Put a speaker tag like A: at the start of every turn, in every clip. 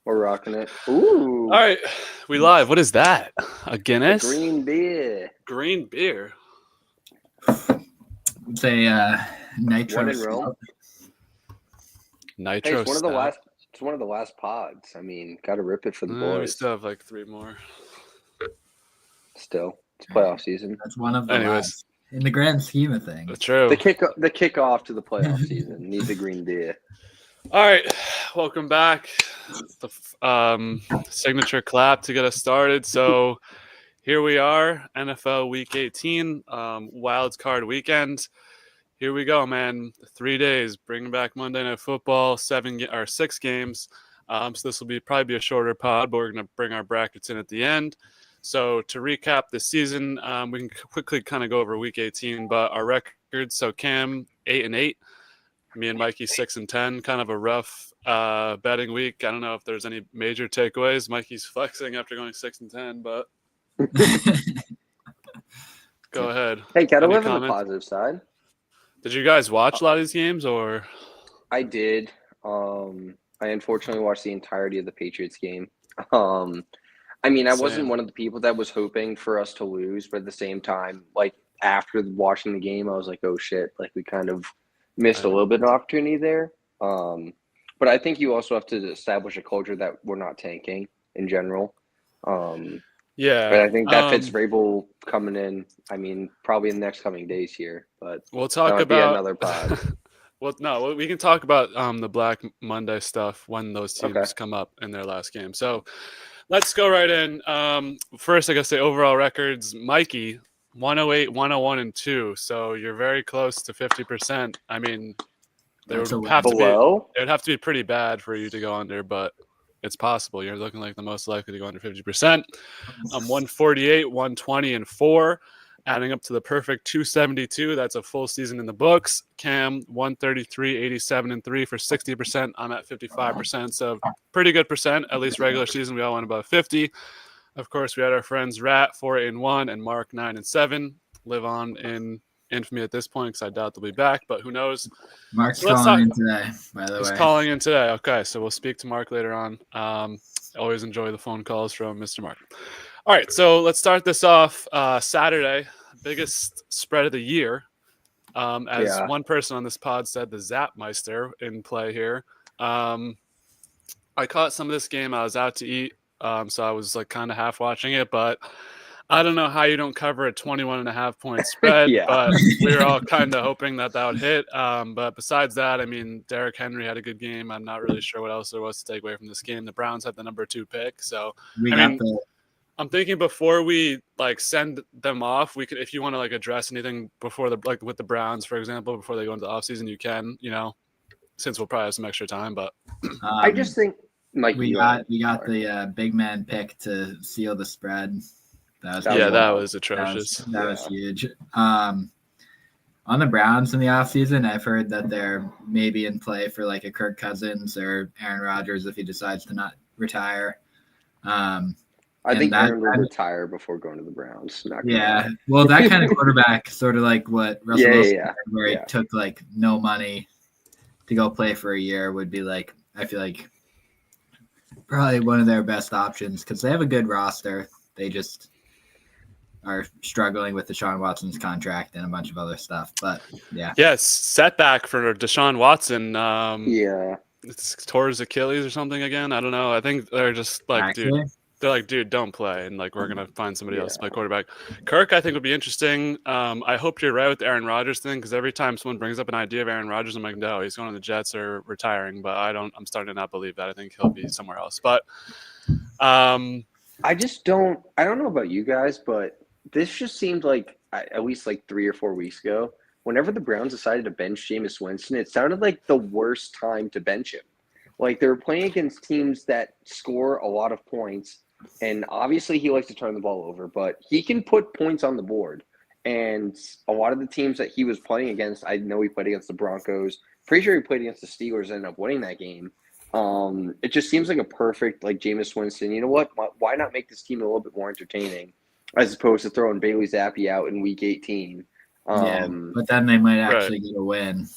A: We're rocking it. Ooh.
B: All right, we live. What is that? A
A: The
B: Guinness?
A: green beer.
B: Green beer.
C: It's a nitro
A: One in Rome.
C: stout.
B: Nitro
A: Hey, it's one of the
B: stout.
A: last. It's one of the last pods. I mean, got to rip it for the
B: We
A: boys.
B: still have like 3 more.
A: Still, it's playoff season.
C: That's one of the
B: Anyways.
C: last. In the grand scheme of things.
B: True.
A: The kickoff to the playoff season. Need the green beer.
B: All right, welcome back. The signature clap to get us started. So here we are, NFL Week 18, wild card weekend. Here we go, man. 3 days, bringing back Monday Night Football, 6 games. So this will probably be a shorter pod, but we're going to bring our brackets in at the end. So to recap this season, we can quickly kind of go over Week 18, but our records. So Cam 8-8, me and Mikey 6-10. Kind of a rough betting week. I don't know if there's any major takeaways. Mikey's flexing after going 6-10, but go ahead.
A: Hey, gotta
B: Any
A: live on the
B: comments?
A: positive side.
B: Did you guys watch a lot of these games, or?
A: I did. I unfortunately watched the entirety of the Patriots game. I mean, I wasn't
B: Same.
A: one of the people that was hoping for us to lose, but at the same time, like after watching the game, I was like, oh shit, like we kind of missed a little bit of opportunity there. But I think you also have to establish a culture that we're not tanking in general.
B: Yeah.
A: But I think that fits Vrabel coming in. I mean, probably in the next coming days here. But
B: We'll
A: that
B: talk
A: might be
B: about
A: another pod.
B: Well, no, we can talk about the Black Monday stuff when those teams
A: Okay.
B: come up in their last game. So let's go right in. First, I guess the overall records. Mikey, 108, 101, and 2. So you're very close to 50%. I mean, it
C: That's a
B: would
C: win.
B: have to
A: Below?
B: be pretty bad for you to go under, but it's possible. You're looking like the most likely to go under 50%. 148, 120, and 4. Adding up to the perfect 272. That's a full season in the books. Cam, 133, 87, and 3 for 60%. I'm at 55%. So pretty good percent. At least regular season, we all went above 50. Of course, we had our friends Rat, 4-1, and Mark, 9-7. Live on in infamy at this point because I doubt they'll be back, but who knows?
C: Mark's
B: So let's
C: calling
B: talk-
C: in today, by the
B: He's
C: way.
B: calling in today. Okay, so we'll speak to Mark later on. Always enjoy the phone calls from Mr. Mark. All right, so let's start this off. Saturday, biggest spread of the year. As one person on this pod said, the Zapmeister in play here. I caught some of this game. I was out to eat, so I was like kind of half watching it, but I don't know how you don't cover a 21.5 point spread,
A: Yeah.
B: but we were all kind of hoping that would hit. But besides that, I mean, Derrick Henry had a good game. I'm not really sure what else there was to take away from this game. The Browns had the number 2 pick, so I'm thinking before we like send them off, we could, if you want to like address anything before with the Browns, for example, before they go into the offseason, you can, since we'll probably have some extra time. But
A: I just think, Mike,
C: we got the big man pick to seal the spread.
B: that was atrocious.
C: That was huge. On the Browns in the offseason, I've heard that they're maybe in play for like a Kirk Cousins or Aaron Rodgers if he decides to not retire.
A: I think Aaron will retire before going to the Browns.
C: Well, that kind of quarterback, sort of like what Russell Wilson did, where he took like no money to go play for a year, would be like, I feel like probably one of their best options because they have a good roster. They just are struggling with Deshaun Watson's contract and a bunch of other stuff. But
B: setback for Deshaun Watson. It's tore his Achilles or something again. I don't know. I think they're just like, dude, don't play, and like we're gonna find somebody else to play quarterback. Kirk, I think, would be interesting. I hope you're right with the Aaron Rodgers thing because every time someone brings up an idea of Aaron Rodgers, I'm like, no, he's going to the Jets or retiring. But I'm starting to not believe that. I think he'll be somewhere else. But
A: I don't know about you guys, but this just seemed like at least like 3 or 4 weeks ago, whenever the Browns decided to bench Jameis Winston, it sounded like the worst time to bench him. Like they were playing against teams that score a lot of points. And obviously he likes to turn the ball over, but he can put points on the board. And a lot of the teams that he was playing against, I know he played against the Broncos. Pretty sure he played against the Steelers and ended up winning that game. It just seems like a perfect, like Jameis Winston. You know what? Why not make this team a little bit more entertaining as opposed to throwing Bailey Zappi out in Week 18?
C: But then they might actually get a win.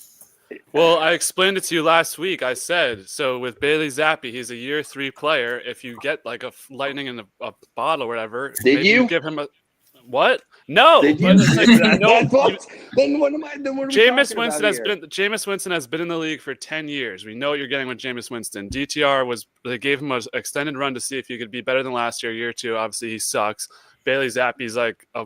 B: Well, I explained it to you last week. I said, so with Bailey Zappi, he's a year 3 player. If you get like a lightning in a bottle or whatever, maybe you give him a what? No.
A: Did you? Then what am I? Then what are we
B: Jameis
A: talking
B: Winston
A: about here?
B: Jameis Winston has been in the league for 10 years. We know what you're getting with Jameis Winston. They gave him an extended run to see if he could be better than last year 2. Obviously, he sucks. Bailey Zappi's like a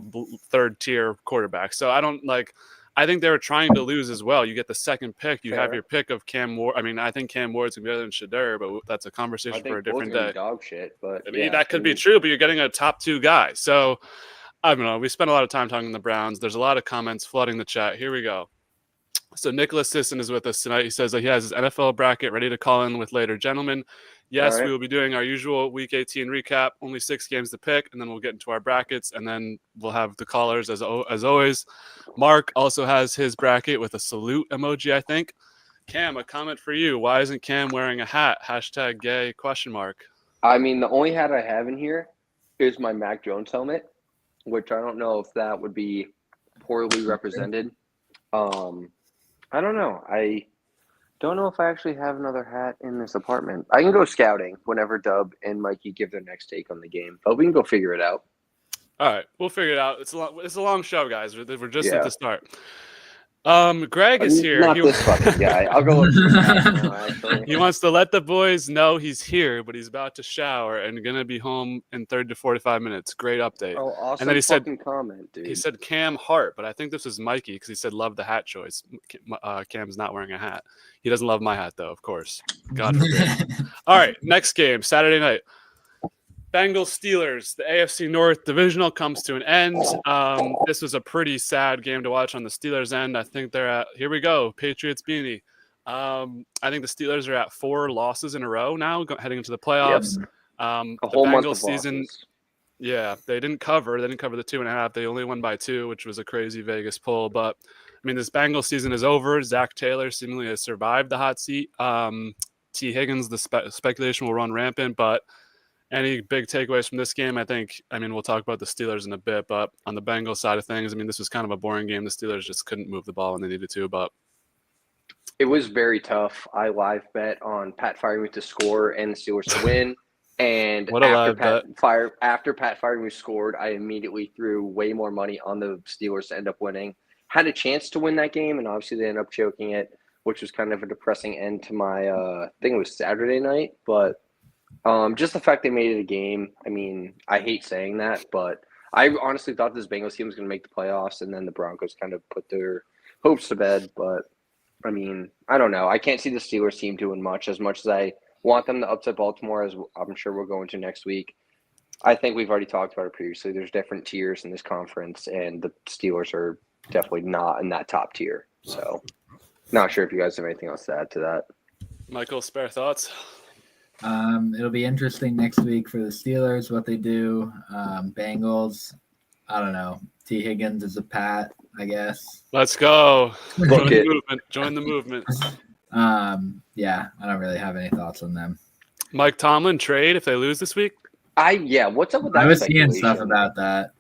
B: third tier quarterback. So I think they were trying to lose as well. You get the second pick. You have your pick of Cam Ward. I mean, I think Cam Ward's going to be better than Shadur, but that's a conversation for a different day.
A: Dog shit, but
B: I mean, that could be true, but you're getting a top 2 guy. So, I don't know. We spent a lot of time talking to the Browns. There's a lot of comments flooding the chat. Here we go. So Nicholas Sisson is with us tonight. He says that he has his NFL bracket ready to call in with later. Gentlemen, yes, we will be doing our usual Week 18 recap. Only 6 games to pick, and then we'll get into our brackets, and then we'll have the callers as always. Mark also has his bracket with a salute emoji, I think. Cam, a comment for you. Why isn't Cam wearing a hat? #gay ?
A: I mean, the only hat I have in here is my Mac Jones helmet, which I don't know if that would be poorly represented. I don't know. I don't know if I actually have another hat in this apartment. I can go scouting whenever Dub and Mikey give their next take on the game, but we can go figure it out.
B: All right, we'll figure it out. It's a long show, guys. We're just at the start. Greg is here.
A: Not this fucking guy. I'll go look for now, actually.
B: He wants to let the boys know he's here, but he's about to shower and gonna be home in 30 to 45 minutes. Great update.
A: Oh, awesome!
B: And then he said,
A: comment, dude.
B: He said Cam Hart, but I think this was Mikey because he said love the hat choice. Cam's not wearing a hat. He doesn't love my hat though, of course. God forbid. All right, next game, Saturday night. Bengals Steelers, the AFC North divisional comes to an end. This was a pretty sad game to watch on the Steelers end. I think they're at, here we go, Patriots beanie. I think the Steelers are at 4 losses in a row now, heading into the playoffs.
A: Yep.
B: The
A: whole month
B: Bengals
A: of
B: season,
A: losses.
B: yeah, they didn't cover the 2.5. They only won by 2, which was a crazy Vegas pull. But I mean, this Bengals season is over. Zach Taylor seemingly has survived the hot seat. T. Higgins, the speculation will run rampant, but any big takeaways from this game? I mean, we'll talk about the Steelers in a bit, but on the Bengals side of things, I mean, this was kind of a boring game. The Steelers just couldn't move the ball when they needed to, but
A: it was very tough. I live bet on Pat Freiermuth to score and the Steelers to win. And
B: what a live bet.
A: After Pat Freiermuth scored, I immediately threw way more money on the Steelers to end up winning. Had a chance to win that game, and obviously they ended up choking it, which was kind of a depressing end to my I think it was Saturday night, but just the fact they made it a game. I mean, I hate saying that, but I honestly thought this Bengals team was going to make the playoffs, and then the Broncos kind of put their hopes to bed. But, I mean, I don't know. I can't see the Steelers team doing much as I want them to upset Baltimore, as I'm sure we'll go into next week. I think we've already talked about it previously. There's different tiers in this conference, and the Steelers are definitely not in that top tier. So, not sure if you guys have anything else to add to that.
B: Michael, spare thoughts?
C: It'll be interesting next week for the Steelers, what they do. Bengals, I don't know. T. Higgins is a Pat, I guess.
B: Let's go. Join the movement.
C: Yeah, I don't really have any thoughts on them.
B: Mike Tomlin trade if they lose this week?
A: What's up with that?
C: I was seeing stuff about that.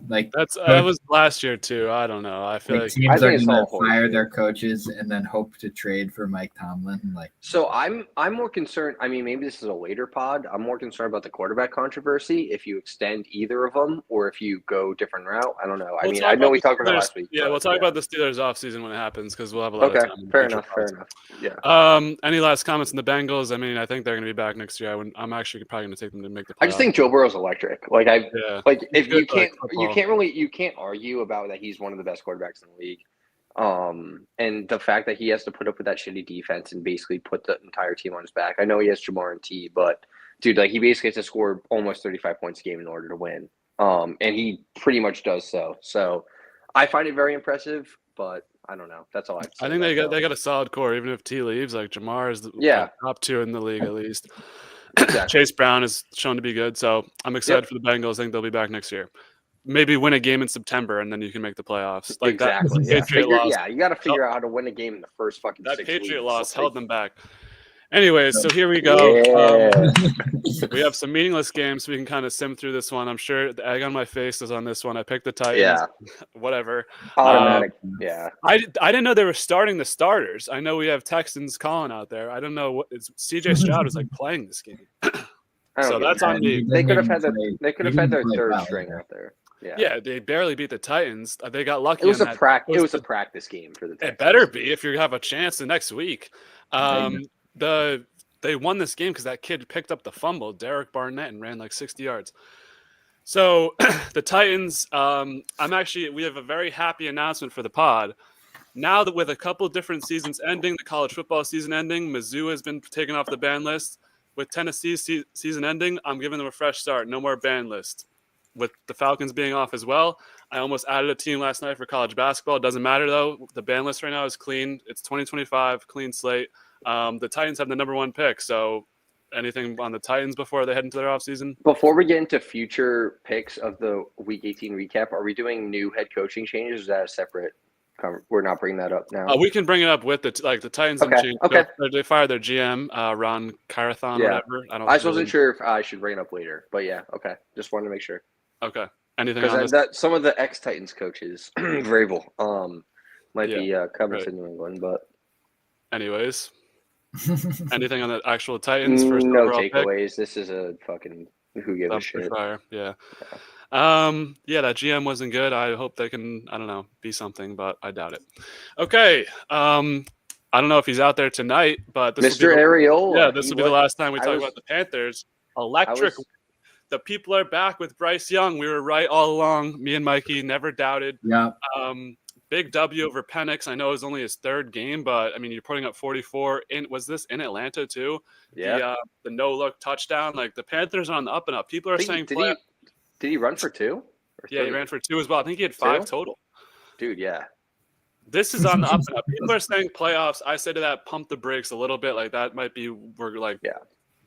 B: That was last year too. I don't know. I feel like
C: teams are going to fire their coaches and then hope to trade for Mike Tomlin.
A: So I'm more concerned. I mean, maybe this is a later pod. I'm more concerned about the quarterback controversy. If you extend either of them, or if you go different route, I don't know. I know we talked about it last week.
B: Yeah, we'll talk about the Steelers offseason when it happens because we'll have a lot of time.
A: Fair enough. Yeah.
B: Any last comments on the Bengals? I mean, I think they're going to be back next year. I'm actually probably going to take them to make the playoffs.
A: I just think Joe Burrow's electric. If you can't argue about that he's one of the best quarterbacks in the league. And the fact that he has to put up with that shitty defense and basically put the entire team on his back. I know he has Jamar and T, but dude, he basically has to score almost 35 points a game in order to win. And he pretty much does so. So I find it very impressive, but I don't know. That's all I have to say.
B: I think they got a solid core, even if T leaves. Jamar is the top 2 in the league at least. Exactly. Chase Brown is shown to be good, so I'm excited for the Bengals. I think they'll be back next year. Maybe win a game in September, and then you can make the playoffs.
A: Exactly. You got to figure out how to win a game in the first fucking 6 weeks.
B: That Patriot loss held them back. Anyways, so here we go.
A: Yeah.
B: We have some meaningless games, so we can kind of sim through this one. I'm sure the egg on my face is on this one. I picked the Titans.
A: Yeah.
B: Whatever.
A: Automatic. Yeah.
B: I didn't know they were starting the starters. I know we have Texans calling out there. I don't know what CJ Stroud is like playing this game. So that's on me.
A: They could have had their third string out there.
B: Yeah, they barely beat the Titans. They got lucky.
A: It was a practice game for the Titans.
B: It better be if you have a chance the next week. They won this game because that kid picked up the fumble, Derek Barnett, and ran like 60 yards. So the Titans, we have a very happy announcement for the pod. Now that with a couple different seasons ending, the college football season ending, Mizzou has been taken off the ban list. With Tennessee's season ending, I'm giving them a fresh start. No more ban list. With the Falcons being off as well, I almost added a team last night for college basketball. It doesn't matter, though. The ban list right now is clean. It's 2025, clean slate. The Titans have the number 1 pick. So anything on the Titans before they head into their offseason?
A: Before we get into future picks of the Week 18 recap, are we doing new head coaching changes? Or is that a separate we're not bringing that up now?
B: We can bring it up with the Titans.
A: Okay.
B: They fired their GM, Ron Carathon, whatever.
A: I just wasn't sure if I should bring it up later. But yeah, okay. Just wanted to make sure.
B: Okay. Anything on
A: this? Some of the ex-Titans coaches, Vrabel, might be coming to New England, but
B: anyways. Anything on the actual Titans?
A: First no takeaways. Pick? This is a fucking who gives a shit.
B: Fire. Yeah. That GM wasn't good. I hope they can, I don't know, be something, but I doubt it. Okay. I don't know if he's out there tonight, but this
A: Mr. Areola.
B: Yeah, this will be the last time we talk about the Panthers. Electric. The people are back with Bryce Young. We were right all along. Me and Mikey never doubted.
C: Yeah.
B: Big W over Penix. I know it was only his 3rd game, but I mean, you're putting up 44. Was this in Atlanta too?
A: Yeah.
B: The no-look touchdown. Like the Panthers are on the up and up. People are saying,
A: did he run for 2?
B: Yeah, he ran for 2 as well. I think he had 5 total.
A: Dude, yeah.
B: This is on the up and up. People are saying playoffs. I say to that, pump the brakes a little bit. Like that might be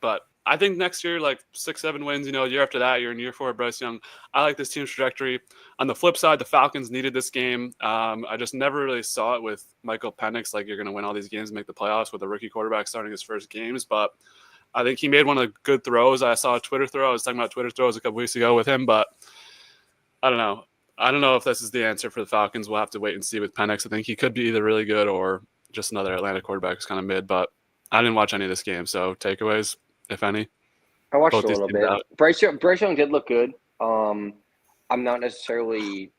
B: but I think next year, like 6-7 wins, year after that, you're in year 4 of Bryce Young. I like this team's trajectory. On the flip side, the Falcons needed this game. I just never really saw it with Michael Penix. Like you're going to win all these games and make the playoffs with a rookie quarterback starting his first games. But I think he made one of the good throws. I saw a Twitter throw. I was talking about Twitter throws a couple weeks ago with him, but I don't know. I don't know if this is the answer for the Falcons. We'll have to wait and see with Penix. I think he could be either really good or just another Atlanta quarterback who's kind of mid, but I didn't watch any of this game. So takeaways, if any.
A: I watched a little bit. Bryce Young did look good. I'm not necessarily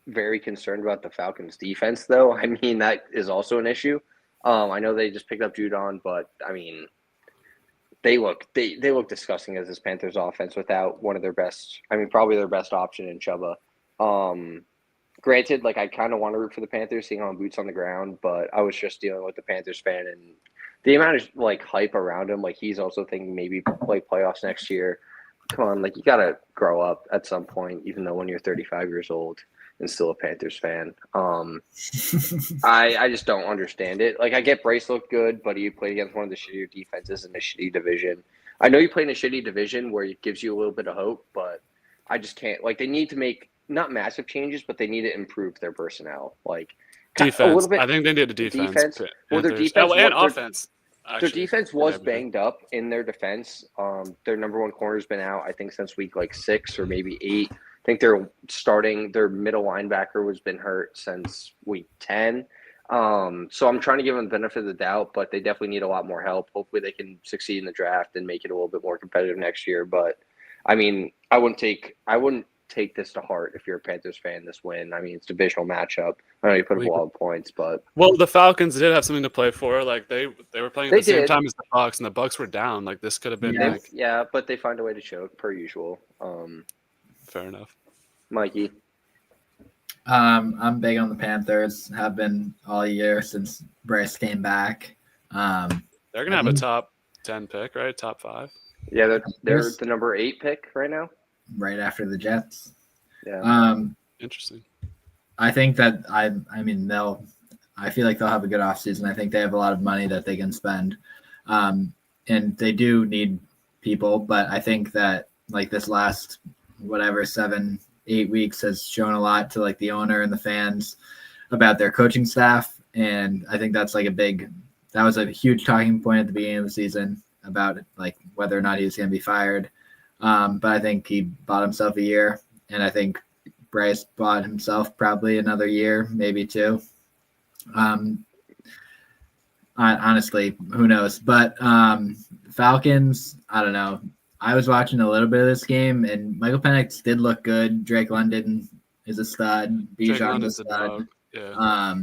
A: very concerned about the Falcons defense though. I mean, that is also an issue. I know they just picked up Judon, but I mean, they look disgusting as this Panthers offense without one of their best. I mean, probably their best option in Chuba. Granted, I kind of want to root for the Panthers, seeing on boots on the ground, but I was just dealing with the Panthers fan and the amount of hype around him. He's also thinking maybe playoffs next year. Come on, you gotta grow up at some point, even though when you're 35 years old and still a Panthers fan. I just don't understand it. I get Bryce looked good, but he played against one of the shittier defenses in a shitty division. I know you play in a shitty division where it gives you a little bit of hope, but I just can't. They need to make not massive changes, but they need to improve their personnel.
B: Defense. A little bit, I think they did a defense.
A: Well, their defense
B: and offense.
A: Their defense was banged up in their defense. Their number 1 corner's been out, I think, since week 6 or maybe 8. I think their middle linebacker has been hurt since week 10. So I'm trying to give them the benefit of the doubt, but they definitely need a lot more help. Hopefully they can succeed in the draft and make it a little bit more competitive next year. But I mean, I wouldn't take this to heart if you're a Panthers fan, this win. I mean, it's a divisional matchup. I know you put up a lot of points, but
B: the Falcons did have something to play for. They were playing at the same time as the Bucs, and the Bucs were down. This could have been
A: but they find a way to choke per usual.
B: Fair enough.
A: Mikey.
C: I'm big on the Panthers. Have been all year since Bryce came back.
B: They're gonna have a top 10 pick, right? Top 5.
A: Yeah, they're the number 8 pick right now.
C: Right after the Jets.
A: Yeah.
B: Interesting.
C: I think that I feel like they'll have a good offseason. I think they have a lot of money that they can spend. And they do need people, but I think that this last 7-8 weeks has shown a lot to the owner and the fans about their coaching staff. And I think that's a big that was a huge talking point at the beginning of the season about like whether or not he was going to be fired. But I think he bought himself a year, and I think Bryce bought himself probably another year, maybe two. Honestly, who knows? But Falcons, I don't know. I was watching a little bit of this game, and Michael Penix did look good. Drake London is a stud. Bijan's a stud.
B: Yeah.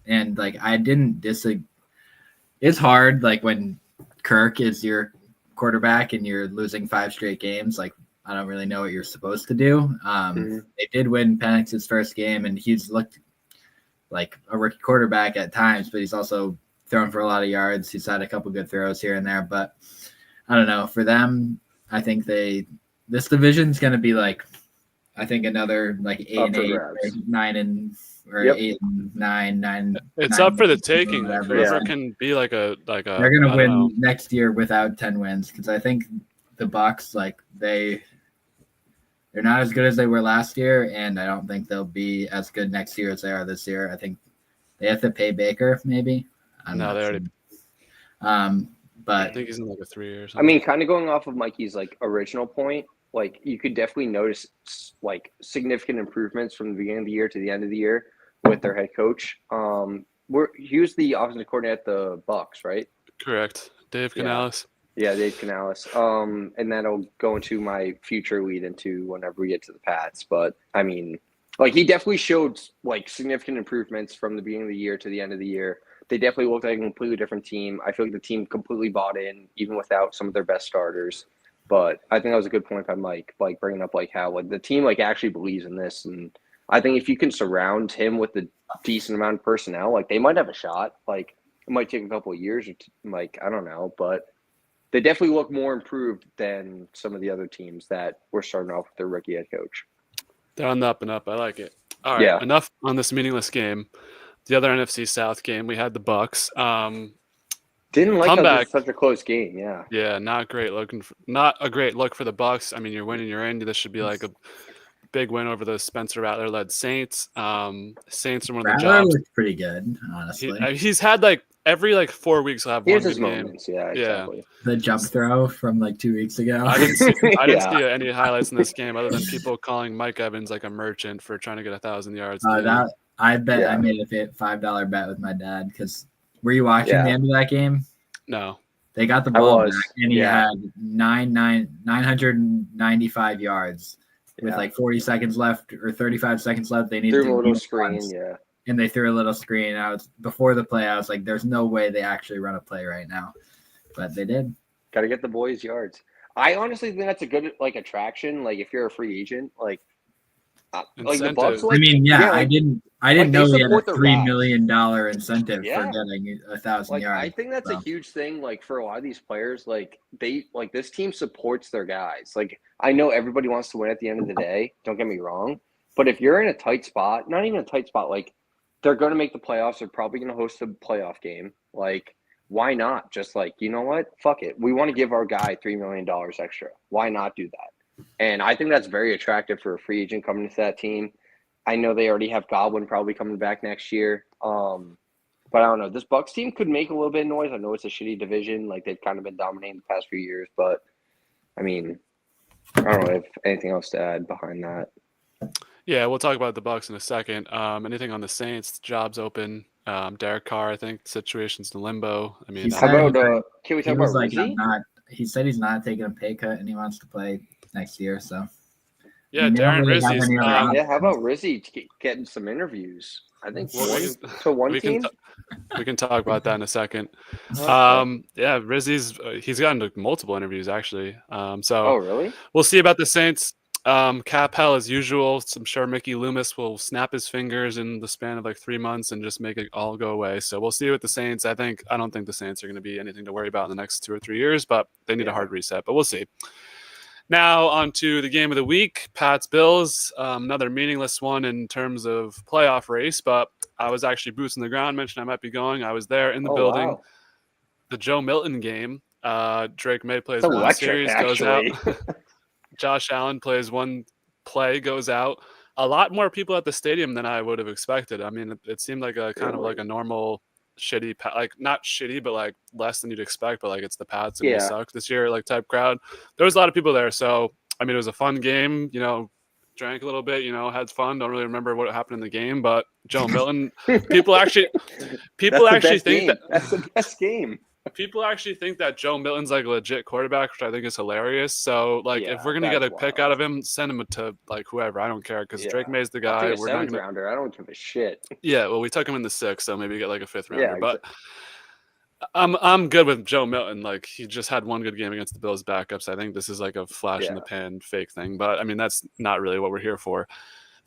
C: And like I didn't disagree. It's hard, like when Kirk is your quarterback and you're losing 5 straight games. Like I don't really know what you're supposed to do. They did win Penix's first game, and he's looked like a rookie quarterback at times, but he's also thrown for a lot of yards. He's had a couple good throws here and there, but I don't know. For them, I think this division's going to be like, I think another like 8-8, or 9 or 8-9.
B: It's
C: 9,
B: up for the taking. Whoever can be like a.
C: They're going to win next year without 10 wins because I think the Bucs they're not as good as they were last year, and I don't think they'll be as good next year as they are this year. I think they have to pay Baker maybe.
B: They already.
C: But
B: I think he's in like a 3 year.
A: I mean, kind of going off of Mikey's like original point, like you could definitely notice like significant improvements from the beginning of the year to the end of the year with their head coach. He was the offensive coordinator at the Bucs, right?
B: Correct, Dave Canales.
A: Yeah, Dave Canales. And that'll go into my future lead into whenever we get to the Pats. But I mean, like he definitely showed like significant improvements from the beginning of the year to the end of the year. They definitely looked like a completely different team. I feel like the team completely bought in, even without some of their best starters. But I think that was a good point by Mike, like bringing up like how like the team like actually believes in this. And I think if you can surround him with a decent amount of personnel, like they might have a shot. Like it might take a couple of years, or like I don't know, but they definitely look more improved than some of the other teams that were starting off with their rookie head coach.
B: They're on the up and up. I like it. All right, enough on this meaningless game. The other NFC South game, we had the Bucs.
A: Didn't like how it's such a close game.
B: Yeah, not great not a great look for the Bucs. I mean, you're winning, you're in. This should be like a big win over the Spencer Rattler-led Saints. Saints are one of the jobs.
C: Looked pretty good, honestly.
B: He's had like every like 4 weeks. He'll have one good game.
A: Yeah, exactly.
C: The jump throw from like 2 weeks ago.
B: I didn't see any highlights in this game other than people calling Mike Evans like a merchant for trying to get 1,000 yards.
C: I bet I made a $5 bet with my dad because were you watching the end of that game?
B: No.
C: They got the ball back and he had 995 yards with like 40 seconds left or 35 seconds left. They needed
A: a little screen,
C: and they threw a little screen. Before the play, I was like, "There's no way they actually run a play right now," but they did.
A: Got to get the boys yards. I honestly think that's a good like attraction. Like if you're a free agent, like the Bucs. Like,
C: I mean, I didn't know they had a $3 million incentive for getting 1,000 yards.
A: I think that's a huge thing. Like for a lot of these players, like they like this team supports their guys. Like I know everybody wants to win at the end of the day. Don't get me wrong, but if you're in a tight spot, not even a tight spot, like they're going to make the playoffs. They're probably going to host a playoff game. Like why not? Just like you know what? Fuck it. We want to give our guy $3 million extra. Why not do that? And I think that's very attractive for a free agent coming into that team. I know they already have Godwin probably coming back next year. But I don't know. This Bucs team could make a little bit of noise. I know it's a shitty division. Like they've kind of been dominating the past few years. But, I mean, I don't know if anything else to add behind that.
B: Yeah, we'll talk about the Bucs in a second. Anything on the Saints? Jobs open. Derek Carr, I think, situation's in limbo. I mean,
A: how about can we talk about Rizzy?
C: He said he's not taking a pay cut and he wants to play next year. So
B: yeah, Darren Rizzy's
A: how about Rizzy getting some interviews? I think one team.
B: We can talk about that in a second. Rizzy's he's gotten to multiple interviews actually.
A: Oh really?
B: We'll see about the Saints. Cap hell as usual. I'm sure Mickey Loomis will snap his fingers in the span of like 3 months and just make it all go away. So we'll see with the Saints. I don't think the Saints are going to be anything to worry about in the next 2 or 3 years, but they need a hard reset. But we'll see. Now on to the game of the week, Pats Bills. Another meaningless one in terms of playoff race, but I was actually boots on the ground. Mentioned I might be going. I was there in the building. Wow. The Joe Milton game. Drake May plays one series, goes out. Josh Allen plays one play, goes out. A lot more people at the stadium than I would have expected. I mean, it seemed like a kind of like a normal shitty, like not shitty, but like less than you'd expect. But like it's the Pats and we
A: Yeah.
B: suck this year, like type crowd. There was a lot of people there, so I mean it was a fun game. You know, drank a little bit. You know, had fun. Don't really remember what happened in the game, but Joe Milton. People actually think that
A: that's the best game.
B: People actually think that Joe Milton's like a legit quarterback, which I think is hilarious. So, like,
A: Yeah,
B: if we're gonna get a
A: that's
B: pick
A: wild.
B: out of him, send him to like whoever. I don't care because
A: Yeah.
B: Drake May's the
A: I'll
B: guy.
A: take a
B: We're not
A: 7th
B: gonna.
A: rounder. I don't give a shit.
B: Yeah, well, we took him in the 6th, so maybe get like a 5th rounder.
A: Yeah,
B: But I'm good with Joe Milton. Like, he just had one good game against the Bills backups. I think this is like a flash in the pan fake thing. But I mean, that's not really what we're here for.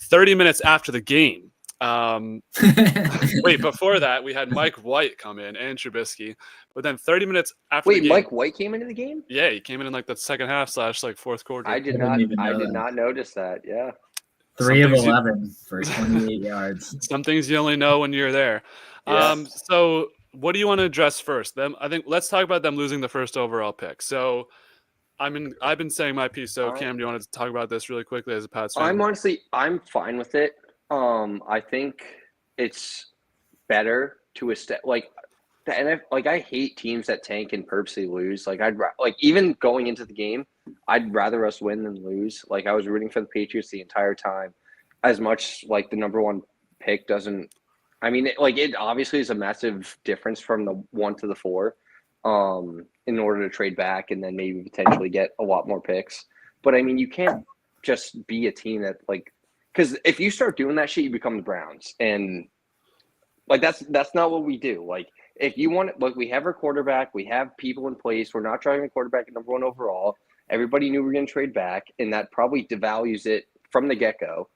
B: 30 minutes after the game. Wait, before that, we had Mike White come in and Trubisky, but then 30 minutes after the game,
A: Mike White came into the game?
B: Yeah, he came in like the second half / like fourth quarter.
A: I did not notice that. Yeah.
C: 3 of 11 for 28 yards.
B: Some things you only know when you're there.
A: Yes.
B: So what do you want to address first? I think let's talk about them losing the first overall pick. So I've been saying my piece. So Cam, do you want to talk about this really quickly as a Pats fan?
A: I'm fine with it. I think it's better to like the NFL. Like I hate teams that tank and purposely lose. Like even going into the game, I'd rather us win than lose. Like I was rooting for the Patriots the entire time. As much like the number 1 pick doesn't. I mean, it obviously is a massive difference from the 1 to the 4. In order to trade back and then maybe potentially get a lot more picks. But I mean, you can't just be a team that like. Because if you start doing that shit, you become the Browns, and like that's not what we do. Like if you want, like we have our quarterback, we have people in place. We're not driving a quarterback at number 1 overall. Everybody knew we were going to trade back, and that probably devalues it from the get-go.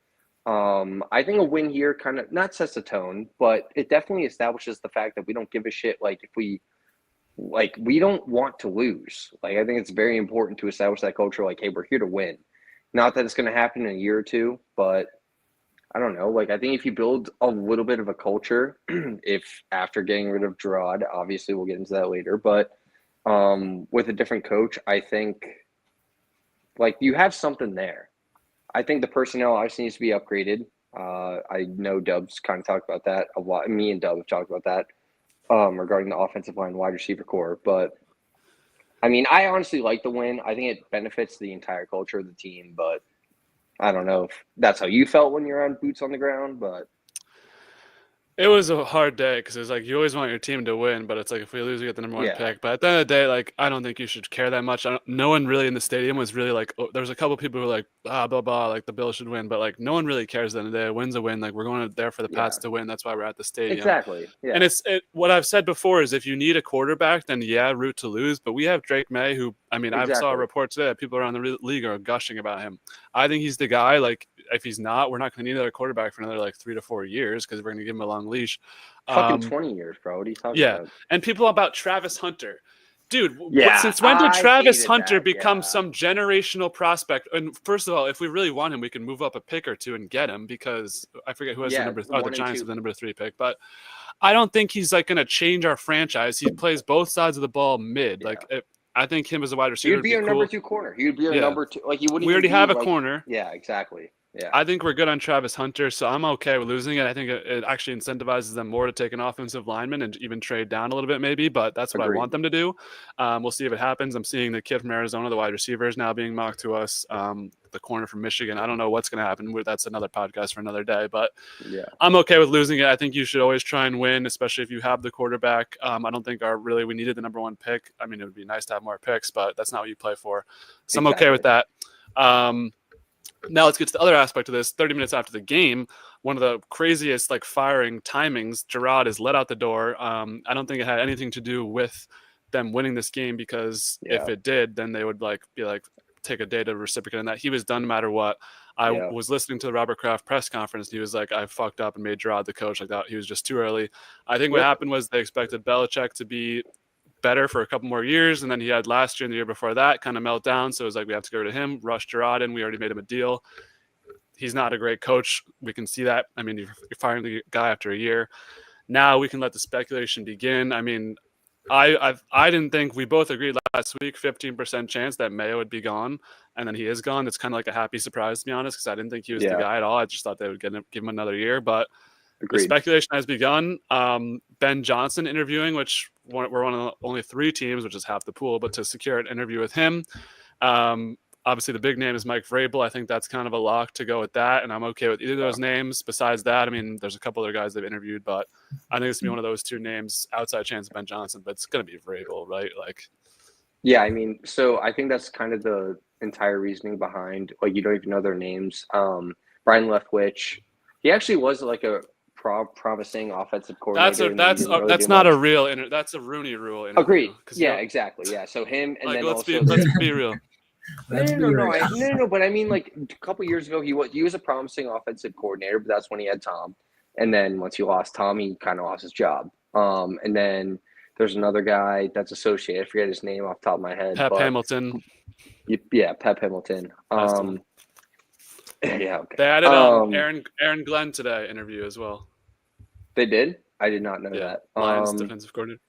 A: I think a win here kind of not sets the tone, but it definitely establishes the fact that we don't give a shit. Like if we don't want to lose. Like I think it's very important to establish that culture. Like, hey, we're here to win. Not that it's going to happen in a year or two, but I don't know. Like, I think if you build a little bit of a culture, if after getting rid of Gerard, obviously we'll get into that later, but with a different coach, I think like you have something there. I think the personnel obviously needs to be upgraded. I know Dub's kind of talked about that a lot. Me and Dub have talked about that regarding the offensive line, wide receiver core, but I mean, I honestly like the win. I think it benefits the entire culture of the team, but I don't know if that's how you felt when you're on boots on the ground, but
B: it was a hard day because it's like you always want your team to win, but it's like if we lose, we get the number 1 pick. But at the end of the day, like I don't think you should care that much. No one really in the stadium was really like. There was a couple of people who were like, blah blah, like the Bills should win, but like no one really cares. At the end of the day, a win's a win. Like we're going there for the Pats to win. That's why we're at the stadium.
A: Exactly. Yeah.
B: And what I've said before is if you need a quarterback, then root to lose. But we have Drake May, who I mean, I saw a report today that people around the league are gushing about him. I think he's the guy. Like if he's not, we're not going to need another quarterback for another like 3 to 4 years because we're going to give him a long leash.
A: Fucking 20 years, bro. What are you talking about?
B: And people about Travis Hunter. Dude,
A: Yeah,
B: since when did Travis Hunter
A: that,
B: become some generational prospect? And first of all, if we really want him, we can move up a pick or two and get him because I forget who has the number. The Giants have the number 3 pick. But I don't think he's like going to change our franchise. He plays both sides of the ball mid. Like I think him as a wide receiver.
A: He'd be our number 2 corner. He would be our number 2. Like he wouldn't.
B: We already have a corner.
A: Yeah, exactly. Yeah,
B: I think we're good on Travis Hunter, so I'm okay with losing it. I think it actually incentivizes them more to take an offensive lineman and even trade down a little bit maybe, but that's what I want them to do. We'll see if it happens. I'm seeing the kid from Arizona, the wide receiver, is now being mocked to us. The corner from Michigan. I don't know what's going to happen. That's another podcast for another day, but I'm okay with losing it. I think you should always try and win, especially if you have the quarterback. I don't think we needed the number 1 pick. I mean, it would be nice to have more picks, but that's not what you play for. So I'm okay with that. Now let's get to the other aspect of this. 30 minutes after the game, one of the craziest like firing timings, Gerard is let out the door. I don't think it had anything to do with them winning this game because if it did, then they would take a day to reciprocate on that. He was done no matter what. I was listening to the Robert Kraft press conference. And he was like, I fucked up and made Gerard the coach like that. He was just too early. I think what happened was they expected Belichick to be better for a couple more years, and then he had last year and the year before that kind of melt down. So it was like we have to get rid of him, rush Gerard in. We already made him a deal. He's not a great coach. We can see that. I mean, you're firing the guy after a year. Now we can let the speculation begin. I mean, I didn't think, we both agreed last week 15% chance that Mayo would be gone, and then he is gone. It's kind of like a happy surprise, to be honest, because I didn't think he was the guy at all. I just thought they would give him another year, but The speculation has begun. Ben Johnson interviewing, which we're one of the only 3 teams, which is half the pool, but to secure an interview with him. Obviously, the big name is Mike Vrabel. I think that's kind of a lock to go with that, and I'm okay with either of those names. Besides that, I mean, there's a couple other guys they've interviewed, but I think it's going to be one of those 2 names, outside chance of Ben Johnson, but it's going to be Vrabel, right? Like,
A: yeah, I mean, so I think that's kind of the entire reasoning behind, like, you don't even know their names. Brian Leftwich, he actually was like a promising offensive coordinator.
B: That's not a real that's a Rooney Rule interview.
A: Agreed. Yeah, exactly. Yeah. So him, and then
B: let's be real.
A: No. But I mean, like a couple years ago, he was a promising offensive coordinator, but that's when he had Tom. And then once he lost Tom, he kind of lost his job. And then there's another guy that's associated. I forget his name off the top of my head.
B: Pep Hamilton.
A: Yeah, Pep Hamilton. Yeah. Okay.
B: They added Aaron Glenn today interview as well.
A: They did? I did not know that.
B: Lions defensive coordinator.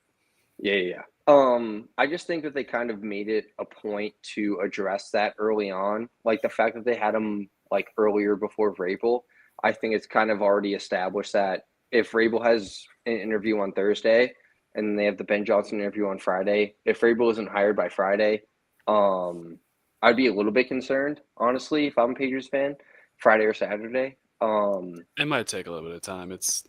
A: Yeah. I just think that they kind of made it a point to address that early on. Like the fact that they had him like earlier before Vrabel, I think it's kind of already established that if Vrabel has an interview on Thursday and they have the Ben Johnson interview on Friday, if Vrabel isn't hired by Friday, I'd be a little bit concerned, honestly, if I'm a Patriots fan, Friday or Saturday.
B: It might take a little bit of time. It's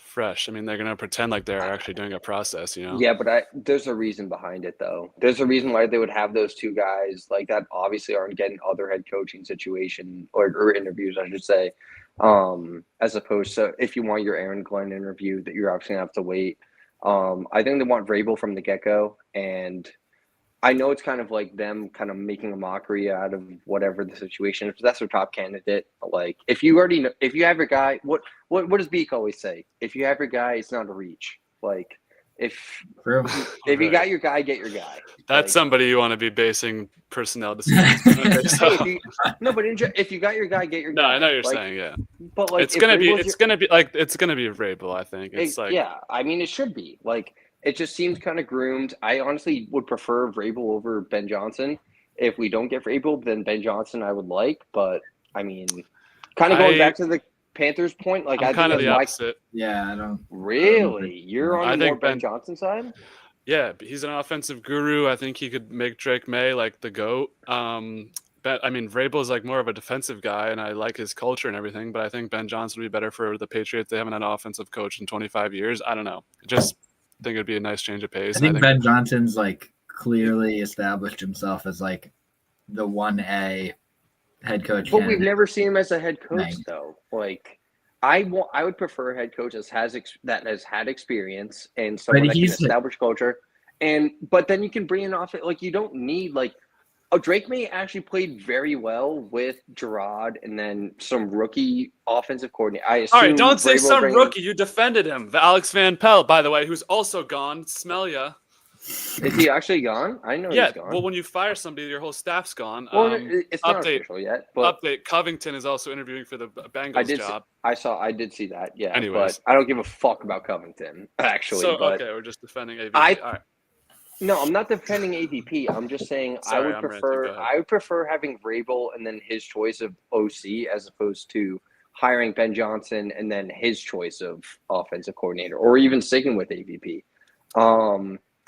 B: fresh. I mean, they're going to pretend like they're actually doing a process, you know?
A: Yeah, but there's a reason behind it, though. There's a reason why they would have those 2 guys like that obviously aren't getting other head coaching situation or interviews, I should say, as opposed to if you want your Aaron Glenn interview that you're obviously going to have to wait. I think they want Vrabel from the get-go, and I know it's kind of like them kind of making a mockery out of whatever the situation is. That's their top candidate. Like, if you already know, if you have your guy, what does Beak always say? If you have your guy, it's not a reach. Like, if you got your guy, get your guy.
B: That's somebody you want to be basing personnel decisions on.
A: If you got your guy, get your guy.
B: No, I know you're saying, yeah.
A: But like,
B: it's gonna be Vrabel. I think
A: I mean, it should be like. It just seems kind of groomed. I honestly would prefer Vrabel over Ben Johnson. If we don't get Vrabel, then Ben Johnson I would like. But, I mean, kind of going back to the Panthers point, like
B: I'm kind of the opposite.
C: Yeah, I don't.
A: Really? You're on the more Ben Johnson side?
B: Yeah, he's an offensive guru. I think he could make Drake May like the GOAT. But I mean, Vrabel's like more of a defensive guy, and I like his culture and everything. But I think Ben Johnson would be better for the Patriots. They haven't had an offensive coach in 25 years. I don't know. Just think it'd be a nice change of pace.
C: I think Ben Johnson's like clearly established himself as like the 1A head coach.
A: But we've never seen him as a head coach though. Like I would prefer a head coach that has had experience and someone that can establish culture. But then you can bring in off it. Like you don't need like Drake May actually played very well with Gerard and then some rookie offensive coordinator. I assume.
B: All right, don't say some rookie. You defended him. Alex Van Pelt, by the way, who's also gone. Smell ya.
A: Is he actually gone? I know he's gone.
B: Well, when you fire somebody, your whole staff's gone.
A: Well, it's not official yet. But
B: update: Covington is also interviewing for the Bengals job.
A: I did see that. Yeah.
B: Anyways,
A: but I don't give a fuck about Covington actually.
B: Okay, we're just defending AVP. All right.
A: No, I'm not defending AVP. I'm just saying I would prefer having Vrabel and then his choice of OC as opposed to hiring Ben Johnson and then his choice of offensive coordinator or even sticking with AVP.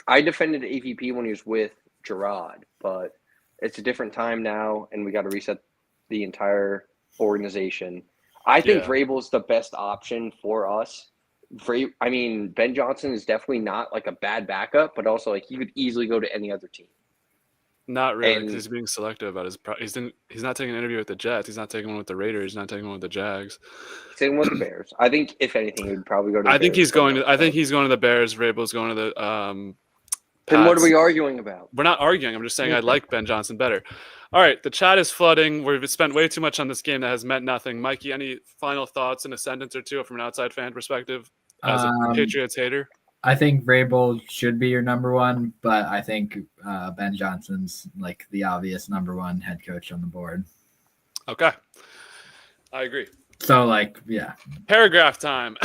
A: I defended AVP when he was with Gerard, but it's a different time now and we got to reset the entire organization. I think Vrabel is the best option for us. Ben Johnson is definitely not like a bad backup, but also like he could easily go to any other team.
B: Not really, because he's being selective about his. He's not taking an interview with the Jets. He's not taking one with the Raiders. He's not taking one with the Jags.
A: He's taking one with the Bears. I think if anything, he would probably go to.
B: I think he's going to the Bears. Vrabel's going to the. Pats.
A: Then what are we arguing about?
B: We're not arguing. I'm just saying I like Ben Johnson better. All right, the chat is flooding. We've spent way too much on this game that has meant nothing. Mikey, any final thoughts in a sentence or two from an outside fan perspective? As a Patriots hater,
C: I think Vrabel should be your number one, but I think Ben Johnson's like the obvious number one head coach on the board.
B: Okay, I agree.
C: So like, yeah.
B: Paragraph time.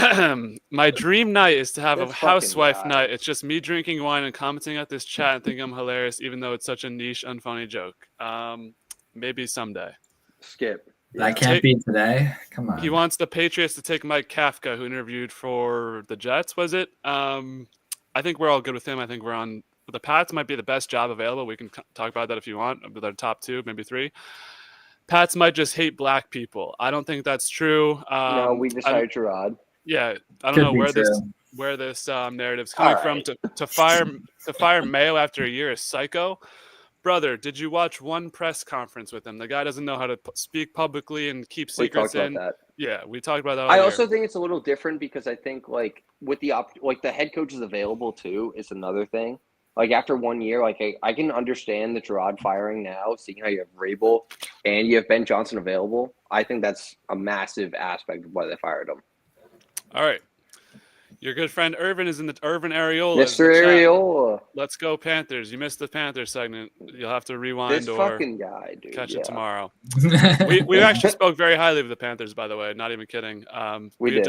B: My dream night is to have a housewife night. It's just me drinking wine and commenting at this chat and thinking I'm hilarious, even though it's such a niche, unfunny joke. Maybe someday.
A: Skip.
C: That can't be today. Come on.
B: He wants the Patriots to take Mike Kafka, who interviewed for the Jets, was it? I think we're all good with him. I think we're on. The Pats might be the best job available. We can talk about that if you want, with our top 2, maybe 3. Pats might just hate black people. I don't think that's true.
A: No, we decided Gerard.
B: Yeah, I don't know where this narrative's coming from. To fire Mayo after a year is psycho. Brother, did you watch one press conference with him? The guy doesn't know how to speak publicly and keep secrets in.
A: That.
B: Yeah, we talked about that.
A: I also think it's a little different because I think like with the the head coach is available too is another thing. Like after 1 year, like I can understand the Gerard firing now, seeing how you have Rabel and you have Ben Johnson available. I think that's a massive aspect of why they fired him.
B: All right. Your good friend Irvin is in the Irvin Areola.
A: Mr. Areola.
B: Let's go Panthers. You missed the Panthers segment. You'll have to rewind
A: this fucking guy, dude.
B: Catch it tomorrow. we actually spoke very highly of the Panthers, by the way. Not even kidding. We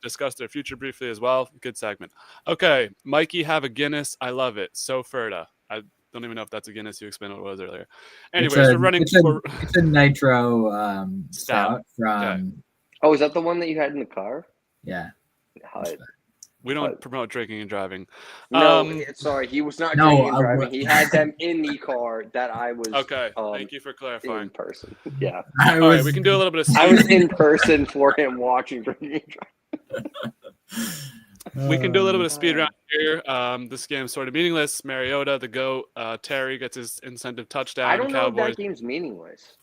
B: discussed their future briefly as well. Good segment. Okay. Mikey, have a Guinness. I love it. So Ferda. I don't even know if that's a Guinness. You explained what it was earlier. Anyways, we're running.
C: It's a nitro stout from.
B: Okay.
A: Oh, is that the one that you had in the car?
C: Yeah.
B: We don't promote drinking and driving.
A: No, sorry, he was not drinking and driving. He had them in the car that I was.
B: Okay, thank you for clarifying.
A: In person, yeah.
B: All right, we can do a little bit of speed.
A: I was in person for him watching drinking and
B: driving. We can do a little bit of speed round here. This game's sort of meaningless. Mariota, the GOAT. Terry gets his incentive touchdown.
A: I don't know
B: Cowboys.
A: if that game's meaningless.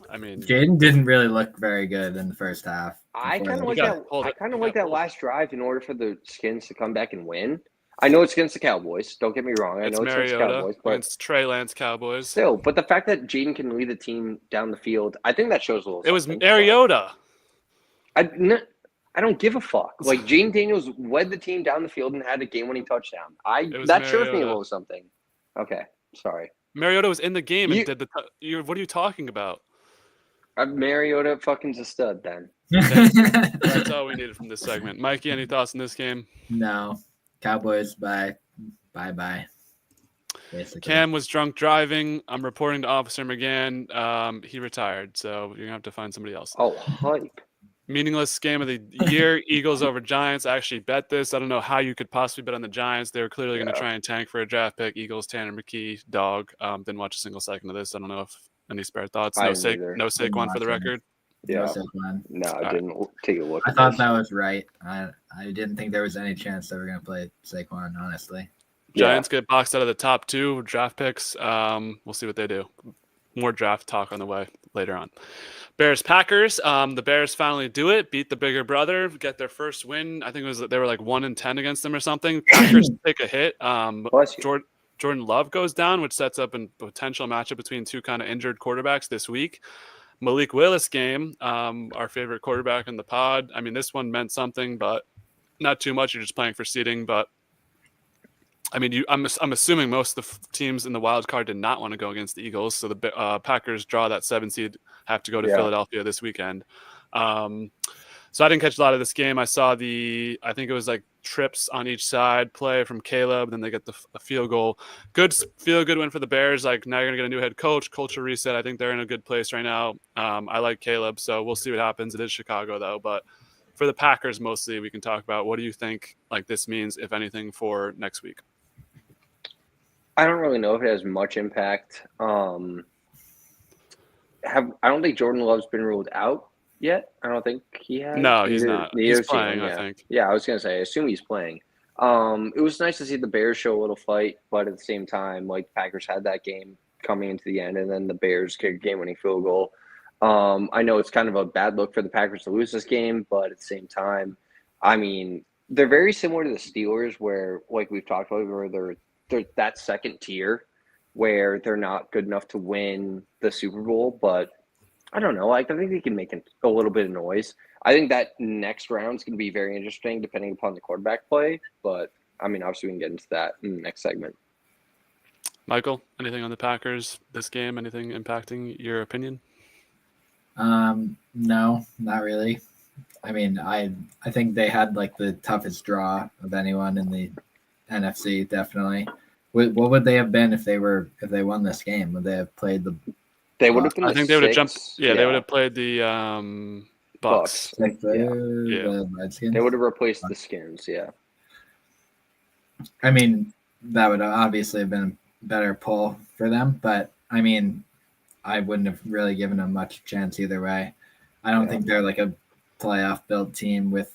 B: I mean,
C: Jaden didn't really look very good in the first half.
A: I kind of like that. I kind of like that last drive in order for the Skins to come back and win. I know it's against the Cowboys. Don't get me wrong. I know it's against the Cowboys, but
B: it's Trey Lance Cowboys.
A: Still, but the fact that Jaden can lead the team down the field, I think that shows a little.
B: It was Mariota.
A: I don't give a fuck. Like Jaden Daniels led the team down the field and had a game-winning touchdown. That shows me a little something. Okay, sorry.
B: Mariota was in the game and did the. What are you talking about?
A: Mariota fucking's a stud then.
B: That's all we needed from this segment. Mikey, any thoughts on this game?
C: No. Cowboys, bye. Basically.
B: Cam was drunk driving. I'm reporting to Officer McGann. He retired, so you're going to have to find somebody else.
A: Oh, hype.
B: Meaningless game of the year, Eagles over Giants. I actually bet this. I don't know how you could possibly bet on the Giants. They were clearly going to try and tank for a draft pick. Eagles, Tanner McKee, dog. Didn't watch a single second of this. I don't know if any spare thoughts. No Saquon for the record.
A: Yeah. No, I didn't take a look.
C: I thought that was right. I didn't think there was any chance they were going to play Saquon, honestly.
B: Giants get boxed out of the top 2 draft picks. We'll see what they do. More draft talk on the way later on. Bears Packers. The Bears finally do it. Beat the bigger brother. Get their first win. I think they were like 1-10 against them or something. Packers take a hit. Jordan Love goes down, which sets up a potential matchup between 2 kind of injured quarterbacks this week. Malik Willis game, our favorite quarterback in the pod. I mean, this one meant something, but not too much. You're just playing for seeding. But I mean, I'm assuming most of the teams in the wild card did not want to go against the Eagles. So the Packers draw that 7 seed, have to go to Philadelphia this weekend. So I didn't catch a lot of this game. I saw I think it was like trips on each side play from Caleb. Then they get the field goal. Good win for the Bears. Like now you're going to get a new head coach, culture reset. I think they're in a good place right now. I like Caleb, so we'll see what happens. It is Chicago though, but for the Packers mostly, we can talk about what do you think like this means, if anything, for next week?
A: I don't really know if it has much impact. I don't think Jordan Love's been ruled out yet. I don't think he has.
B: No, he's not. He's playing, I think.
A: Yeah, I was going to say, I assume he's playing. It was nice to see the Bears show a little fight, but at the same time, like Packers had that game coming into the end, and then the Bears kicked a game-winning field goal. I know it's kind of a bad look for the Packers to lose this game, but at the same time, I mean, they're very similar to the Steelers where, like we've talked about, where they're that second tier where they're not good enough to win the Super Bowl, but I don't know. I think they can make a little bit of noise. I think that next round is going to be very interesting depending upon the quarterback play. But, I mean, obviously we can get into that in the next segment.
B: Michael, anything on the Packers this game? Anything impacting your opinion?
C: No, not really. I mean, I think they had like the toughest draw of anyone in the NFC, definitely. What would they have been if they won this game? Would they have played the
A: They would have been.
B: I think they would have jumped.
A: Yeah,
B: they would have played the Bucks.
C: The Redskins.
A: They would have replaced the Skins. Yeah.
C: I mean, that would obviously have been a better pull for them, but I mean, I wouldn't have really given them much chance either way. I don't think they're like a playoff built team with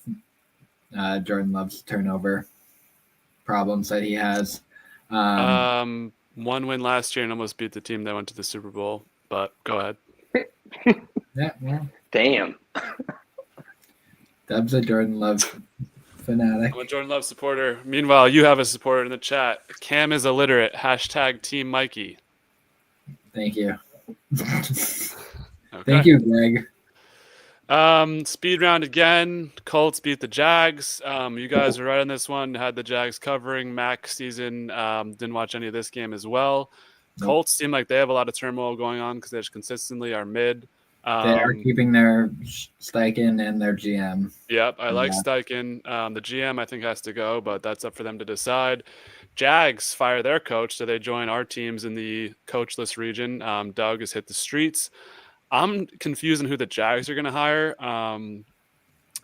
C: Jordan Love's turnover problems that he has.
B: One win last year and almost beat the team that went to the Super Bowl. But go ahead.
C: Yeah.
A: Damn.
C: Dub's a Jordan Love fanatic.
B: I'm a Jordan Love supporter. Meanwhile, you have a supporter in the chat. Cam is illiterate. # Team Mikey.
C: Thank you.
B: Okay.
C: Thank you, Greg.
B: Speed round again. Colts beat the Jags. You guys are right on this one. Had the Jags covering. Mac season. Didn't watch any of this game as well.
C: Nope.
B: Colts seem like they have a lot of turmoil going on because they just consistently are mid.
C: They are keeping their Steichen and their GM.
B: Yep, I like Steichen. The GM, I think, has to go, but that's up for them to decide. Jags fire their coach, so they join our teams in the coachless region. Doug has hit the streets. I'm confused on who the Jags are going to hire. I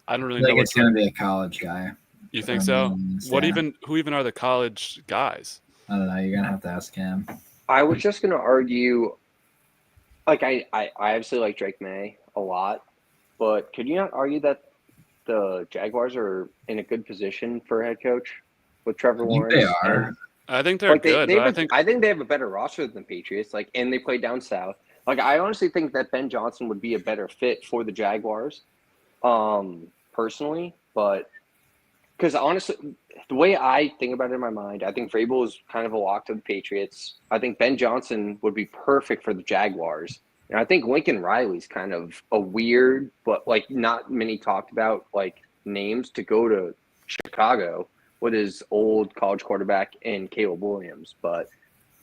B: don't really know.
C: It's going to be a college guy.
B: You think so?
C: Yeah.
B: Who even are the college guys?
C: I don't know. You're going to have to ask him.
A: I was just going to argue, like, I obviously like Drake May a lot, but could you not argue that the Jaguars are in a good position for a head coach with Trevor Lawrence?
C: They are.
B: I think they're good.
A: I think they have a better roster than the Patriots, like, and they play down south. Like, I honestly think that Ben Johnson would be a better fit for the Jaguars, personally, but because honestly, the way I think about it in my mind, I think Vrabel is kind of a lock to the Patriots. I think Ben Johnson would be perfect for the Jaguars. And I think Lincoln Riley's kind of a weird, but like not many talked about like names to go to Chicago with his old college quarterback and Caleb Williams. But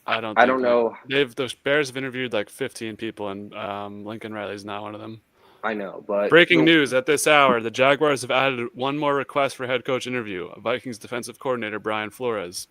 A: I don't know.
B: Those Bears have interviewed like 15 people, and Lincoln Riley's not one of them.
A: I know, but
B: breaking news at this hour: the Jaguars have added one more request for head coach interview. Vikings defensive coordinator Brian Flores.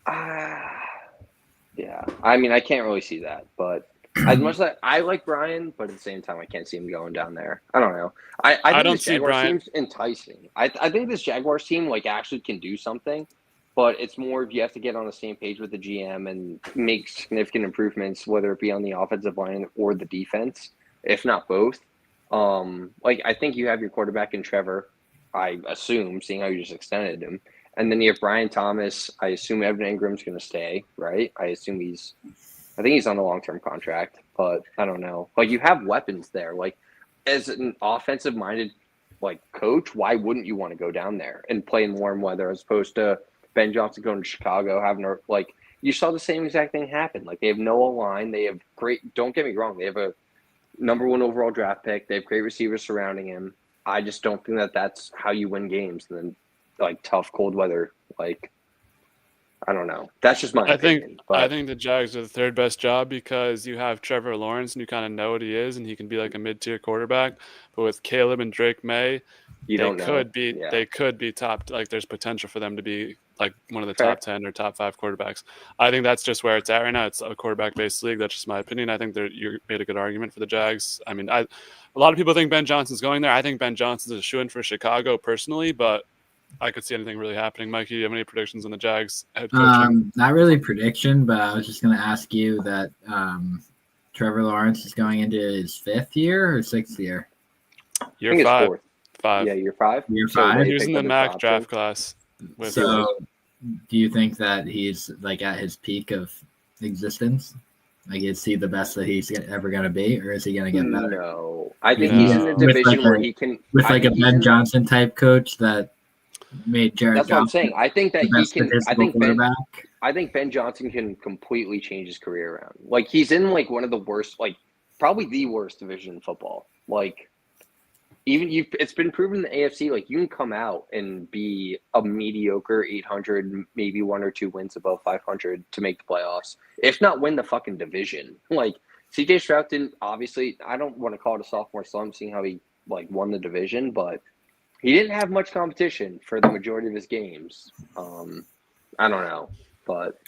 A: Yeah, I mean, I can't really see that, but as much as I like Brian, but at the same time, I can't see him going down there. I don't know. I think
B: don't
A: this
B: see
A: Jaguars
B: Brian.
A: team's enticing. I think this Jaguars team like actually can do something, but it's more if you have to get on the same page with the GM and make significant improvements, whether it be on the offensive line or the defense, if not both. Like I think you have your quarterback in Trevor, I assume, seeing how you just extended him. And then you have Brian Thomas. I assume Evan Ingram's going to stay, right? I think he's on a long-term contract, but I don't know. Like you have weapons there. Like as an offensive-minded like coach, why wouldn't you want to go down there and play in warm weather as opposed to Ben Johnson going to Chicago having like you saw the same exact thing happen. Like they have no line. They have great. Don't get me wrong. They have a #1 overall draft pick. They have great receivers surrounding him. I just don't think that that's how you win games. And then like tough cold weather, like I don't know. That's just my opinion.
B: I think the Jags are the third best job because you have Trevor Lawrence and you kind of know what he is and he can be like a mid-tier quarterback. But with Caleb and Drake May, they could be top. Like there's potential for them to be like one of the top 10 or top 5 quarterbacks. I think that's just where it's at right now. It's a quarterback-based league. That's just my opinion. I think you made a good argument for the Jags. I mean, a lot of people think Ben Johnson's going there. I think Ben Johnson's a shoo-in for Chicago personally, but I could see anything really happening. Mikey, do you have any predictions on the Jags head coaching?
C: Not really prediction, but I was just going to ask you that Trevor Lawrence is going into his 5th year or 6th year?
B: Year 5.
A: 5. Yeah, year 5.
C: Year 5.
B: He was in the MAC draft class.
C: So, do you think that he's like at his peak of existence? Like, is he the best that he's ever going to be, or is he going to get better?
A: No, I think he's in a division where he can
C: with like a Ben Johnson type coach that made Jared.
A: That's what I'm saying. I think that he can. I think Ben Johnson can completely change his career around. Like he's in like one of the worst, like probably the worst division in football. Like it's been proven in the AFC. Like you can come out and be a mediocre 800, maybe 1 or 2 wins above 500 to make the playoffs, if not win the fucking division. Like CJ Stroud didn't. Obviously, I don't want to call it a sophomore slump, seeing how he like won the division, but he didn't have much competition for the majority of his games. I don't know, but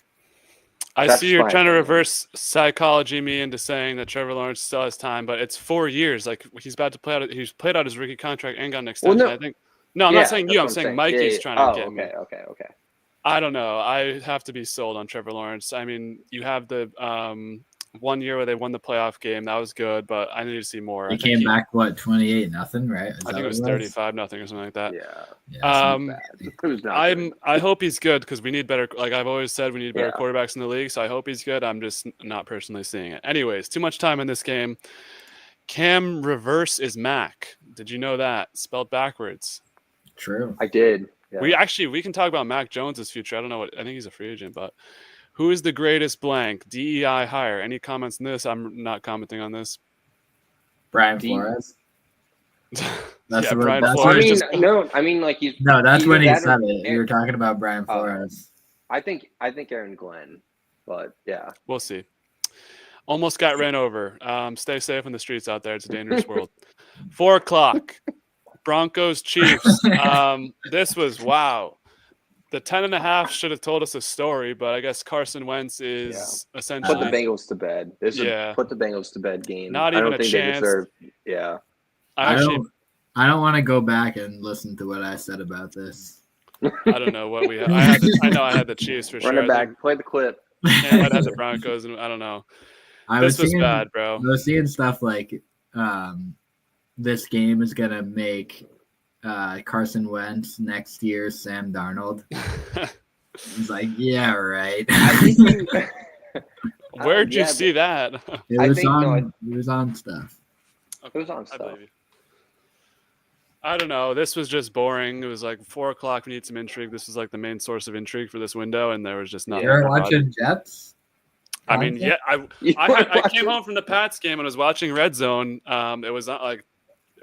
B: I
A: That's
B: see you're
A: my
B: trying to
A: opinion.
B: reverse psychology me into saying that Trevor Lawrence still has time, but it's 4 years. Like he's about to play out. He's played out his rookie contract and got an extension.
A: no.
B: I think. No, I'm
A: Yeah,
B: not saying
A: that's
B: you.
A: what
B: I'm
A: I'm
B: saying
A: saying.
B: Mikey's
A: Yeah.
B: trying to
A: Oh,
B: get me.
A: okay.
B: I don't know. I have to be sold on Trevor Lawrence. I mean, you have the 1 year where they won the playoff game. That was good, but I need to see more.
C: He came back 28-0, right?
B: I think it was 35-0 or something like that.
A: Yeah.
B: I hope he's good because we need better. Like I've always said, we need better
A: Yeah.
B: quarterbacks in the league. So I hope he's good. I'm just not personally seeing it. Anyways, too much time in this game. Cam reverse is Mac. Did you know that? Spelled backwards.
C: True.
A: I did. Yeah.
B: We can talk about Mac Jones's future. I don't know I think he's a free agent, but who is the greatest blank? DEI hire. Any comments on this? I'm not commenting on this.
C: Brian Flores.
B: That's Brian Flores.
C: That's when he said it. You were talking about Brian Flores.
A: I think Aaron Glenn, but yeah,
B: we'll see. Almost got ran over. Stay safe in the streets out there. It's a dangerous world. 4 o'clock. Broncos Chiefs. This was wow. The 10.5 should have told us a story, but I guess Carson Wentz is essentially
A: put the Bengals to bed. This is put the Bengals to bed game.
B: Not even
A: I don't think
B: chance.
A: They deserve. Yeah.
C: I don't want to go back and listen to what I said about this.
B: I don't know what we had. I know I had the Chiefs for sure.
A: Run it back. Play the clip.
B: I had the Broncos, and I don't know. This was bad, bro.
C: I was seeing stuff like this game is gonna make Carson Wentz next year's Sam Darnold. He's like, yeah, right.
B: Where'd you see that?
C: It was on stuff.
A: It was on stuff.
B: I don't know. This was just boring. It was like 4 o'clock. We need some intrigue. This was like the main source of intrigue for this window, and there was just nothing.
C: You're watching Jets?
B: I mean, yeah. I came home from the Pats game and was watching Red Zone. It was not like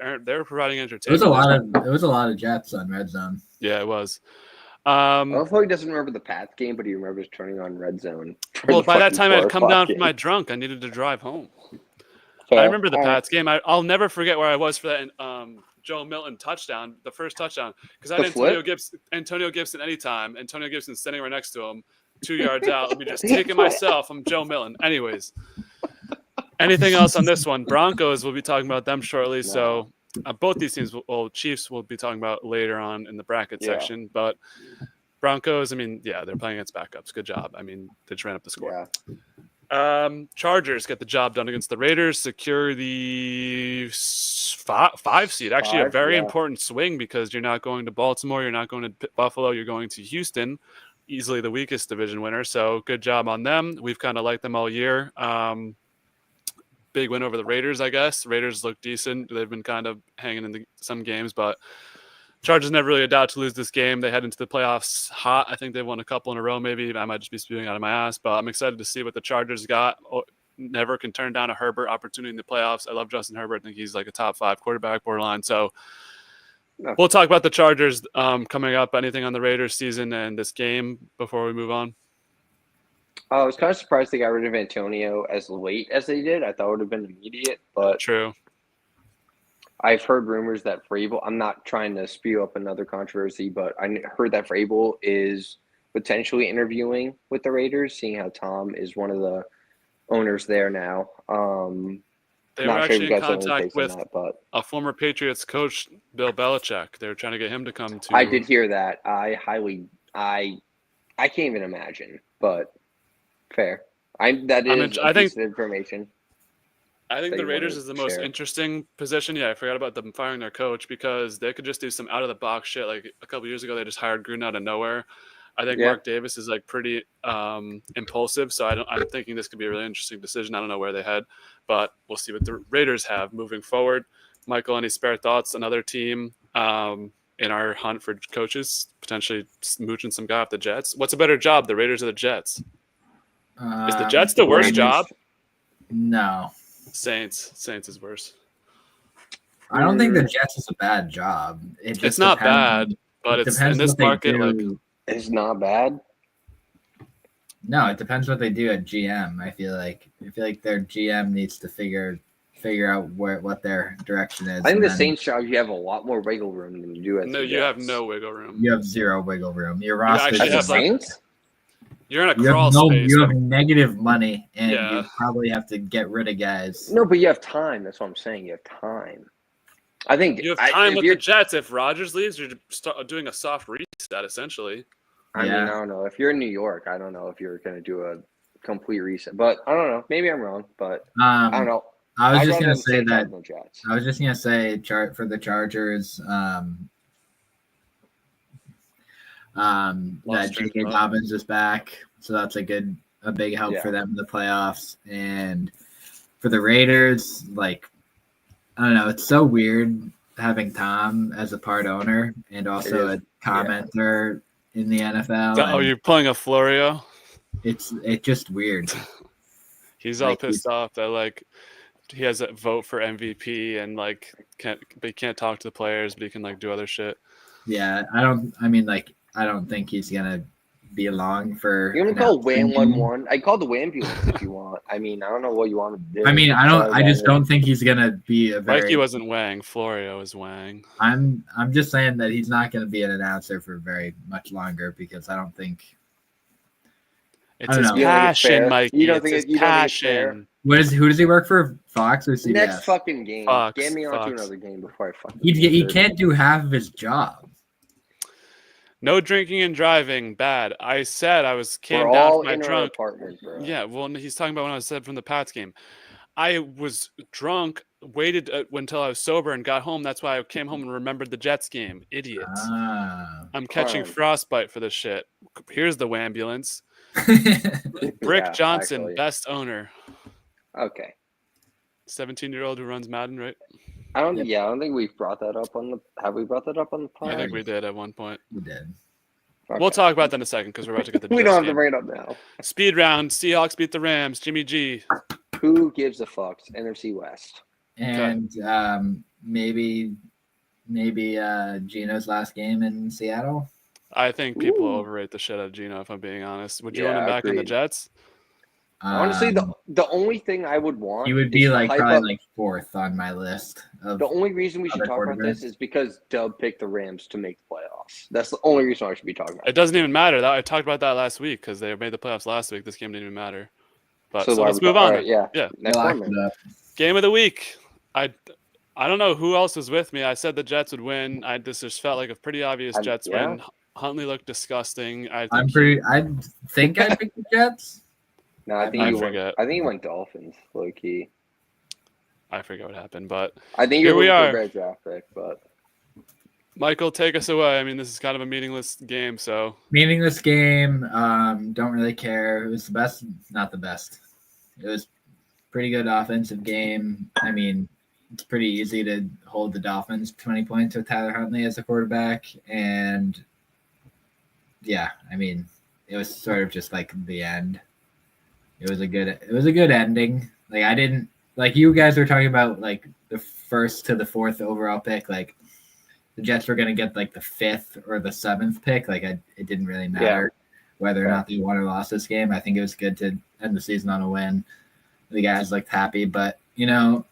B: they were providing entertainment.
C: It was a lot of Jets on Red Zone.
B: Yeah, it was.
A: I love how he doesn't remember the Pats game, but he remembers turning on Red Zone.
B: Well, by that time, I had come down from my drunk. I needed to drive home. I remember the Pats game. I'll never forget where I was for that Joe Milton touchdown, the first touchdown, because I had Antonio Gibson anytime. Antonio Gibson sitting right next to him, 2 yards out. Let me just take it myself. I'm Joe Milton. Anyways, anything else on this one? Broncos, we'll be talking about them shortly. No. So both these teams, Chiefs we'll be talking about later on in the bracket section. But Broncos, I mean, they're playing against backups. Good job. I mean, they just ran up the score. Yeah. Chargers get the job done against the Raiders, secure the 5 seed. Actually, a very important swing because you're not going to Baltimore, you're not going to Buffalo, you're going to Houston, easily the weakest division winner. So good job on them. We've kind of liked them all year. Big win over the Raiders, I guess. Raiders look decent. They've been kind of hanging in some games, but Chargers never really a doubt to lose this game. They head into the playoffs hot. I think they've won a couple in a row. Maybe I might just be spewing out of my ass, but I'm excited to see what the Chargers got. Never can turn down a Herbert opportunity in the playoffs. I love Justin Herbert. I think he's like a top 5 quarterback borderline. So we'll talk about the Chargers coming up. Anything on the Raiders season and this game before we move on?
A: I was kind of surprised they got rid of Antonio as late as they did. I thought it would have been immediate, but
B: true.
A: I've heard rumors that Vrabel, I'm not trying to spew up another controversy, but I heard that Vrabel is potentially interviewing with the Raiders, seeing how Tom is one of the owners there now.
B: They were actually in contact with a former Patriots coach, Bill Belichick. They were trying to get him to come to.
A: I did hear that. I can't even imagine, but fair. I think information.
B: I think the Raiders is the most interesting position. Yeah, I forgot about them firing their coach because they could just do some out-of-the-box shit. Like a couple years ago, they just hired Gruden out of nowhere. I think Mark Davis is like pretty impulsive, so I'm thinking this could be a really interesting decision. I don't know where they head, but we'll see what the Raiders have moving forward. Michael, any spare thoughts? Another team in our hunt for coaches, potentially mooching some guy off the Jets. What's a better job, the Raiders or the Jets? Is the Jets the worst job?
C: No.
B: Saints is worse.
C: I don't think the Jets is a bad job.
B: It's not bad, but it's in this market like
A: it's not bad.
C: No, it depends what they do at GM. I feel like their GM needs to figure out what their direction is.
A: I think the Saints job, you have a lot more wiggle room than you do at
B: No, you have no wiggle room.
C: You have zero wiggle room. Your roster
A: is the Saints.
B: You're in a crawl space.
C: You have negative money, and
B: Yeah.
C: you probably have to get rid of guys.
A: No, but you have time. That's what I'm saying. You have time. I think
B: You have time with the Jets. If Rodgers leaves, you're doing a soft reset, essentially.
A: I mean, I don't know. If you're in New York, I don't know if you're going to do a complete reset. But I don't know. Maybe I'm wrong, but I don't know.
C: I was just going to say that. I was just going to say for the Chargers, that J.K. Dobbins is back, so that's a big help for them in the playoffs. And for the Raiders, like, I don't know, it's so weird having Tom as a part owner and also a commenter in the NFL.
B: You're playing a Florio?
C: It's just weird.
B: He's all pissed off that he has a vote for MVP and he can't talk to the players, but he can do other shit.
C: Yeah, I don't think he's gonna be along for.
A: You're gonna call WAM 1-1. I call the ambulance if you want. I mean, I don't know what you want to do.
C: I mean, I just don't think he's gonna be a very.
B: Mikey wasn't Wang. Florio is Wang.
C: I'm just saying that he's not gonna be an announcer for very much longer because I don't think.
B: It's his passion, Mikey.
A: You don't think it's passion.
C: Who does he work for? Fox or CBS?
A: Next fucking game.
B: Fox,
A: Get me on to another game before I fucking.
C: He can't do half of his job.
B: No drinking and driving, bad. I said I was came down from my drunk. Yeah, well, he's talking about when I said from the Pats game. I was drunk, waited until I was sober, and got home. That's why I came home and remembered the Jets game. Idiots. I'm catching frostbite for this shit. Here's the ambulance. Brick Johnson, actually. Best owner.
A: Okay.
B: 17-year-old who runs Madden, right?
A: I don't think we've brought that up on the. Have we brought that up on the pod?
B: I think we did at one point.
C: We did.
B: Okay. We'll talk about that in a second because we're about to get the.
A: We don't have to bring it up now.
B: Speed round. Seahawks beat the Rams. Jimmy G.
A: Who gives a fuck? NFC West.
C: And maybe Gino's last game in Seattle.
B: I think people overrate the shit out of Gino. If I'm being honest, would you want him back in the Jets?
A: Honestly, the only thing I would want,
C: he would be probably fourth on my list.
A: The only reason we should talk about this is because Dub picked the Rams to make the playoffs. That's the only reason I should be talking about.
B: It doesn't even matter. I talked about that last week because they made the playoffs last week. This game didn't even matter. But so let's move on.
A: Right, yeah.
B: Next game of the week. I don't know who else was with me. I said the Jets would win. This just felt like a pretty obvious Jets win. Huntley looked disgusting. I
C: think I picked the Jets.
A: No, I think he went Dolphins, low key.
B: I forget what happened, but
A: I think
B: here we are.
A: A great draft pick, but
B: Michael, take us away. I mean, this is kind of a meaningless game, so
C: meaningless game. Don't really care. It was the best, not the best. It was pretty good offensive game. I mean, it's pretty easy to hold the Dolphins 20 points with Tyler Huntley as a quarterback, and yeah, I mean, it was sort of just like the end. It was a good ending. I didn't you guys were talking about the first to the fourth overall pick. The Jets were going to get the fifth or the seventh pick. It didn't really matter whether or not they won or lost this game. I think it was good to end the season on a win. The guys looked happy, but I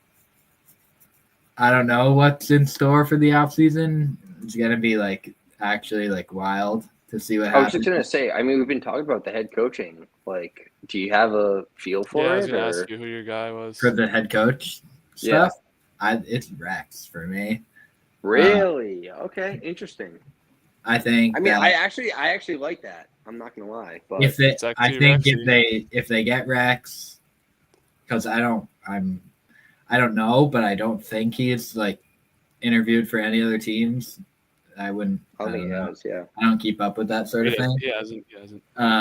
C: don't know what's in store for the offseason. It's going to be actually wild to see what happens.
A: I was just going to say, I mean, we've been talking about the head coaching. Do you have a feel for it?
B: I was going to ask you who your guy was.
C: For the head coach stuff? It's Rex for me.
A: Really? Okay, interesting.
C: I think.
A: I mean, I actually like that. I'm not going to lie. But
C: if they get Rex, because I don't know, but I don't think he's interviewed for any other teams. I wouldn't. I don't keep up with that sort of thing.
B: He hasn't.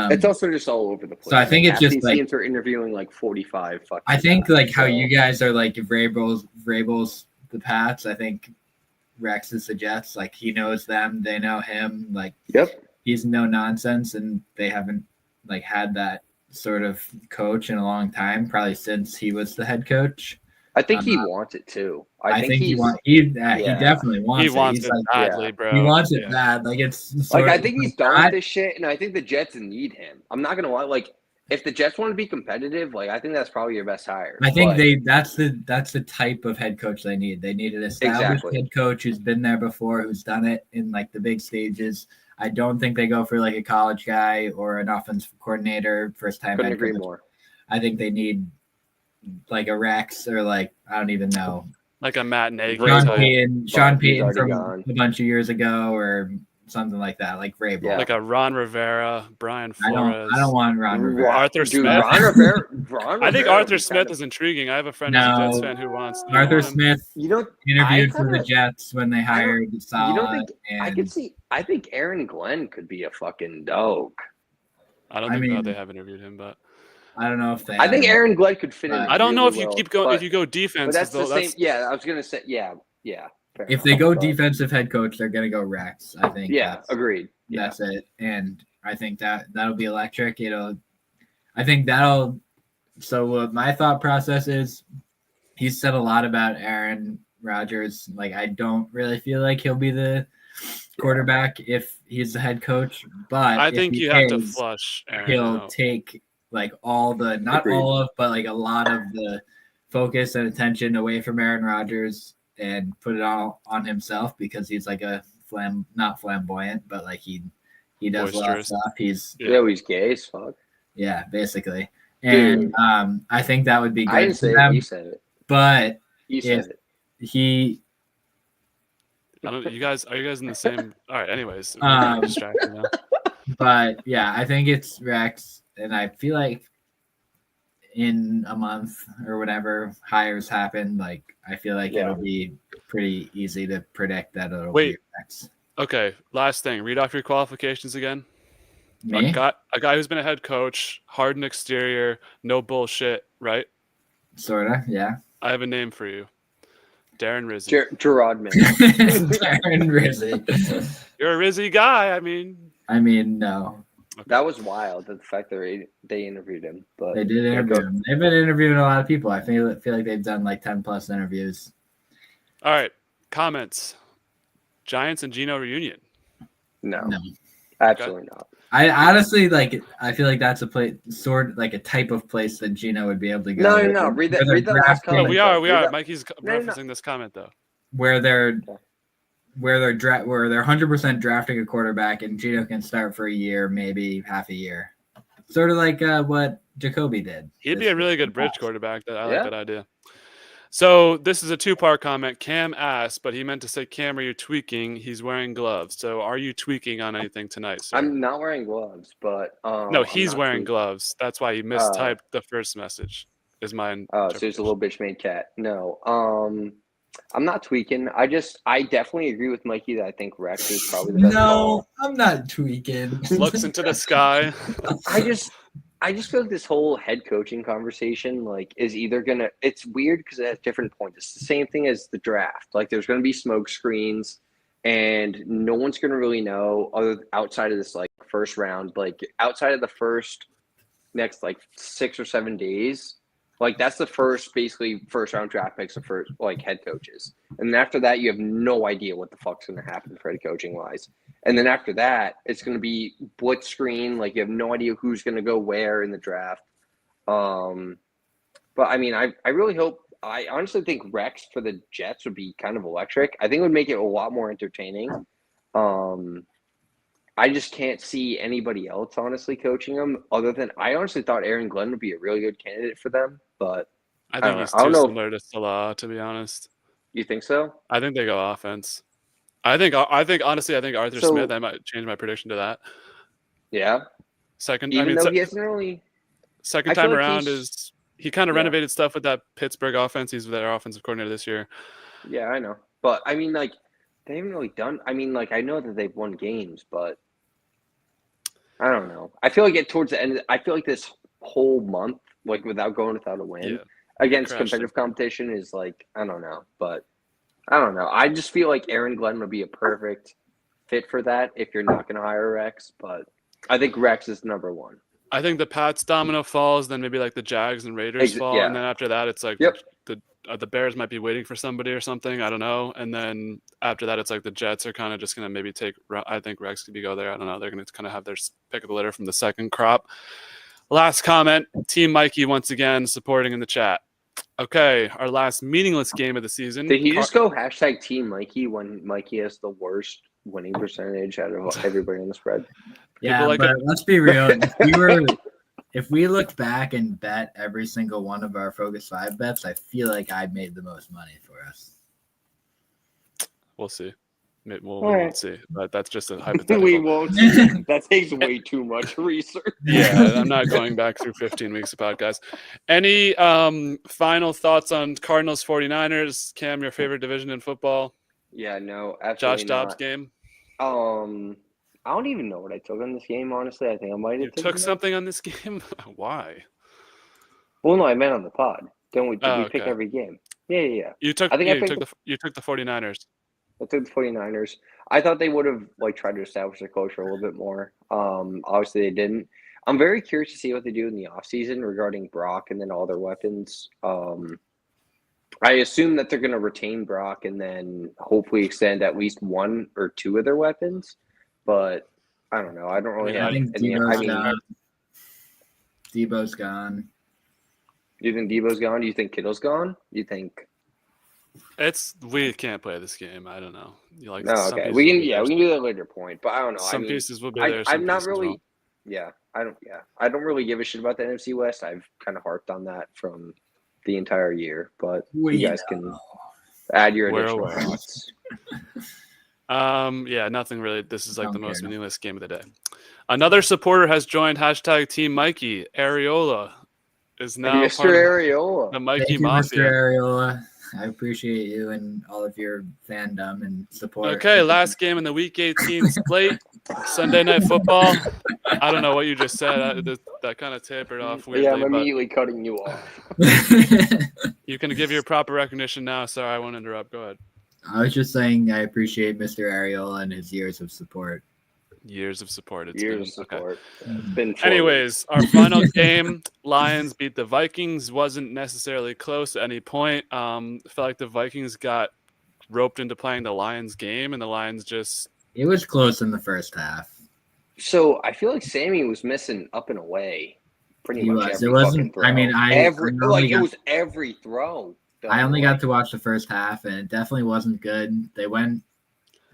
A: It's also just all over the place.
C: So I think it's just
A: teams are interviewing 45.
C: I think how you guys are Vrabel's the Pats. I think Rex is the Jets. He knows them, they know him. He's no nonsense, and they haven't had that sort of coach in a long time. Probably since he was the head coach.
A: I think he wants it too. I think
C: he definitely wants it.
B: He wants it badly, bro.
C: He wants it bad. It's
A: I think he's done with this shit, and I think the Jets need him. I'm not gonna lie. If the Jets want to be competitive, I think that's probably your best hire.
C: I think that's the type of head coach they need. They need an established head coach who's been there before, who's done it in the big stages. I don't think they go for like a college guy or an offensive coordinator first time.
A: Couldn't agree more.
C: I think they need like a Rex or like I don't even know.
B: Like a Matt Nagy.
C: Sean Payton from a bunch of years ago or something like that, like Vrabel.
B: Yeah. Like a Ron Rivera, Brian Flores.
C: I don't want Ron Rivera.
B: Arthur Smith.
A: Ron Rivera
B: I think Arthur Smith is intriguing. I have a friend who's a Jets fan who wants
C: Arthur Smith. Interviewed for the Jets when they hired Saleh.
A: I think Aaron Glenn could be a fucking dog.
B: I don't think they have interviewed him, but
C: I don't know if they.
A: I think Aaron Glenn could fit in.
B: I don't know if you keep going. If you go defense,
A: but that's the same. Yeah, I was gonna say. Yeah.
C: If they go defensive head coach, they're gonna go Rex. I think.
A: Yeah, agreed.
C: That's it, and I think that'll be electric. So what my thought process is, he's said a lot about Aaron Rodgers. Like I don't really feel like he'll be the quarterback if he's the head coach, but
B: I think you have to flush Aaron.
C: He'll take like not all of, but like a lot of the focus and attention away from Aaron Rodgers and put it all on himself because he's like not flamboyant, but like he does a lot of stuff. He's
A: gay as fuck.
C: Yeah, basically. And I think that would be good.
A: I didn't say it. You said it.
C: But
A: you said it.
B: Are you guys in the same? All right. Anyways, distracted now.
C: But yeah, I think it's Rex, and I feel like in a month or whatever hires happen, like I feel like it'll be pretty easy to predict that it'll be Rex.
B: Okay, last thing. Read off your qualifications again.
C: Me?
B: A guy who's been a head coach, hardened exterior, no bullshit, right?
C: Sorta, yeah.
B: I have a name for you. Darren Rizzi.
A: Gerard man.
C: Darren Rizzi.
B: You're a Rizzi guy. I mean,
C: no.
A: That was wild, the fact that they interviewed him. But
C: they did interview him. They've been interviewing a lot of people. I feel like they've done like 10 plus interviews.
B: All right. Comments. Giants and Geno reunion.
A: No. Absolutely not.
C: I honestly I feel like that's a place, like a type of place that Geno would be able to go.
A: No. Read the last comment.
B: We are. Mikey's referencing this comment though.
C: Where they're 100% drafting a quarterback and Geno can start for a year, maybe half a year. Sort of like what Jacoby did.
B: He'd be a really good bridge quarterback. I like that idea. So this is a two-part comment. Cam asked, but he meant to say, Cam, are you tweaking? He's wearing gloves. So are you tweaking on anything tonight, sir?
A: I'm not wearing gloves, but
B: no, he's wearing gloves. That's why he mistyped the first message. Is mine?
A: Oh, so he's a little bitch made cat. No, I'm not tweaking. I definitely agree with Mikey that I think Rex is probably the best.
C: No, I'm not tweaking.
B: Looks into the sky.
A: I just feel like this whole head coaching conversation is either gonna. It's weird because it has different points. It's the same thing as the draft. Like there's gonna be smoke screens, and no one's gonna really know outside of this first round. Like outside of the next 6 or 7 days. Like that's the first round draft picks for head coaches. And then after that, you have no idea what the fuck's going to happen for head coaching wise. And then after that, it's going to be blitz screen. Like you have no idea who's going to go where in the draft. But I mean, I really hope, I honestly think Rex for the Jets would be kind of electric. I think it would make it a lot more entertaining. I just can't see anybody else honestly coaching them other than I honestly thought Aaron Glenn would be a really good candidate for them, but
B: I think he's too similar to Salah, to be honest.
A: You think so?
B: I think they go offense. I think honestly, Arthur Smith. I might change my prediction to that.
A: Yeah.
B: Even though he hasn't really. Second time around is he kind of renovated stuff with that Pittsburgh offense. He's their offensive coordinator this year.
A: Yeah, I know, but I mean, they haven't really done. I mean, I know that they've won games, but I don't know. I feel like towards the end. I feel like this whole month, without a win against competitive competition, is I don't know, but I don't know. I just feel like Aaron Glenn would be a perfect fit for that if you're not going to hire Rex. But I think Rex is number one.
B: I think the Pats domino falls, then maybe the Jags and Raiders fall, and then after that, it's the Bears might be waiting for somebody or something. I don't know. And then after that, it's the Jets are kind of just going to maybe take – I think Rex could go there. I don't know. They're going to kind of have their pick of the litter from the second crop. Last comment, Team Mikey once again supporting in the chat. Okay, our last meaningless game of the season.
A: Did he just go #Team Mikey when Mikey has the worst winning percentage out of everybody on the spread.
C: Yeah,
B: like
C: but let's be real. If we looked back and bet every single one of our Focus 5 bets, I feel like I made the most money for us.
B: We'll see. We won't see, but that's just a hypothetical.
A: We won't see. That takes way too much research.
B: Yeah, I'm not going back through 15 weeks of podcast. Any final thoughts on Cardinals 49ers? Cam, your favorite division in football?
A: Yeah, no, absolutely
B: Josh Dobbs
A: not.
B: game?
A: I don't even know what I took on this game, honestly. I think I might have
B: took something on this game? Why?
A: Well, no, I meant on the pod. Did we pick
B: okay.
A: every game? Yeah.
B: You took the 49ers.
A: I took the 49ers. I thought they would have tried to establish their culture a little bit more. Obviously they didn't. I'm very curious to see what they do in the offseason regarding Brock and then all their weapons. I assume that they're going to retain Brock and then hopefully extend at least one or two of their weapons. But I don't know. I don't really have any.
C: Debo's gone.
A: Do you think Debo's gone? Do you think Kittle's gone? Do you think?
B: We can't play this game. I don't know.
A: Okay. We can do that later point, but I don't know.
B: Some pieces will be there.
A: I'm not really. Yeah, I don't really give a shit about the NFC West. I've kind of harped on that from the entire year, but you guys can add your additional thoughts.
B: Yeah, nothing really. This is the most meaningless game of the day. Another supporter has joined #Team Mikey. Areola is now
A: Mr.
B: part
A: Areola.
B: of the Mikey
C: Thank you,
B: Mafia.
C: Mr. Areola. I appreciate you and all of your fandom and support.
B: Okay, last game in the Week 18 slate. Sunday Night Football. I don't know what you just said. That kind of tapered off weirdly.
A: Yeah, I'm immediately cutting you off.
B: You can give your proper recognition now. Sorry, I won't interrupt. Go ahead.
C: I was just saying I appreciate Mr. Areola and his years of support.
B: Years of support.
A: Okay.
B: Anyways, our final game, Lions beat the Vikings. Wasn't necessarily close at any point. Felt like the Vikings got roped into playing the Lions game, and the Lions just...
C: It was close in the first half.
A: So I feel like Sammy was missing up and away pretty much every fucking throw.
C: I mean,
A: it was every throw.
C: I only got to watch the first half, and it definitely wasn't good.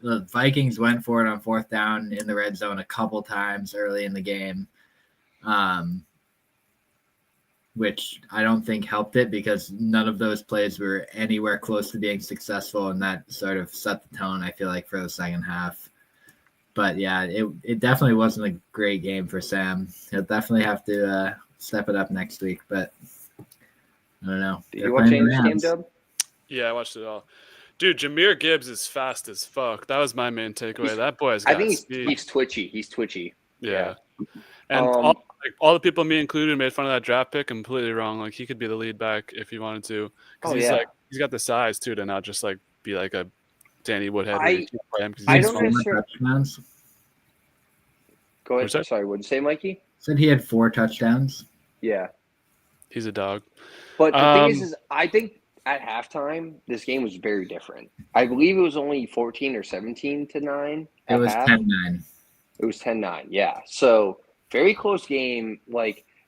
C: The Vikings went for it on fourth down in the red zone a couple times early in the game, which I don't think helped it because none of those plays were anywhere close to being successful, and that sort of set the tone, I feel like, for the second half. But, yeah, it definitely wasn't a great game for Sam. He'll definitely have to step it up next week, but I don't know.
A: Did you watch any of this game, Dub?
B: Yeah, I watched it all. Dude, Jahmyr Gibbs is fast as fuck. That was my main takeaway. That boy's got speed.
A: He's twitchy. He's twitchy.
B: Yeah. And all the people, me included, made fun of that draft pick completely wrong. He could be the lead back if he wanted to. Because he's got the size, too, to not just, be like a Danny Woodhead.
A: I don't understand. Go ahead. Sorry, what did you say, Mikey?
C: Said he had 4 touchdowns.
A: Yeah.
B: He's a dog.
A: But the thing is I think at halftime, this game was very different. I believe it was only 14 or 17-9.
C: It was 10-9.
A: It was 10-9, yeah. So, very close game.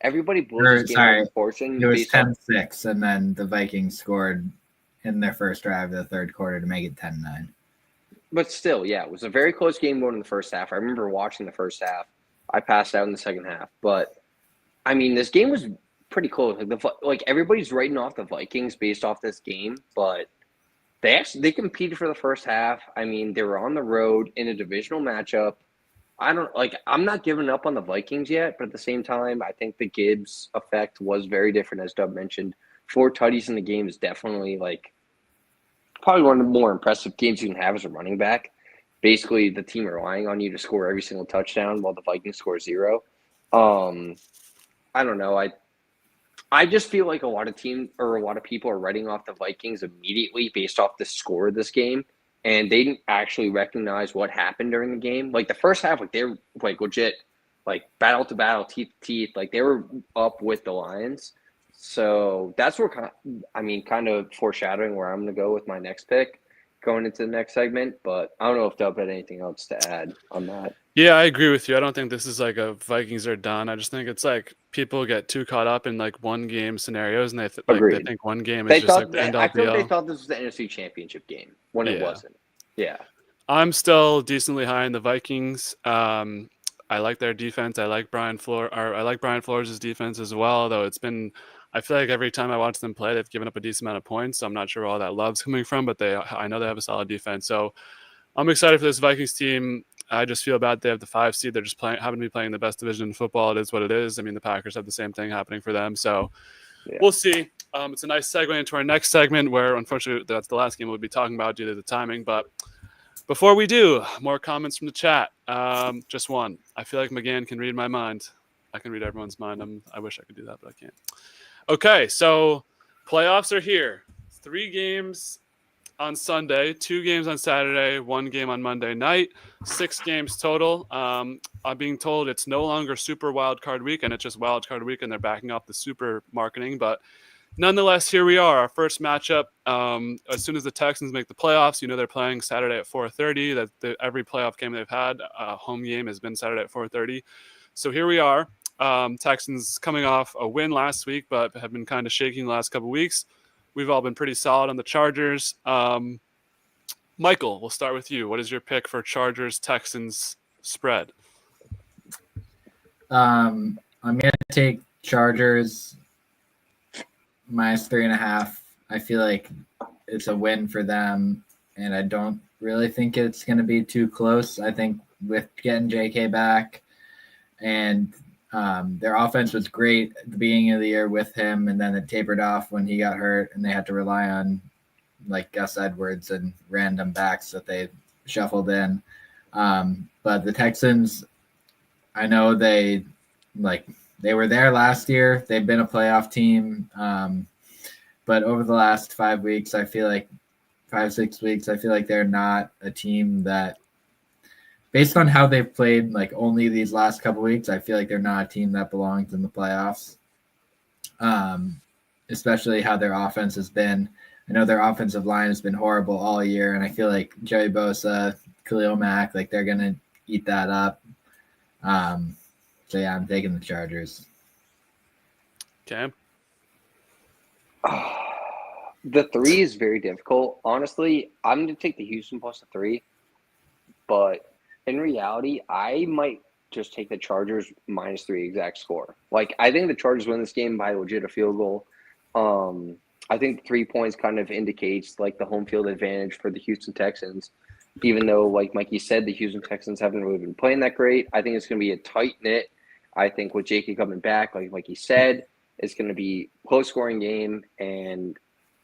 A: Everybody blew this game out of proportion.
C: It was 10-6, and then the Vikings scored in their first drive of the third quarter to make it 10-9.
A: But still, yeah, it was a very close game going in the first half. I remember watching the first half. I passed out in the second half. But, I mean, this game was pretty close. Everybody's writing off the Vikings based off this game, but they competed for the first half. I mean, they were on the road in a divisional matchup. I'm not giving up on the Vikings yet, but at the same time, I think the Gibbs effect was very different, as Dub mentioned. 4 tutties in the game is definitely probably one of the more impressive games you can have as a running back. Basically, the team relying on you to score every single touchdown while the Vikings score 0. I don't know. I just feel like a lot of people are writing off the Vikings immediately based off the score of this game, and they didn't actually recognize what happened during the game. The first half, they were legit, battle to battle, teeth to teeth. They were up with the Lions. So that's where kind of foreshadowing where I'm going to go with my next pick going into the next segment. But I don't know if Dub had anything else to add on that.
B: Yeah, I agree with you. I don't think this is a Vikings are done. I just think it's people get too caught up in one game scenarios, and they think one game is the end all be all.
A: They thought this was the NFC Championship game when it wasn't. Yeah.
B: I'm still decently high in the Vikings. I like their defense. I like Brian Flores' defense as well, though I feel like every time I watch them play, they've given up a decent amount of points. So I'm not sure where all that love's coming from, but I know they have a solid defense. So I'm excited for this Vikings team. I just feel bad they have the 5 seed. They're just happen to be playing the best division in football. It is what it is. I mean, the Packers have the same thing happening for them. So we'll see. It's a nice segue into our next segment where, unfortunately, that's the last game we'll be talking about due to the timing. But before we do, more comments from the chat. Just one. I feel like McGann can read my mind. I can read everyone's mind. I wish I could do that, but I can't. Okay, so playoffs are here. 3 games on Sunday, 2 games on Saturday, 1 game on Monday night, 6 games total. I'm being told it's no longer Super Wildcard Week, and it's just Wildcard Week, and they're backing off the Super marketing, but nonetheless, here we are, our first matchup. As soon as the Texans make the playoffs, they're playing Saturday at 4:30. Every playoff game they've had, home game has been Saturday at 4:30. So here we are. Texans coming off a win last week, but have been kind of shaking the last couple of weeks. We've all been pretty solid on the Chargers. Michael, we'll start with you. What is your pick for Chargers-Texans spread?
C: I'm going to take Chargers -3.5. I feel like it's a win for them, and I don't really think it's going to be too close. I think with getting JK back, and their offense was great at the beginning of the year with him, and then it tapered off when he got hurt, and they had to rely on like Gus Edwards and random backs that they shuffled in. But the Texans, I know they were there last year. They've been a playoff team. But over the last 5 weeks, I feel like 5-6 weeks, I feel like they're not a team that, based on how they've played like only these last couple weeks, I feel like they're not a team that belongs in the playoffs. Especially how their offense has been. I know their offensive line has been horrible all year, and I feel like Joey Bosa, Khalil Mack, like they're going to eat that up. So yeah, I'm taking the Chargers.
B: Cam?
A: The 3 is very difficult. Honestly, I'm going to take the Houston +3, but in reality, I might just take the Chargers -3 exact score. Like, I think the Chargers win this game by legit a field goal. I think 3 points kind of indicates like the home field advantage for the Houston Texans, even though, like Mikey said, the Houston Texans haven't really been playing that great. I think it's going to be a tight knit. I think with JK coming back, like he said, it's going to be a close-scoring game, and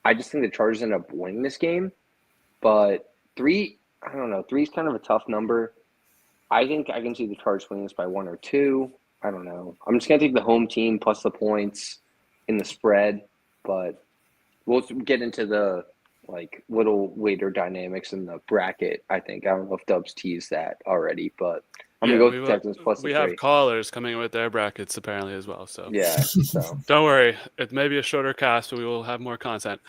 A: I just think the Chargers end up winning this game. But 3, I don't know. 3 is kind of a tough number. I think I can see the Chargers winning this by 1 or 2. I don't know. I'm just going to take the home team plus the points in the spread, but we'll get into the little later dynamics in the bracket, I think. I don't know if Dubs teased that already, but I'm going to go with the Texans plus the 3.
B: We have callers coming in with their brackets apparently as well. So
A: yeah, so
B: don't worry. It may be a shorter cast, but we will have more content.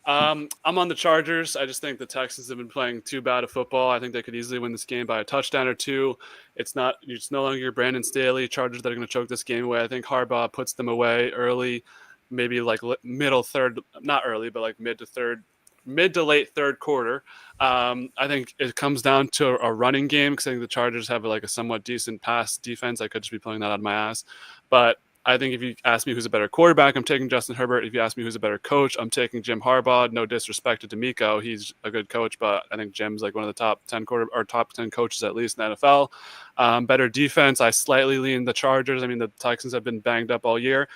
B: I'm on the Chargers. I just think the Texans have been playing too bad of football. I think they could easily win this game by a touchdown or 2. It's no longer your Brandon Staley Chargers that are going to choke this game away. I think Harbaugh puts them away early, maybe like middle third, not early, but like mid to late third quarter. I think it comes down to a running game because I think the Chargers have like a somewhat decent pass defense. I could just be pulling that out of my ass. But I think if you ask me who's a better quarterback, I'm taking Justin Herbert. If you ask me who's a better coach, I'm taking Jim Harbaugh. No disrespect to D'Amico. He's a good coach, but I think Jim's like one of the top 10 coaches at least in the NFL. Better defense. I slightly lean the Chargers. I mean, the Texans have been banged up all year.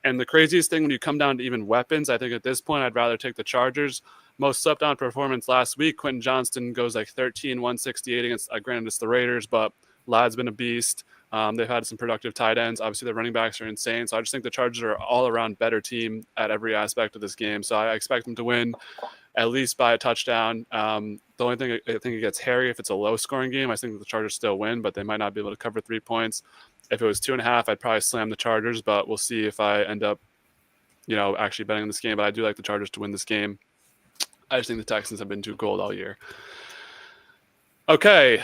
B: And the craziest thing when you come down to even weapons, I think at this point, I'd rather take the Chargers. Most slept-on performance last week, Quentin Johnston goes like 13, 168 against, granted it's the Raiders, but Ladd's been a beast. They've had some productive tight ends. Obviously, the running backs are insane. So I just think the Chargers are all-around better team at every aspect of this game. So I expect them to win at least by a touchdown. The only thing I think it gets hairy if it's a low-scoring game. I think the Chargers still win, but they might not be able to cover 3 points. If it was 2.5, I'd probably slam the Chargers, but we'll see if I end up, actually betting on this game. But I do like the Chargers to win this game. I just think the Texans have been too cold all year. Okay.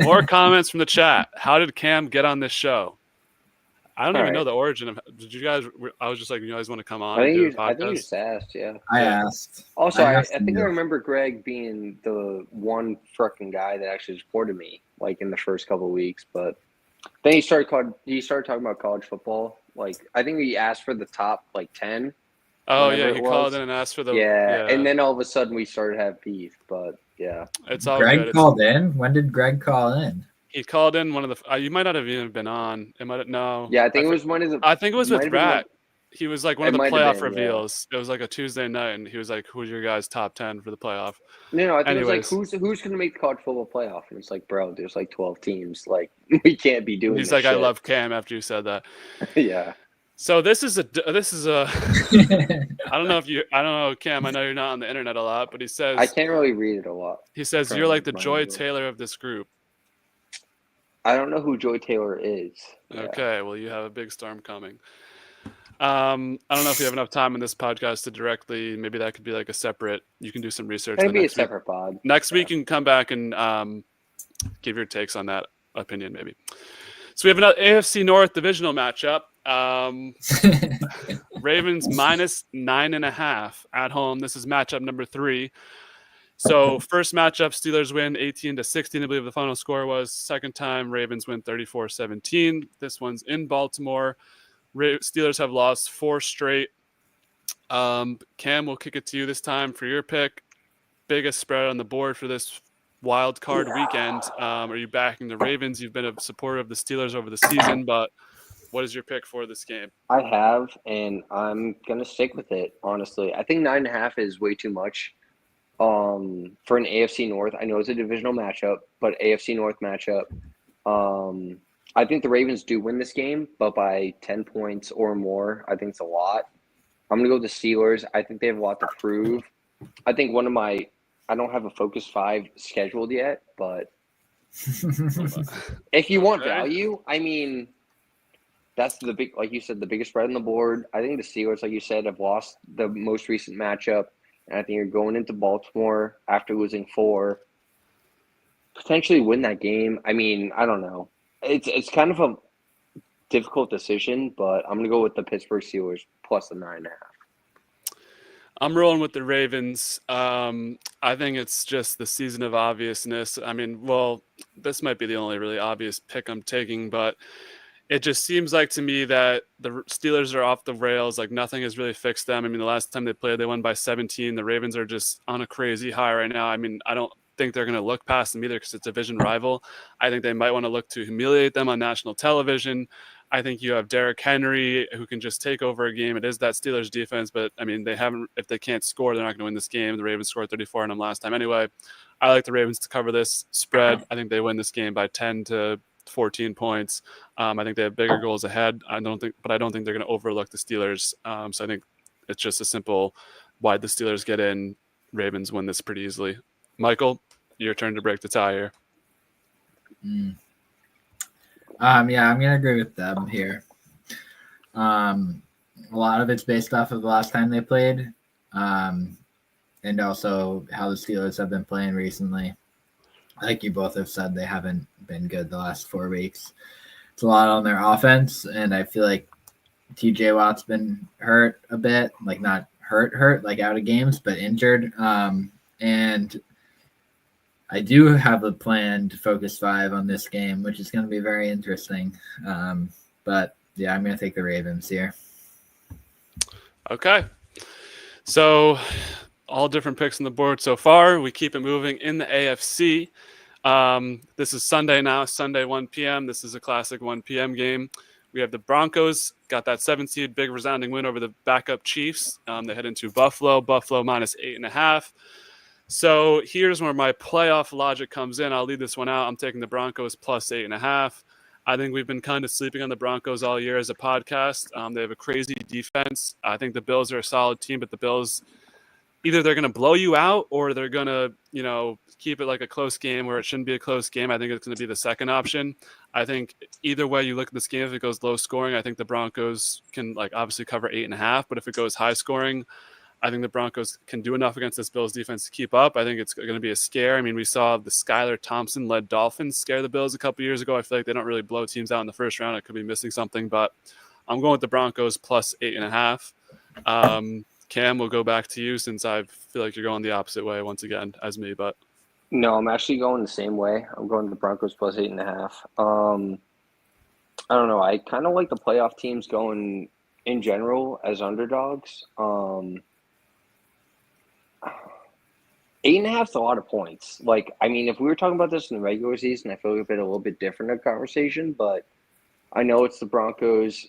B: More comments from the chat. How did Cam get on this show? I don't even know the origin of. Did you guys? I was just like, you guys want to come on?
A: I
B: and do a
A: think
B: podcast?
A: you just asked. Yeah,
C: I asked.
A: Also, I think I remember Greg being the one freaking guy that actually supported me, like in the first couple of weeks. But then he started talking about college football. Like I think he asked for the top like 10.
B: Oh yeah, he called in and asked for the
A: and then all of a sudden we started to have beef. But yeah,
B: it's all
C: Greg
B: good.
C: Called in. When did Greg call in?
B: He called in one of the. You might not have even been on. It might no.
A: Yeah, I think it was one of the.
B: I think it was with Rat. He was like one of the playoff reveals.
A: Yeah.
B: It was like a Tuesday night, and he was like, "Who's your guys' top 10 for the playoff?"
A: No, I think it was like, "Who's going to make the college football playoff?" And it's like, bro, there's like 12 teams. Like we can't be doing.
B: He's like,
A: shit.
B: "I love Cam." After you said that.
A: Yeah.
B: So this is a. I don't know, Cam. I know you're not on the internet a lot, but he says
A: I can't really read it a lot.
B: He says you're like the Joy Taylor of this group.
A: I don't know who Joy Taylor is.
B: Okay, well, you have a big storm coming. I don't know if you have enough time in this podcast to directly. Maybe that could be like a separate. You can do some research.
A: Maybe a separate pod.
B: Next week, you can come back and give your takes on that opinion, maybe. So we have another AFC North divisional matchup. Ravens minus 9.5 at home. This is matchup number 3. So first matchup, Steelers win 18-16. I believe the final score was. Second time, Ravens win 34-17. This one's in Baltimore. Steelers have lost 4 straight. Cam, we'll kick it to you this time for your pick. Biggest spread on the board for this wild card weekend. Are you backing the Ravens? You've been a supporter of the Steelers over the season, but what is your pick for this game?
A: I have, and I'm gonna stick with it. Honestly, I think 9.5 is way too much. For an AFC North, I know it's a divisional matchup, but AFC North matchup. I think the Ravens do win this game, but by 10 points or more. I think it's a lot. I'm going to go with the Steelers. I think they have a lot to prove. I think I don't have a Focus 5 scheduled yet, but if you want value, I mean, that's the big, like you said, the biggest spread on the board. I think the Steelers, like you said, have lost the most recent matchup. And I think you're going into Baltimore after losing 4, potentially win that game. I mean, I don't know. It's kind of a difficult decision, but I'm going to go with the Pittsburgh Steelers plus the 9.5.
B: I'm rolling with the Ravens. I think it's just the season of obviousness. I mean, well, this might be the only really obvious pick I'm taking, but it just seems like to me that the Steelers are off the rails. Like nothing has really fixed them. I mean, the last time they played, they won by 17. The Ravens are just on a crazy high right now. I mean, I don't think they're going to look past them either because it's a division rival. I think they might want to look to humiliate them on national television. I think you have Derrick Henry who can just take over a game. It is that Steelers defense, but I mean, if they can't score, they're not going to win this game. The Ravens scored 34 on them last time. Anyway, I like the Ravens to cover this spread. I think they win this game by 10 to 14 points. I think they have bigger goals ahead. I don't think they're going to overlook the Steelers. So I think it's just a simple why the Steelers get in. Ravens win this pretty easily. Michael, your turn to break the tie here.
C: Yeah, I'm gonna agree with them here. A lot of it's based off of the last time they played, and also how the Steelers have been playing recently. Like you both have said, they haven't been good the last 4 weeks. It's a lot on their offense, and I feel like TJ Watt's been hurt a bit, like not hurt, like out of games, but injured. And I do have a planned Focus 5 on this game, which is going to be very interesting. But yeah, I'm going to take the Ravens here.
B: Okay. So all different picks on the board so far. We keep it moving in the AFC. This is Sunday now, Sunday 1 p.m. This is a classic 1 p.m. game. We have the Broncos, got that 7-seed, big resounding win over the backup Chiefs. They head into Buffalo minus 8.5. So here's where my playoff logic comes in. I'll leave this one out. I'm taking the Broncos plus 8.5. I think we've been kind of sleeping on the Broncos all year as a podcast. They have a crazy defense. I think the Bills are a solid team, but the Bills, either they're going to blow you out or they're going to, keep it like a close game where it shouldn't be a close game. I think it's going to be the second option. I think either way you look at this game, if it goes low scoring, I think the Broncos can obviously cover 8.5. But if it goes high scoring, I think the Broncos can do enough against this Bills defense to keep up. I think it's going to be a scare. I mean, we saw the Skylar Thompson-led Dolphins scare the Bills a couple years ago. I feel like they don't really blow teams out in the first round. I could be missing something, but I'm going with the Broncos plus 8.5. Cam, we'll go back to you since I feel like you're going the opposite way once again as me. But
A: no, I'm actually going the same way. I'm going to the Broncos plus 8.5. I don't know. I kind of like the playoff teams going in general as underdogs. 8.5 is a lot of points. Like, I mean, if we were talking about this in the regular season, I feel like it'd been a little bit different a conversation. But I know it's the Broncos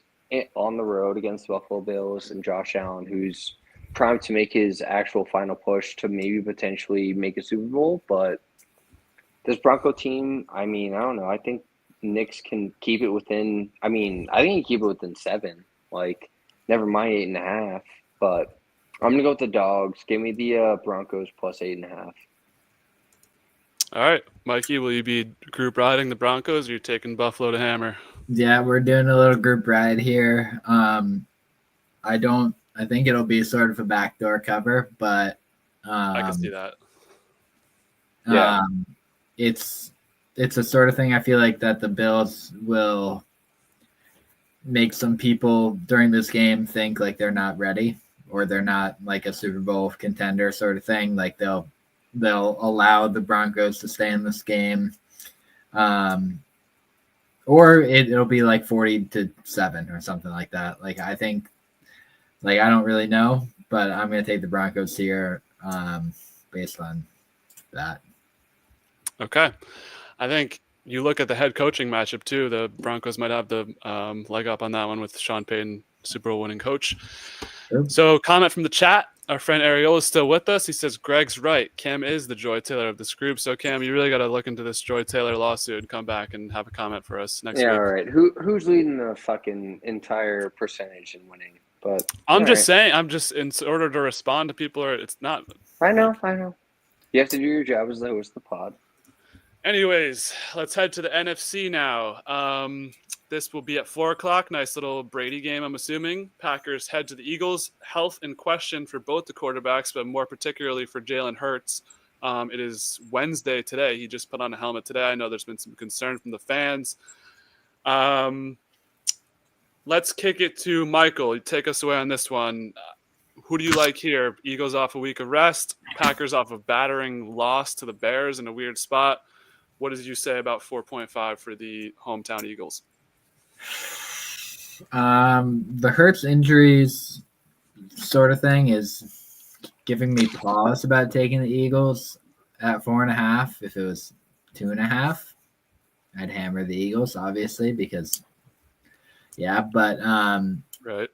A: on the road against the Buffalo Bills and Josh Allen, who's primed to make his actual final push to maybe potentially make a Super Bowl. But this Bronco team, I mean, I don't know. I think Knicks can keep it within. I mean, I think you keep it within 7. Like, never mind 8.5. But I'm gonna go with the dogs. Give me the Broncos plus 8.5.
B: all right, Mikey, will you be group riding the Broncos, or are you taking Buffalo to hammer?
C: Yeah, we're doing a little group ride here. I think it'll be sort of a backdoor cover, but
B: I can see that.
A: Yeah.
C: It's a sort of thing I feel like that the Bills will make some people during this game think like they're not ready or they're not like a Super Bowl contender sort of thing. Like they'll allow the Broncos to stay in this game. Or it'll be like 40-7 or something like that. Like I think, like I don't really know, but I'm gonna take the Broncos here based on that.
B: Okay. I think you look at the head coaching matchup too. The Broncos might have the leg up on that one with Sean Payton, Super Bowl winning coach.
C: Sure.
B: So comment from the chat. Our friend Ariel is still with us. He says, Greg's right. Cam is the Joy Taylor of this group. So, Cam, you really got to look into this Joy Taylor lawsuit and come back and have a comment for us next week.
A: Yeah, all right. Who's leading the fucking entire percentage in winning? But
B: I'm just saying, I'm just in order to respond to people, or it's not.
A: I know. You have to do your job as the host of the pod.
B: Anyways, let's head to the NFC now. This will be at 4:00. Nice little Brady game, I'm assuming. Packers head to the Eagles. Health in question for both the quarterbacks, but more particularly for Jalen Hurts. It is Wednesday today. He just put on a helmet today. I know there's been some concern from the fans. Let's kick it to Michael. Take us away on this one. Who do you like here? Eagles off a week of rest. Packers off a battering loss to the Bears in a weird spot. What did you say about 4.5 for the hometown Eagles?
C: The Hurts injuries sort of thing is giving me pause about taking the Eagles at 4.5. If it was 2.5, I'd hammer the Eagles, obviously, because but
B: right.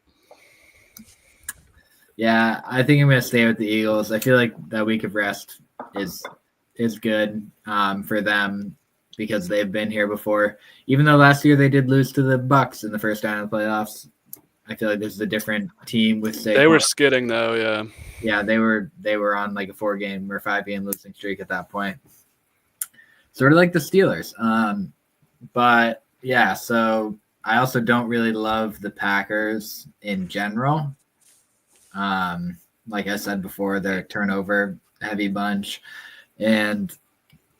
C: Yeah, I think I'm gonna stay with the Eagles. I feel like that week of rest is good for them because they've been here before. Even though last year they did lose to the Bucs in the first round of the playoffs, I feel like this is a different team with Saquon.
B: They were skidding though, yeah.
C: Yeah, they were on like a 4-game or 5-game losing streak at that point. Sort of like the Steelers. But yeah, so I also don't really love the Packers in general. Like I said before, they're a turnover heavy bunch. And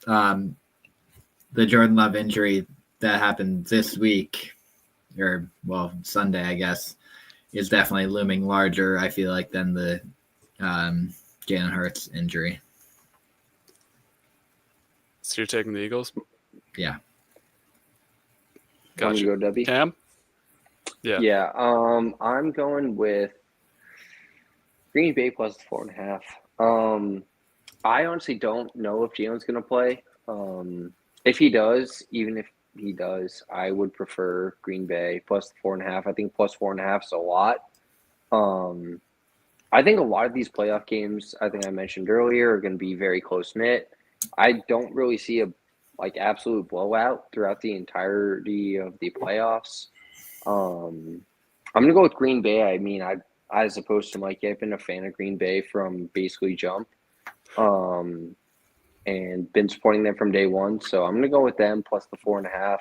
C: the Jordan Love injury that happened this week, or Sunday, I guess, is definitely looming larger, I feel like, than the Jalen Hurts injury.
B: So you're taking the Eagles?
C: Yeah.
A: Gotcha. Go, Debbie?
B: Cam? Yeah.
A: Yeah. I'm going with Green Bay plus 4.5. I honestly don't know if Jalen's going to play. If he does, even if he does, I would prefer Green Bay plus 4.5. I think plus 4.5 is a lot. I think a lot of these playoff games, I think I mentioned earlier, are going to be very close knit. I don't really see a absolute blowout throughout the entirety of the playoffs. I'm going to go with Green Bay. I mean, as opposed to Mikey, I've been a fan of Green Bay from basically jump. And been supporting them from day one. So I'm going to go with them plus the 4.5.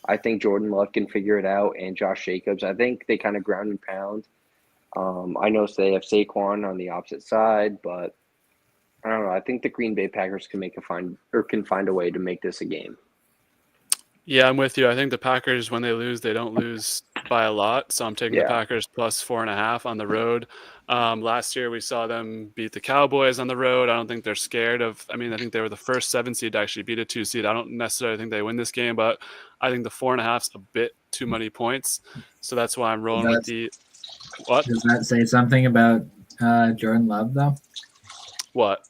A: I think Jordan Love can figure it out, and Josh Jacobs. I think they kind of ground and pound I know they have Saquon on the opposite side, but I don't know. I think the Green Bay Packers can find a way to make this a game.
B: Yeah, I'm with you. I think the Packers, when they lose, they don't lose by a lot. So I'm taking the Packers plus 4.5 on the road. Last year, we saw them beat the Cowboys on the road. I don't think they're scared of. I mean, I think they were the first 7 seed to actually beat a 2 seed. I don't necessarily think they win this game, but I think the 4.5 is a bit too many points. So that's why I'm rolling with the. What?
C: Does that say something about Jordan Love, though?
B: What?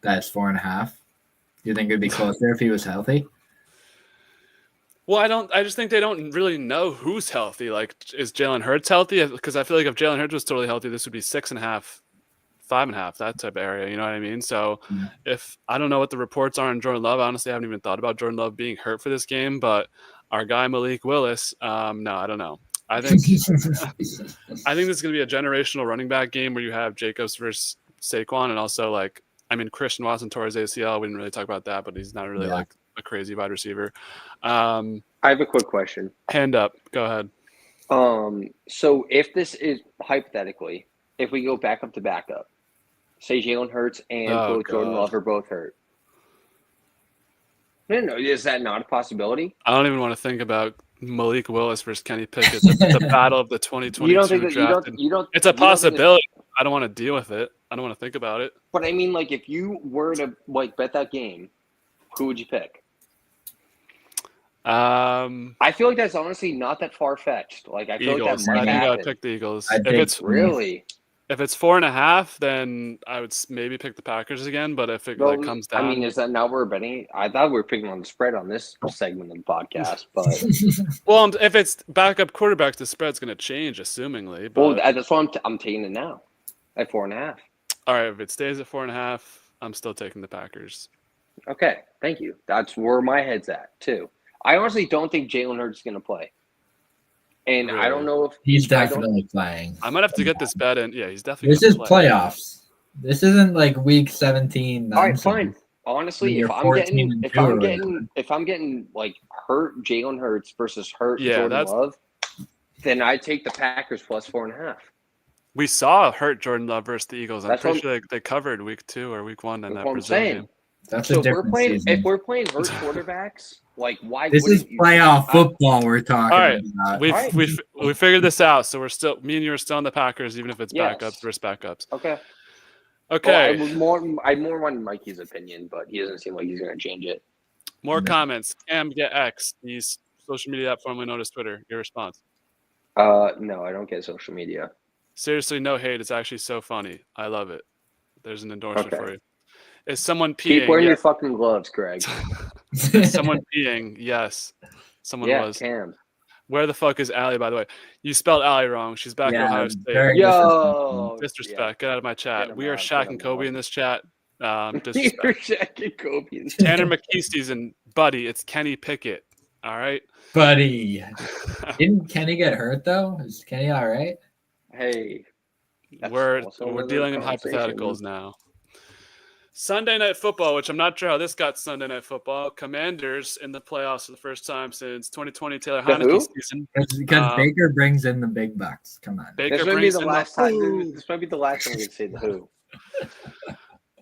C: That's 4.5. Do you think it'd be closer if he was healthy?
B: Well, I just think they don't really know who's healthy. Like, is Jalen Hurts healthy? Because I feel like if Jalen Hurts was totally healthy, this would be 6.5, 5.5, that type of area. You know what I mean? So if I don't know what the reports are on Jordan Love, I honestly haven't even thought about Jordan Love being hurt for this game. But our guy Malik Willis, no, I don't know. I think this is going to be a generational running back game where you have Jacobs versus Saquon, and also Christian Watson tore his ACL. We didn't really talk about that, but he's not really like a crazy wide receiver.
A: I have a quick question.
B: Hand up. Go ahead.
A: So if this is hypothetically, if we go backup to backup, say Jalen Hurts and both Jordan Love are both hurt. No, is that not a possibility?
B: I don't even want to think about Malik Willis versus Kenny Pickett, the battle of the 2022 draft. It's a possibility. I don't want to deal with it. I don't want to think about it.
A: But I mean, like, if you were to bet that game, who would you pick? I feel like that's honestly not that far fetched. Like, I feel
B: Eagles.
A: like that might happen.
B: I would pick the Eagles. If it's 4.5, then I would maybe pick the Packers again. But if it comes down,
A: I mean, is that now we're betting? I thought we were picking on the spread on this segment of the podcast, but
B: well, if it's backup quarterbacks, the spread's going to change, assumingly. But...
A: Well, that's why I'm taking it now at 4.5.
B: All right, if it stays at 4.5, I'm still taking the Packers.
A: Okay, thank you. That's where my head's at too. I honestly don't think Jalen Hurts is going to play. And really? I don't know if
C: he's definitely playing.
B: I might have to get this bet in. Yeah, he's definitely.
C: This is playoffs. This isn't like week 17.
A: All right, fine. Honestly, if I'm getting like hurt Jalen Hurts versus hurt Jordan Love, then I take the Packers plus 4.5.
B: We saw hurt Jordan Love versus the Eagles. I'm pretty sure they covered week 2 or week 1 in that Brazil game.
C: That's
A: so
C: a different season.
A: If we're playing hurt quarterbacks, like why?
C: This is playoff football we're talking
B: about. We figured this out. So we're still, me and you are still on the Packers, even if it's backups versus backups.
A: Okay.
B: Well,
A: I more want Mikey's opinion, but he doesn't seem like he's going to change it.
B: More comments. Cam, get X. These social media app formerly known as Twitter. Your response?
A: No, I don't get social media.
B: Seriously, no hate. It's actually so funny. I love it. There's an endorsement for you. Is someone peeing?
A: Keep wearing your fucking gloves, Greg.
B: Is someone peeing? Yes. Someone was.
A: Cam.
B: Where the fuck is Allie, by the way? You spelled Allie wrong. She's back at Ohio State. Disrespect. Get out of my chat. We are Shaq and Kobe in this chat. Disrespect.
A: You're Shaq and Kobe.
B: Tanner McKeesty's and buddy, it's Kenny Pickett. All right?
C: Buddy. Didn't Kenny get hurt, though? Is Kenny all right?
A: Hey.
B: We're dealing in hypotheticals now. Sunday Night Football, which I'm not sure how this got Sunday Night Football. Commanders in the playoffs for the first time since 2020 Taylor Heineke season.
C: Because Baker brings in the big bucks. Come on.
A: This might be the last time we can say the who.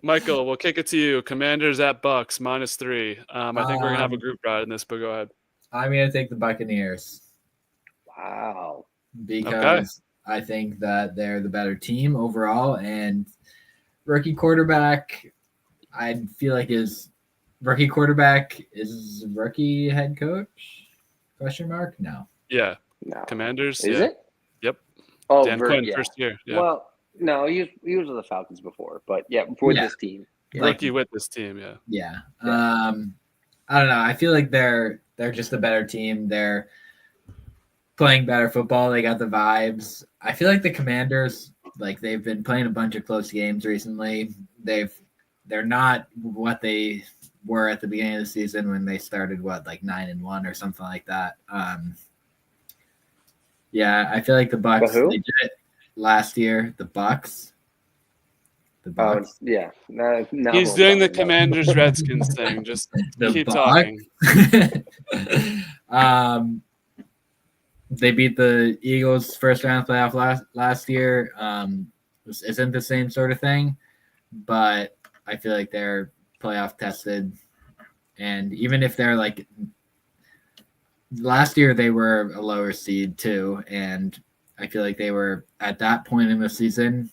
B: Michael, we'll kick it to you. Commanders at Bucks, -3. I think we're going to have a group ride in this, but go ahead.
C: I'm going to take the Buccaneers.
A: Wow.
C: Because I think that they're the better team overall, and rookie quarterback – I feel like his rookie quarterback is rookie head coach? Question mark? No.
B: Yeah. No. Commanders.
A: Is it?
B: Yep.
A: Oh,
B: Dan Quinn, first year. Yeah.
A: Well, no, he was with the Falcons before, but with this team.
B: Rookie with this team, yeah.
C: Yeah. I don't know. I feel like they're just a better team. They're playing better football. They got the vibes. I feel like the Commanders, like they've been playing a bunch of close games recently. They're not what they were at the beginning of the season when they started, 9-1 or something like that. I feel like the Bucks, they did it last year. The Bucks.
A: Yeah.
B: He's doing the Commanders Redskins thing. Just keep talking.
C: they beat the Eagles first round playoff last year. This isn't the same sort of thing, but I feel like they're playoff tested. And even if they're like last year, they were a lower seed too. And I feel like they were at that point in the season,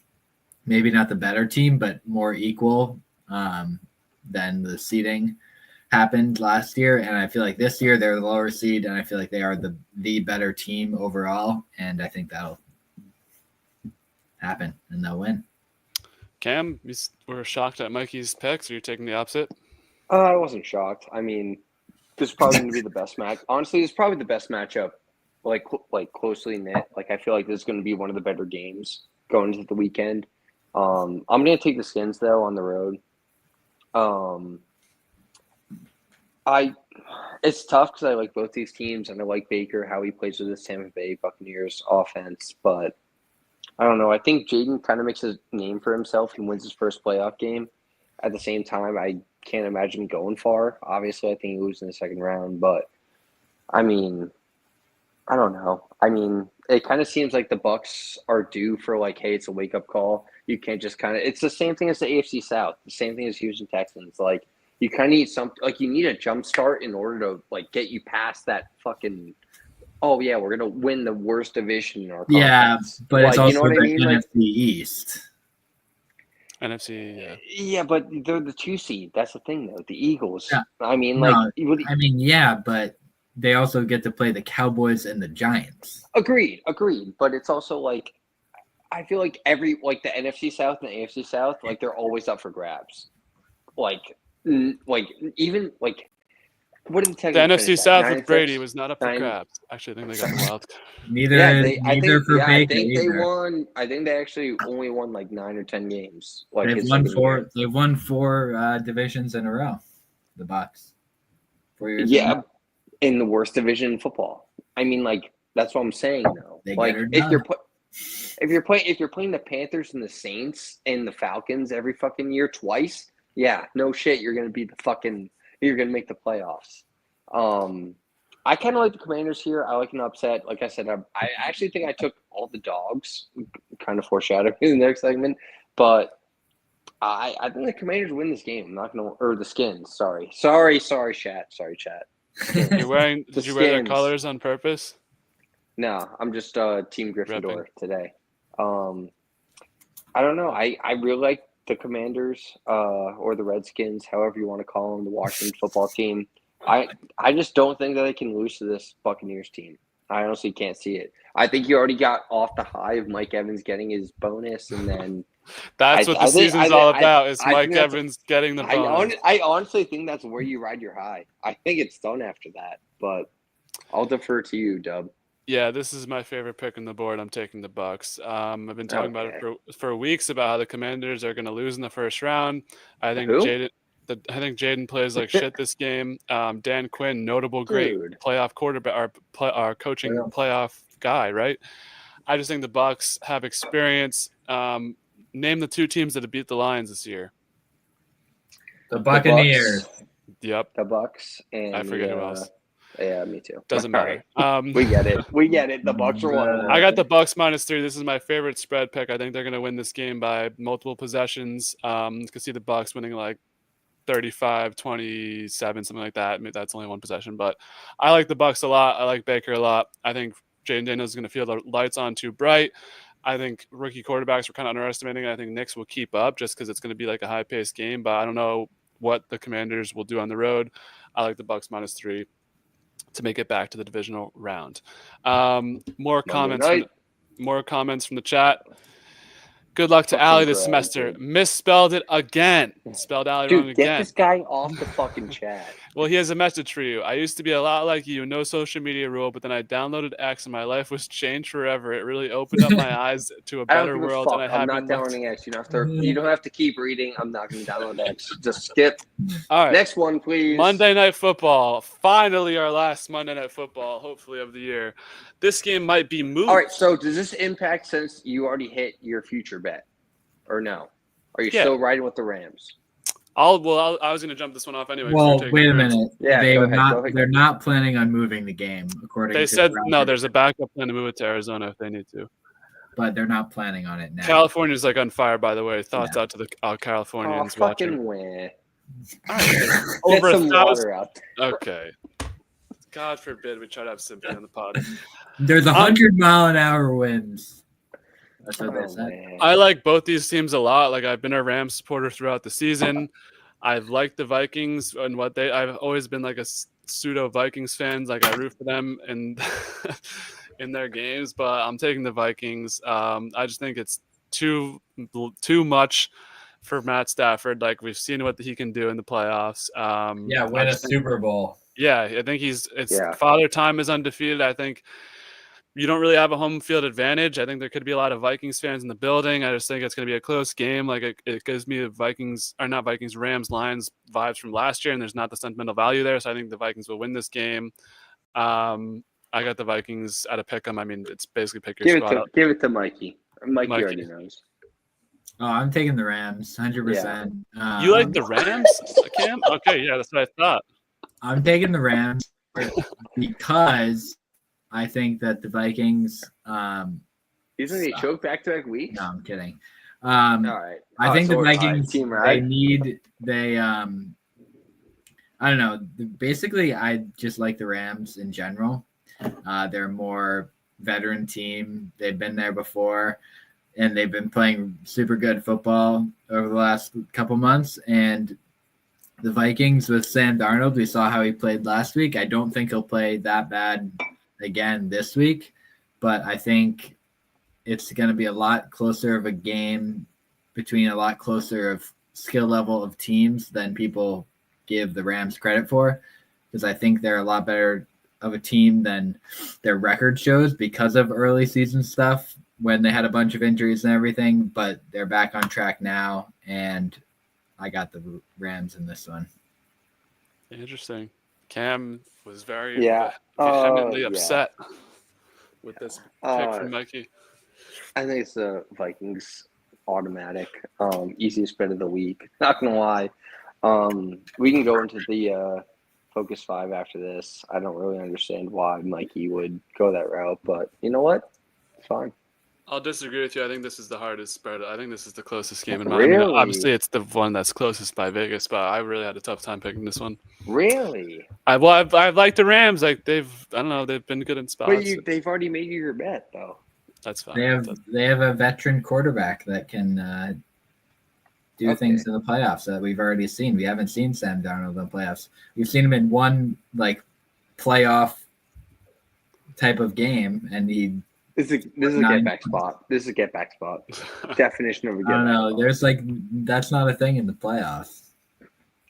C: maybe not the better team, but more equal than the seeding happened last year. And I feel like this year they're the lower seed, and I feel like they are the better team overall. And I think that'll happen and they'll win.
B: Cam, you were shocked at Mikey's picks, or you're taking the opposite?
A: I wasn't shocked. I mean, this is probably going to be the best match. Honestly, this is probably the best matchup, like closely knit. Like, I feel like this is going to be one of the better games going into the weekend. I'm going to take the Skins, though, on the road. It's tough because I like both these teams, and I like Baker, how he plays with this Tampa Bay Buccaneers offense. But I don't know. I think Jaden kind of makes a name for himself. He wins his first playoff game. At the same time, I can't imagine him going far. Obviously, I think he loses in the second round. But, I mean, I don't know. I mean, it kind of seems like the Bucs are due for, like, hey, it's a wake-up call. You can't just kind of – it's the same thing as the AFC South, the same thing as Houston Texans. Like, you kind of need something – like, you need a jump start in order to, like, get you past that fucking – oh, yeah, we're going to win the worst division in our conference.
C: Yeah, but
A: like,
C: it's also
A: you know what
C: the
A: I mean?
C: NFC
A: Like,
C: East.
B: NFC, yeah.
A: Yeah, but they're the 2 seed. That's the thing, though. The Eagles.
C: Yeah.
A: I mean,
C: No,
A: like –
C: I mean, yeah, but they also get to play the Cowboys and the Giants.
A: Agreed. But it's also like I feel like the NFC South and the AFC South, like they're always up for grabs. Like even like what did the
B: NFC
A: finish
B: South
A: at?
B: with
A: 9-6?
B: Brady was not up for
A: 9
B: grabs. Actually, I think they got the wild.
C: Neither for
A: I
C: Baker
A: think they
C: either.
A: won. I think they actually only won like 9 or 10 games. Like
C: They've
A: his
C: won
A: second year.
C: four. They've won four divisions in a row. The Bucs. 4 years.
A: Yeah, in the worst division in football. I mean, like that's what I'm saying. Though,
C: They
A: like
C: get her
A: if
C: done.
A: you're playing the Panthers and the Saints and the Falcons every fucking year twice, yeah, no shit, you're gonna make the playoffs. I kind of like the Commanders here. I like an upset. Like I said, I actually think I took all the dogs. Kind of foreshadowing in the next segment, but I think the Commanders win this game. I'm not gonna or the Skins. Sorry, chat.
B: Did you wear their
A: Skins.
B: colors on purpose?
A: No, I'm just Team Gryffindor today. I don't know. I really like the Commanders or the Redskins, however you want to call them, the Washington football team. I just don't think that they can lose to this Buccaneers team. I honestly can't see it. I think you already got off the high of Mike Evans getting his bonus, and then
B: that's what the season's all about. Is Mike Evans getting the bonus?
A: I honestly think that's where you ride your high. I think it's done after that, but I'll defer to you, Dub.
B: Yeah, this is my favorite pick on the board. I'm taking the Bucs. I've been talking about it for weeks about how the Commanders are going to lose in the first round. I think Jaden plays like shit this game. Dan Quinn, notable great playoff quarterback, our coaching playoff guy, right? I just think the Bucs have experience. Name the 2 teams that have beat the Lions this year.
C: The Buccaneers.
B: Yep.
A: The Bucs and
B: I forget who else.
A: Yeah, me too.
B: Doesn't matter.
A: We get it. The Bucs are one.
B: I got the Bucs -3. This is my favorite spread pick. I think they're going to win this game by multiple possessions. You can see the Bucs winning like 35-27, something like that. Maybe that's only one possession, but I like the Bucs a lot. I like Baker a lot. I think Jaden Daniels is going to feel the lights on too bright. I think rookie quarterbacks were kind of underestimating. I think Knicks will keep up just because it's going to be like a high-paced game, but I don't know what the Commanders will do on the road. I like the Bucs -3 to make it back to the divisional round. More comments from the chat. Good luck to Allie this semester. Misspelled it again. Spelled Allie wrong again.
A: Get this guy off the fucking chat.
B: Well, he has a message for you. I used to be a lot like you, no social media rule, but then I downloaded X and my life was changed forever. It really opened up my eyes to a better world. And
A: I'm not downloading X. You don't have to keep reading. I'm not going to download X. Just skip.
B: All right.
A: Next one, please.
B: Monday Night Football. Finally, our last Monday Night Football, hopefully of the year. This game might be moved.
A: All right. So does this impact since you already hit your future bet, or no? Are you still riding with the Rams?
B: I was going to jump this one off anyway.
C: Well, wait a minute.
A: Yeah,
C: they
A: go
C: are
A: ahead,
C: not.
A: go ahead.
C: They're not planning on moving the game, according.
B: They
C: to
B: said
C: Roger.
B: no. There's a backup plan to move it to Arizona if they need to.
C: But they're not planning on it now.
B: California's like on fire, by the way. Thoughts out to the Californians watching.
A: Wah.
B: Over
A: Get some
B: 1,000.
A: water out.
B: Okay. God forbid we try to have sympathy on the pod.
C: There's 100-mile-an-hour winds. That's what they said.
A: Man.
B: I like both these teams a lot. Like I've been a Rams supporter throughout the season. I've liked the Vikings and I've always been like a pseudo Vikings fan. Like I root for them and in their games, but I'm taking the Vikings. I just think it's too much for Matt Stafford. Like we've seen what he can do in the playoffs.
C: Win a Super Bowl.
B: Yeah, I think Father Time is undefeated. I think you don't really have a home field advantage. I think there could be a lot of Vikings fans in the building. I just think it's going to be a close game. Like it gives me Rams, Lions vibes from last year, and there's not the sentimental value there. So I think the Vikings will win this game. I got the Vikings at a pick 'em. I mean, it's basically pick your squad.
A: Give it to Mikey. Mikey already knows.
C: Oh, I'm taking the Rams, 100%.
B: You like the Rams, Cam? Okay, yeah, that's what I thought.
C: I'm taking the Rams because I think that the Vikings.
A: Isn't he choked back-to-back weeks?
C: No, I'm kidding.
A: All right.
C: I think the Vikings.
A: Team right.
C: I don't know. Basically, I just like the Rams in general. They're a more veteran team. They've been there before, and they've been playing super good football over the last couple months. And the Vikings with Sam Darnold, we saw how he played last week. I don't think he'll play that bad again this week, but I think it's going to be a lot closer of a game between a lot closer of skill level of teams than people give the Rams credit for, because I think they're a lot better of a team than their record shows because of early season stuff when they had a bunch of injuries and everything, but they're back on track now, and I got the Rams in this one.
B: Interesting. Cam was very vehemently upset with this pick from Mikey.
A: I think it's the Vikings automatic. Easiest bet of the week. Not going to lie. We can go into the Focus 5 after this. I don't really understand why Mikey would go that route, but you know what? It's fine.
B: I'll disagree with you. I think this is the hardest spread. I think this is the closest game in my opinion. Obviously, it's the one that's closest by Vegas, but I really had a tough time picking this one.
A: Really?
B: I like the Rams. Like they've been good in spots.
A: But they've already made you your bet, though.
B: That's fine.
C: They have a veteran quarterback that can do things in the playoffs that we've already seen. We haven't seen Sam Darnold in the playoffs. We've seen him in one playoff type of game, and he.
A: This is a get back spot. This is a get back spot. Definition of a get back.
C: I don't know. There's that's not a thing in the playoffs.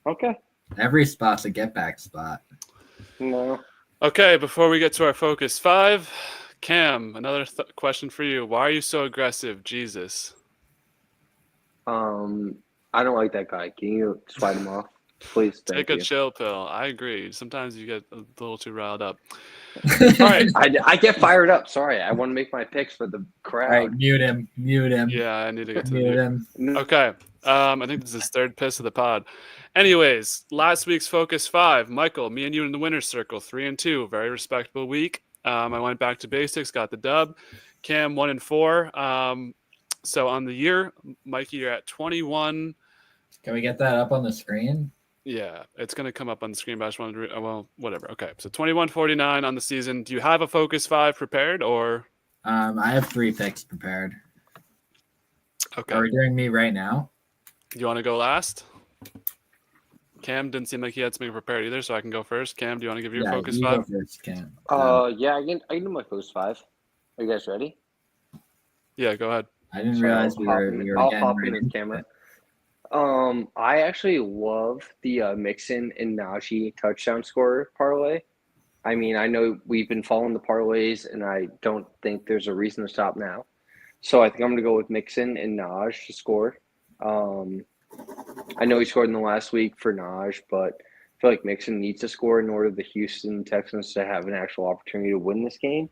A: Okay.
C: Every spot's a get back spot.
A: No.
B: Okay, before we get to our Focus 5, Cam, another question for you. Why are you so aggressive? Jesus.
A: I don't like that guy. Can you swipe him off? Please.
B: Take a chill pill. I agree. Sometimes you get a little too riled up. All right.
A: I get fired up. Sorry. I want to make my picks for the crowd.
C: All right, mute him.
B: Yeah, I need to get to
C: mute him.
B: Okay. I think this is his third piss of the pod. Anyways, last week's Focus 5. Michael, me and you in the winner's circle, 3-2. Very respectable week. I went back to basics, got the dub. Cam, 1-4. So on the year, Mikey, you're at 21.
C: Can we get that up on the screen?
B: Yeah, it's going to come up on the screen, but I just wanted to whatever. Okay, so 21-49 on the season. Do you have a Focus 5 prepared, or?
C: I have 3 picks prepared.
B: Okay.
C: Are we doing me right now?
B: Do you want to go last? Cam didn't seem like he had something prepared either, so I can go first. Cam, do you want to give your Focus 5?
C: Go first, Cam.
A: Yeah, I can do my Focus 5. Are you guys ready?
B: Yeah, go ahead.
C: I didn't realize we were
A: I'll hop in the camera. I actually love the Mixon and Najee touchdown scorer parlay. I mean, I know we've been following the parlays, and I don't think there's a reason to stop now. So I think I'm going to go with Mixon and Naj to score. I know he scored in the last week for Naj, but I feel like Mixon needs to score in order for the Houston Texans to have an actual opportunity to win this game.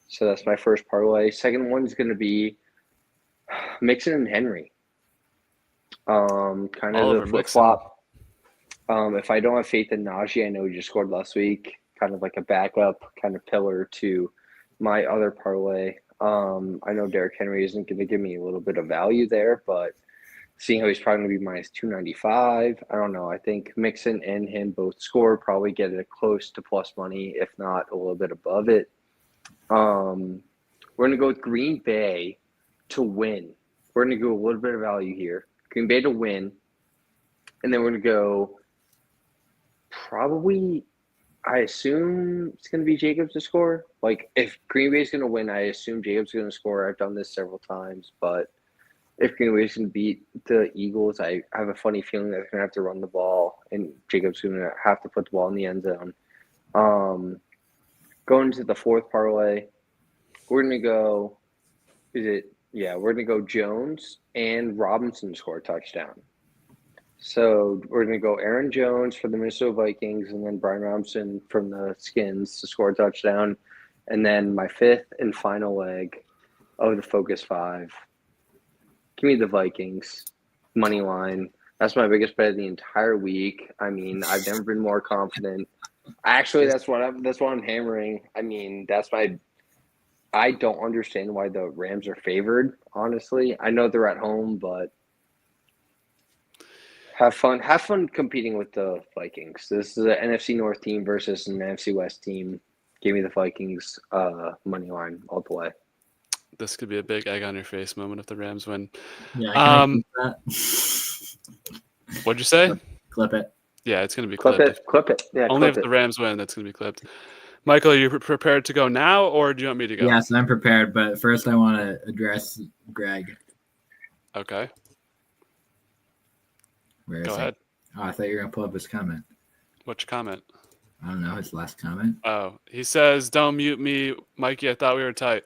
A: So that's my first parlay. Second one is going to be Mixon and Henry. Kind of the flip-flop. If I don't have faith in Najee, I know he just scored last week, kind of like a backup kind of pillar to my other parlay. I know Derrick Henry isn't going to give me a little bit of value there, but seeing how he's probably going to be minus 295, I don't know. I think Mixon and him both score, probably get it close to plus money, if not a little bit above it. We're going to go with Green Bay to win. We're going to go a little bit of value here. Green Bay to win. And then we're going to go probably, I assume it's going to be Jacobs to score. Like, if Green Bay is going to win, I assume Jacobs is going to score. I've done this several times. But if Green Bay is going to beat the Eagles, I have a funny feeling that they're going to have to run the ball. And Jacobs is going to have to put the ball in the end zone. Going to the fourth parlay, we're going to go, we're going to go Jones and Robinson to score a touchdown. So we're going to go Aaron Jones for the Minnesota Vikings and then Brian Robinson from the Skins to score a touchdown. And then my fifth and final leg of the Focus 5. Give me the Vikings, money line. That's my biggest bet of the entire week. I mean, I've never been more confident. Actually, that's what I'm hammering. I mean, I don't understand why the Rams are favored, honestly. I know they're at home, but have fun competing with the Vikings. This is an NFC North team versus an NFC West team. Give me the Vikings money line all the way.
B: This could be a big egg on your face moment if the Rams win.
C: Yeah,
B: What'd you say?
C: Clip it.
B: Yeah, it's going to be
A: clipped. Clip it. Yeah,
B: only if the Rams win, that's going to be clipped. Michael, are you prepared to go now, or do you want me to go?
C: Yes, I'm prepared, but first I want to address Greg.
B: Okay.
C: Go
B: ahead.
C: Oh, I thought you were going to pull up his comment.
B: What's your comment?
C: I don't know, his last comment.
B: Oh, he says, "Don't mute me, Mikey. I thought we were tight."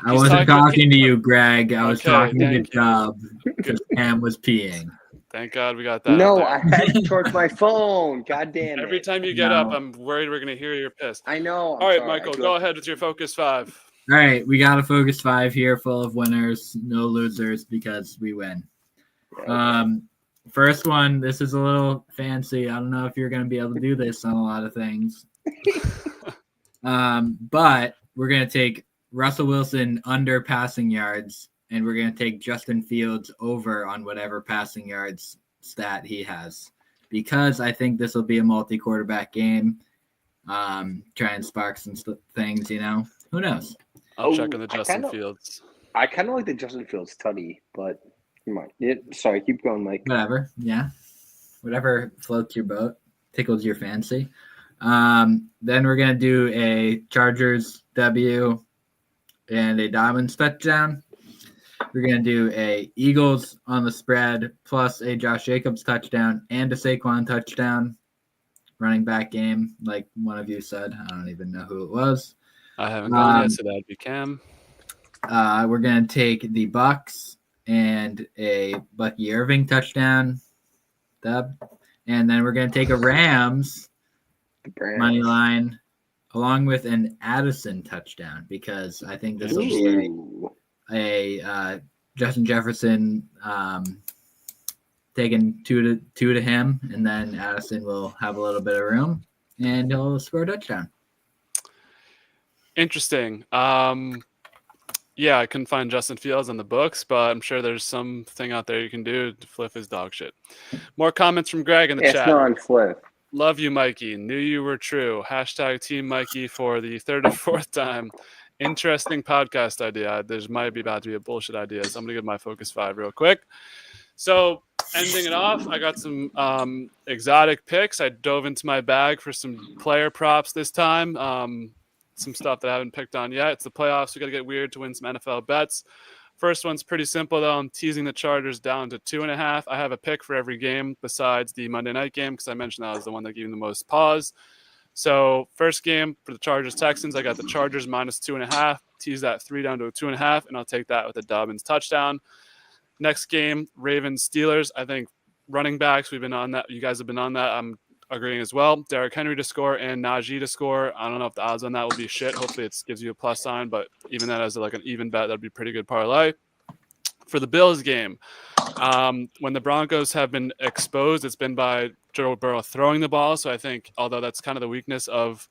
C: I wasn't talking to you, Greg. I was talking to Dub because Cam was peeing.
B: Thank God we got that.
A: No, I had to charge my phone. God damn it.
B: Every time you get up, I'm worried we're going to hear you're pissed.
A: I know.
B: All right, Michael, go ahead with your Focus 5.
C: All right, we got a Focus 5 here full of winners, no losers because we win. First one, this is a little fancy. I don't know if you're going to be able to do this on a lot of things. But we're going to take Russell Wilson under passing yards, and we're going to take Justin Fields over on whatever passing yards stat he has, because I think this will be a multi-quarterback game. Try and spark some things, Who knows?
B: I'll check on the Justin Fields.
A: I kind of like the Justin Fields tutty, but you might. Sorry, keep going, Mike.
C: Whatever, yeah. Whatever floats your boat, tickles your fancy. Then we're going to do a Chargers W and a Dobbins touchdown. We're going to do a Eagles on the spread plus a Josh Jacobs touchdown and a Saquon touchdown. Running back game, like one of you said. I don't even know who it was.
B: I haven't gone yet, so that'd be Cam.
C: We're going to take the Bucks and a Bucky Irving touchdown. Dub. And then we're going to take a Rams money line along with an Addison touchdown, because I think this will be a Justin Jefferson taking two to him, and then Addison will have a little bit of room and he'll score a touchdown.
B: Interesting. Yeah, I couldn't find Justin Fields on the books, but I'm sure there's something out there you can do to flip his dog shit. More comments from Greg in the chat.
A: It's not flip.
B: Love you, Mikey. Knew you were true. # Team Mikey for the third or fourth time. Interesting podcast idea. There's might be about to be a bullshit idea, so I'm going to give my Focus 5 real quick. So ending it off, I got some exotic picks. I dove into my bag for some player props this time. Some stuff that I haven't picked on yet. It's the playoffs. We got to get weird to win some NFL bets. First one's pretty simple, though. I'm teasing the Chargers down to 2.5. I have a pick for every game besides the Monday night game, because I mentioned that was the one that gave me the most pause. So first game for the Chargers-Texans, I got the Chargers minus 2.5. Tease that 3 down to a 2.5, and I'll take that with a Dobbins touchdown. Next game, Ravens-Steelers. I think running backs, we've been on that. You guys have been on that. I'm agreeing as well. Derrick Henry to score and Najee to score. I don't know if the odds on that will be shit. Hopefully it gives you a plus sign, but even that as like an even bet, that'd be pretty good parlay. For the Bills game, when the Broncos have been exposed, it's been by Joe Burrow throwing the ball. So I think, although that's kind of the weakness of,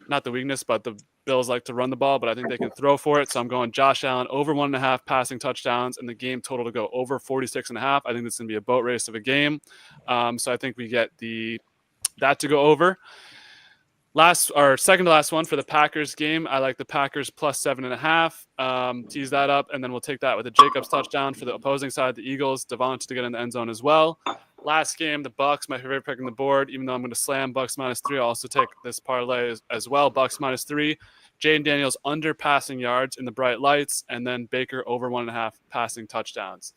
B: not the weakness, but the Bills like to run the ball, but I think they can throw for it. So I'm going Josh Allen over 1.5 passing touchdowns and the game total to go over 46.5. I think this is going to be a boat race of a game. So I think we get that to go over. Second to last one for the Packers game. I like the Packers plus 7.5. Tease that up, and then we'll take that with a Jacobs touchdown for the opposing side. The Eagles, Devonta to get in the end zone as well. Last game, the Bucks, my favorite pick on the board. Even though I'm going to slam Bucks -3, I'll also take this parlay as well. Bucks -3. Jaden Daniels under passing yards in the bright lights, and then Baker over 1.5 passing touchdowns.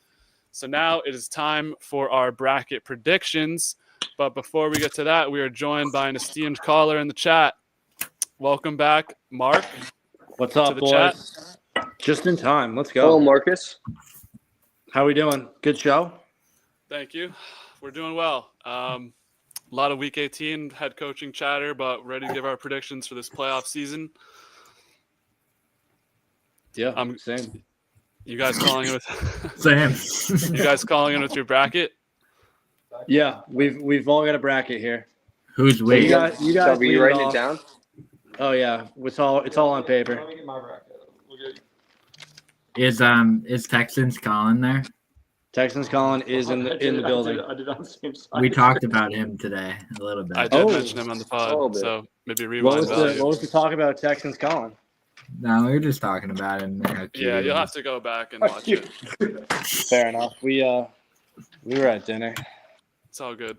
B: So now it is time for our bracket predictions. But before we get to that, we are joined by an esteemed caller in the chat. Welcome back, Mark.
D: What's up, boys? Chat. Just in time. Let's go.
A: Hello, Marcus.
D: How we doing? Good show?
B: Thank you. We're doing well. A lot of Week 18 head coaching chatter, but ready to give our predictions for this playoff season.
D: Yeah, same.
B: You guys calling in with
C: Same.
B: You guys calling in with your bracket?
D: Yeah, we've all got a bracket here.
C: Who's
D: So
C: winning?
D: you guys
A: Are you
D: lead
A: writing
D: off.
A: it down?
D: Oh yeah, it's all on paper.
E: Let me get my bracket. We'll get
C: Is Texans Colin there?
D: Texans Colin is in the building.
E: I did on the same side.
C: We talked about him today a little bit.
B: I did mention him on the pod, so maybe
D: What
B: rewind value.
D: was the talk about Texans Colin?
C: No, we were just talking about him.
B: Yeah, you'll have to go back and watch it.
D: Fair enough. We were at dinner.
B: It's all good.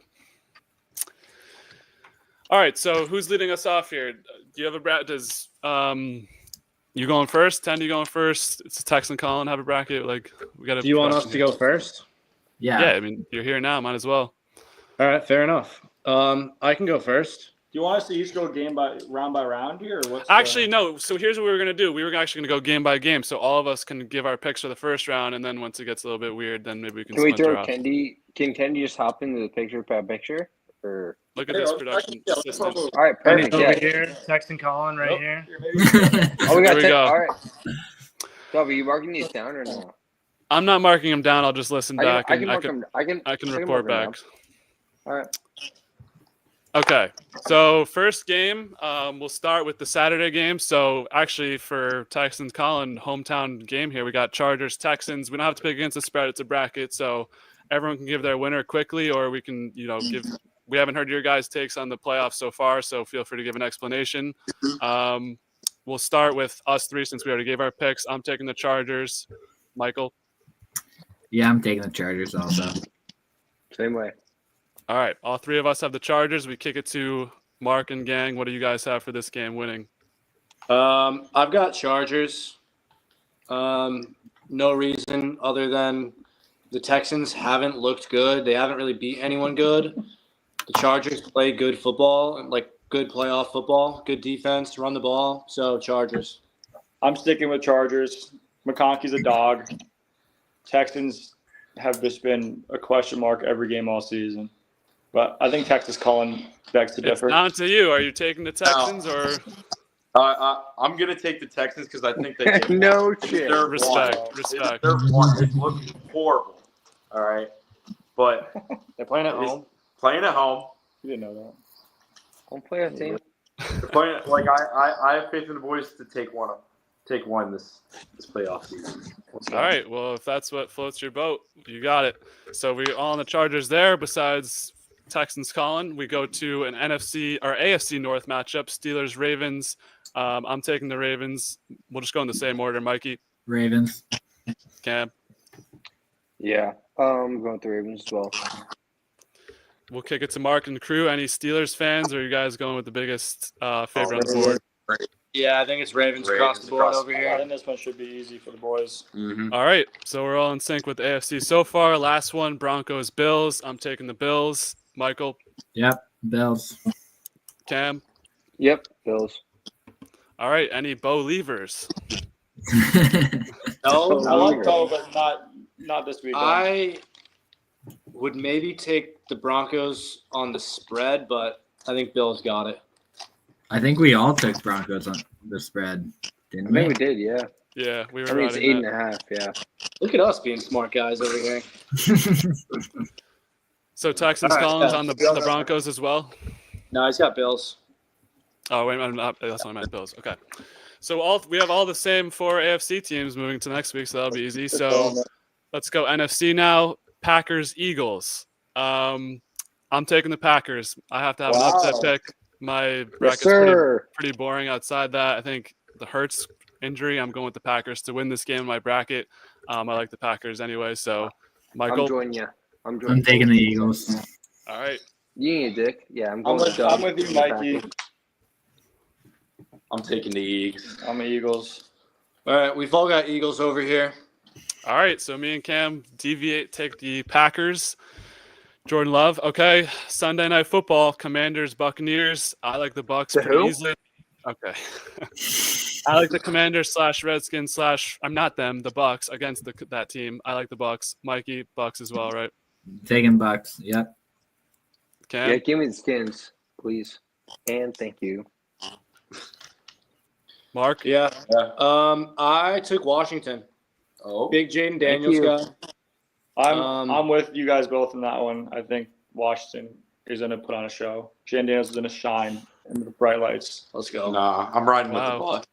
B: All right, so who's leading us off here? Do you have a bracket? Does you going first? Tandy going first? It's Texan Colin have a bracket. Like we got.
D: Do you want us to go first?
C: Yeah.
B: Yeah, I mean you're here now. Might as well.
D: All right, fair enough. I can go first.
E: Do you want us to each go round by round here, or what's?
B: Actually, no. So here's what we were gonna do. We were actually gonna go game by game, so all of us can give our picks for the first round, and then once it gets a little bit weird, then maybe we can.
A: Can we
B: splinter
A: throw
B: off.
A: Kendi? Can Kendi just hop into the picture by picture? Or
B: Look at this production system.
A: all right,
D: Kenny's
A: perfect.
D: over
A: Yeah.
D: here. Texan Colin right here.
A: Oh, we got
B: There we go.
A: All right. So, are you marking these down or no?
B: I'm not marking them down. I'll just listen back,
A: I
B: and
A: can mark them. I can
B: report
A: mark them
B: back.
A: down. All right.
B: Okay, so first game, we'll start with the Saturday game. So actually for Texans Colin, hometown game here, we got Chargers, Texans. We don't have to pick against the spread. It's a bracket, so everyone can give their winner quickly, or we can, give – we haven't heard your guys' takes on the playoffs so far, so feel free to give an explanation. We'll start with us three since we already gave our picks. I'm taking the Chargers. Michael?
C: Yeah, I'm taking the Chargers also.
A: Same way.
B: All right, all three of us have the Chargers. We kick it to Mark and gang. What do you guys have for this game winning?
D: I've got Chargers. No reason other than the Texans haven't looked good. They haven't really beat anyone good. The Chargers play good football, and like good playoff football, good defense, run the ball. So Chargers.
E: I'm sticking with Chargers. McConkey's a dog. Texans have just been a question mark every game all season. But I think Texas Colin begs to
B: It's
E: differ.
B: down to you. Are you taking the Texans or
F: I'm gonna take the Texans because I think they
A: No shit.
F: They're
B: respect?
F: one.
B: Respect.
F: They're one. It's looking horrible. All right, but
D: They're playing at home.
F: playing at home.
E: You didn't know that.
A: Don't play a team.
F: They're playing like I have faith in the boys to take one this playoff season.
B: All right. Well, if that's what floats your boat, you got it. So we're all on the Chargers there. Besides Texans Colin, we go to an NFC or AFC North matchup, Steelers Ravens. I'm taking the Ravens. We'll just go in the same order. Mikey,
C: Ravens.
B: Cam.
A: Yeah. I'm going with the Ravens as well.
B: We'll kick it to Mark and crew. Any Steelers fans, or are you guys going with the biggest favorite on the board?
D: Yeah, I think it's Ravens across the board
F: across
D: over
F: the
E: I
D: here.
E: think this one should be easy for the boys.
F: Mm-hmm.
B: All right. So we're all in sync with the AFC so far. Last one, Broncos Bills. I'm taking the Bills. Michael,
C: Yep, Bills.
B: Cam.
A: Yep. Bills.
B: All right. Any Bo Leavers?
D: No,
E: I like Bo, but not this weekend.
D: I would maybe take the Broncos on the spread, but I think Bills got it.
C: I think we all took Broncos on the spread,
A: I
C: didn't
A: think
C: we?
A: we did, yeah.
B: Yeah, we
A: I
B: were
A: think it's
B: riding that.
A: 8.5, yeah.
D: Look at us being smart guys over here.
B: So So Texans
D: All right,
B: Collins
D: yeah.
B: on the Broncos as well.
D: No, he's got Bills.
B: Oh wait, that's what I meant. Bills. Okay. So we have all the same 4 AFC teams moving to next week, so that'll be easy. So let's go NFC now. Packers Eagles. I'm taking the Packers. I have to have an upset pick. My bracket's pretty boring outside that. I think the Hurts injury, I'm going with the Packers to win this game in my bracket. I like the Packers anyway. So Michael,
A: I'm joining you.
C: I'm taking the Eagles.
B: All right.
A: You ain't a dick. Yeah, I'm
E: I'm
A: going
E: with you, Mikey.
F: I'm taking the Eagles.
E: I'm the Eagles.
D: All right, we've all got Eagles over here.
B: All right, so me and Cam deviate, take the Packers. Jordan Love, okay. Sunday Night Football, Commanders, Buccaneers. I like the Bucs pretty easily. Okay. I like the Commanders / Redskins / I'm not them, the Bucs against that team. I like the Bucs. Mikey, Bucs as well, right?
C: Taking Bucs. Yep.
B: Cam?
A: Yeah, give me the Skins, please. And thank you.
B: Mark?
D: Yeah. I took Washington.
F: Oh,
D: Big Jaden Daniels guy.
E: I'm with you guys both in that one. I think Washington is going to put on a show. Jan Daniels is going to shine in the bright lights.
D: Let's go.
F: nah, I'm riding with the
B: Wow.
F: Bucs.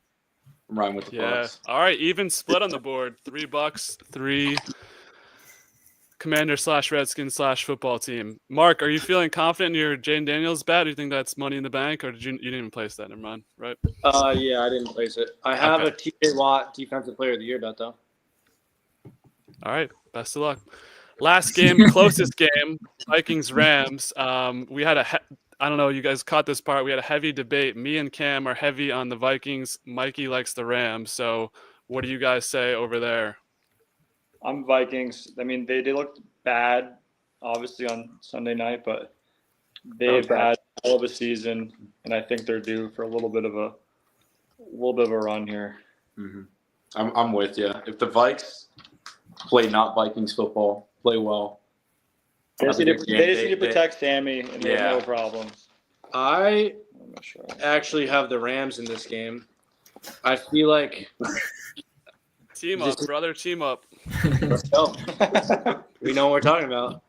F: I'm riding with the
B: Yeah.
F: Bucs.
B: All right, even split on the board. 3 Bucs, 3 Commander / Redskins / football team. Mark, are you feeling confident in your Jaden Daniels bet? Do you think that's money in the bank, or you didn't even place that? Never mind, right?
D: Yeah, I didn't place it. I have
B: Okay.
D: a TJ Watt Defensive Player of the Year bet though.
B: All right, best of luck. Last game, closest game, Vikings Rams. We had I don't know, you guys caught this part. We had a heavy debate. Me and Cam are heavy on the Vikings. Mikey likes the Rams. So what do you guys say over there?
E: I'm Vikings. I mean, they looked bad, obviously, on Sunday night, but they've had a hell of a season, and I think they're due for a little bit of a run here.
F: Mm-hmm. I'm with you. If the Vikes play not Vikings football, play well.
E: They just need to protect Sammy, and they have no problems.
D: I
E: I'm not sure.
D: actually have the Rams in this game. I feel like
B: Team up, brother, team up.
D: let's go. We know what we're talking about.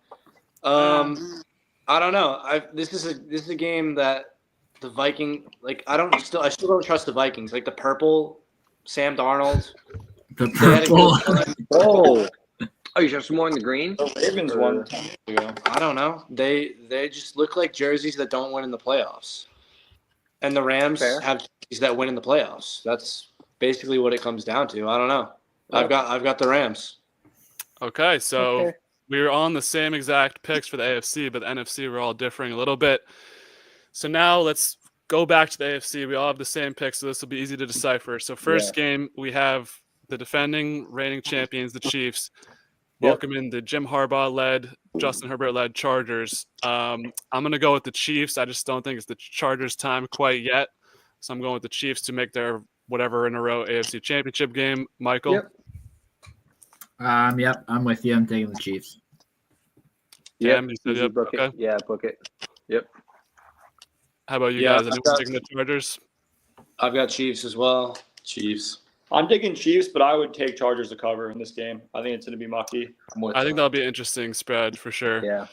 D: I don't know. This is a game that the Viking I still don't trust the Vikings. Like the purple Sam Darnold.
C: The purple.
A: Oh, you have some more in the green?
E: The Ravens won.
D: I don't know. They just look like jerseys that don't win in the playoffs. And the Rams have jerseys that win in the playoffs. That's basically what it comes down to. I don't know. I've got the Rams.
B: Okay, so we were on the same exact picks for the AFC, but the NFC we're all differing a little bit. So now let's go back to the AFC. We all have the same picks, so this will be easy to decipher. So first game, we have the defending reigning champions, the Chiefs, welcoming the Jim Harbaugh-led, Justin Herbert-led Chargers. I'm going to go with the Chiefs. I just don't think it's the Chargers' time quite yet. So I'm going with the Chiefs to make their whatever in a row AFC championship game. Michael?
C: Yep, I'm with you. I'm taking the Chiefs.
B: Cam, you said yep.
A: Book
B: Okay.
A: it. Yeah, book it. Yep.
B: How about you guys? Anyone taking the Chargers?
D: I've got Chiefs as well.
F: Chiefs.
E: I'm taking Chiefs, but I would take Chargers to cover in this game. I think it's going to be mucky.
B: I think that'll be an interesting spread for sure.
A: Yeah.